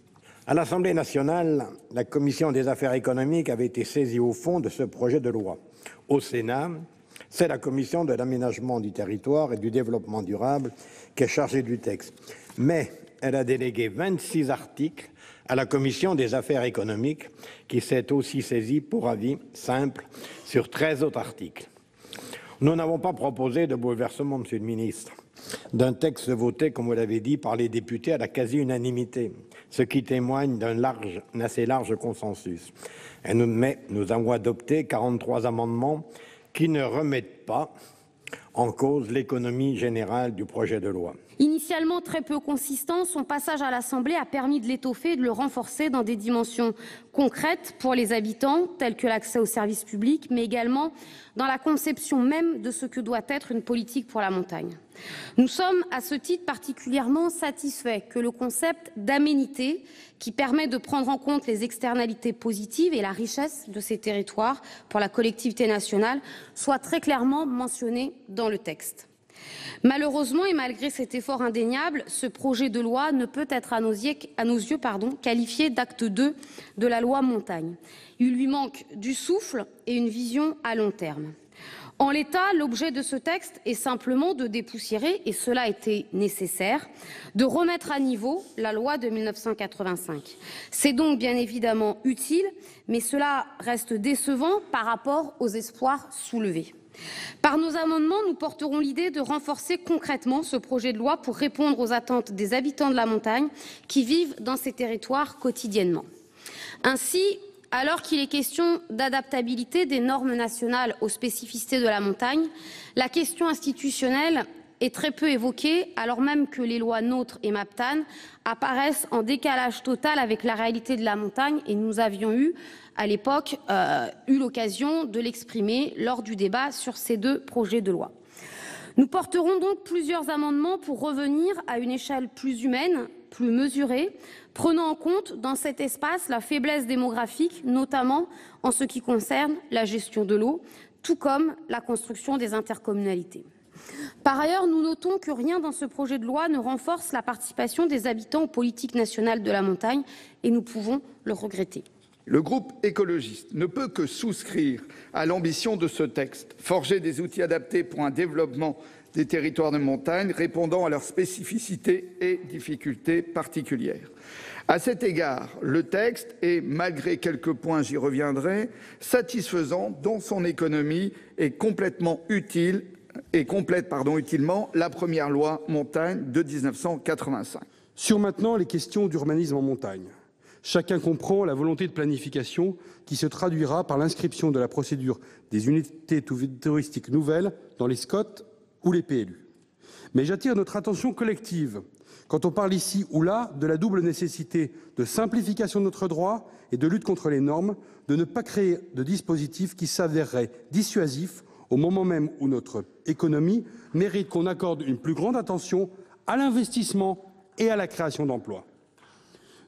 [SPEAKER 4] À l'Assemblée nationale, la Commission des affaires économiques avait été saisie au fond de ce projet de loi. Au Sénat, c'est la Commission de l'aménagement du territoire et du développement durable qui est chargée du texte. Mais elle a délégué 26 articles à la Commission des affaires économiques qui s'est aussi saisie pour avis simple sur 13 autres articles. Nous n'avons pas proposé de bouleversement, Monsieur le ministre, d'un texte voté, comme vous l'avez dit, par les députés à la quasi-unanimité, ce qui témoigne d'un assez large consensus. Mais nous avons adopté 43 amendements qui ne remettent pas en cause l'économie générale du projet de loi.
[SPEAKER 8] Initialement très peu consistant, son passage à l'Assemblée a permis de l'étoffer et de le renforcer dans des dimensions concrètes pour les habitants, telles que l'accès aux services publics, mais également dans la conception même de ce que doit être une politique pour la montagne. Nous sommes, à ce titre, particulièrement satisfaits que le concept d'aménité, qui permet de prendre en compte les externalités positives et la richesse de ces territoires pour la collectivité nationale, soit très clairement mentionné dans le texte. Malheureusement, et malgré cet effort indéniable, ce projet de loi ne peut être à nos yeux qualifié d'acte 2 de la loi montagne. Il lui manque du souffle et une vision à long terme. En l'état, l'objet de ce texte est simplement de dépoussiérer, et cela était nécessaire, de remettre à niveau la loi de 1985. C'est donc bien évidemment utile, mais cela reste décevant par rapport aux espoirs soulevés. Par nos amendements, nous porterons l'idée de renforcer concrètement ce projet de loi pour répondre aux attentes des habitants de la montagne qui vivent dans ces territoires quotidiennement. Ainsi, alors qu'il est question d'adaptabilité des normes nationales aux spécificités de la montagne, la question institutionnelle est très peu évoquée, alors même que les lois NOTRe et MAPTAN apparaissent en décalage total avec la réalité de la montagne, et nous avions eu à l'époque l'occasion de l'exprimer lors du débat sur ces deux projets de loi. Nous porterons donc plusieurs amendements pour revenir à une échelle plus humaine, plus mesurée, prenant en compte dans cet espace la faiblesse démographique, notamment en ce qui concerne la gestion de l'eau, tout comme la construction des intercommunalités. Par ailleurs, nous notons que rien dans ce projet de loi ne renforce la participation des habitants aux politiques nationales de la montagne, et nous pouvons le regretter.
[SPEAKER 10] Le groupe écologiste ne peut que souscrire à l'ambition de ce texte, forger des outils adaptés pour un développement des territoires de montagne répondant à leurs spécificités et difficultés particulières. À cet égard, le texte est, malgré quelques points, j'y reviendrai, satisfaisant dans son économie et complètement utile et complète utilement la première loi montagne de 1985.
[SPEAKER 19] Sur maintenant les questions d'urbanisme en montagne. Chacun comprend la volonté de planification qui se traduira par l'inscription de la procédure des unités touristiques nouvelles dans les SCOT ou les PLU. Mais j'attire notre attention collective quand on parle ici ou là de la double nécessité de simplification de notre droit et de lutte contre les normes, de ne pas créer de dispositifs qui s'avéreraient dissuasifs au moment même où notre économie mérite qu'on accorde une plus grande attention à l'investissement et à la création d'emplois.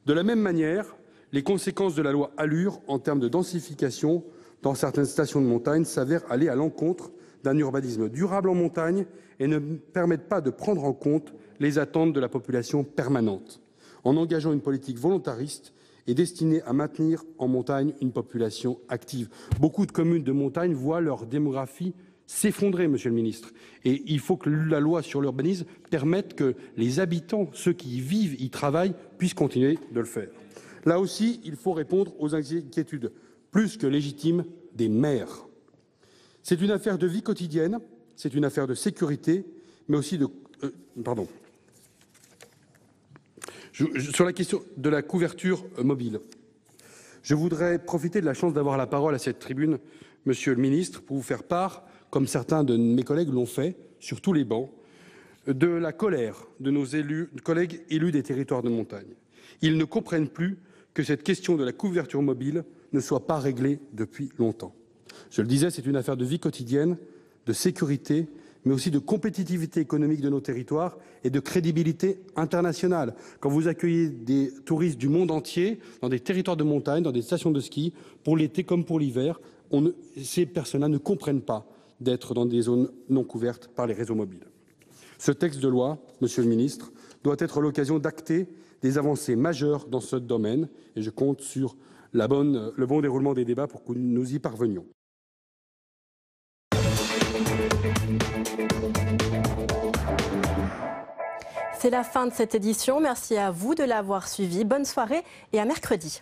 [SPEAKER 19] De la même manière, les conséquences de la loi ALUR en termes de densification dans certaines stations de montagne s'avèrent aller à l'encontre d'un urbanisme durable en montagne et ne permettent pas de prendre en compte les attentes de la population permanente, en engageant une politique volontariste et destinée à maintenir en montagne une population active. Beaucoup de communes de montagne voient leur démographie s'effondrer, Monsieur le Ministre. Et il faut que la loi sur l'urbanisme permette que les habitants, ceux qui y vivent, y travaillent, puissent continuer de le faire. Là aussi, il faut répondre aux inquiétudes plus que légitimes des maires. C'est une affaire de vie quotidienne, c'est une affaire de sécurité, mais aussi de... Sur la question de la couverture mobile, je voudrais profiter de la chance d'avoir la parole à cette tribune, Monsieur le Ministre, pour vous faire part, comme certains de mes collègues l'ont fait, sur tous les bancs, de la colère de nos collègues élus des territoires de montagne. Ils ne comprennent plus que cette question de la couverture mobile ne soit pas réglée depuis longtemps. Je le disais, c'est une affaire de vie quotidienne, de sécurité, mais aussi de compétitivité économique de nos territoires et de crédibilité internationale. Quand vous accueillez des touristes du monde entier, dans des territoires de montagne, dans des stations de ski, pour l'été comme pour l'hiver, ces personnes-là ne comprennent pas d'être dans des zones non couvertes par les réseaux mobiles. Ce texte de loi, Monsieur le Ministre, doit être l'occasion d'acter des avancées majeures dans ce domaine et je compte sur le bon déroulement des débats pour que nous y parvenions.
[SPEAKER 1] C'est la fin de cette édition. Merci à vous de l'avoir suivi. Bonne soirée et à mercredi.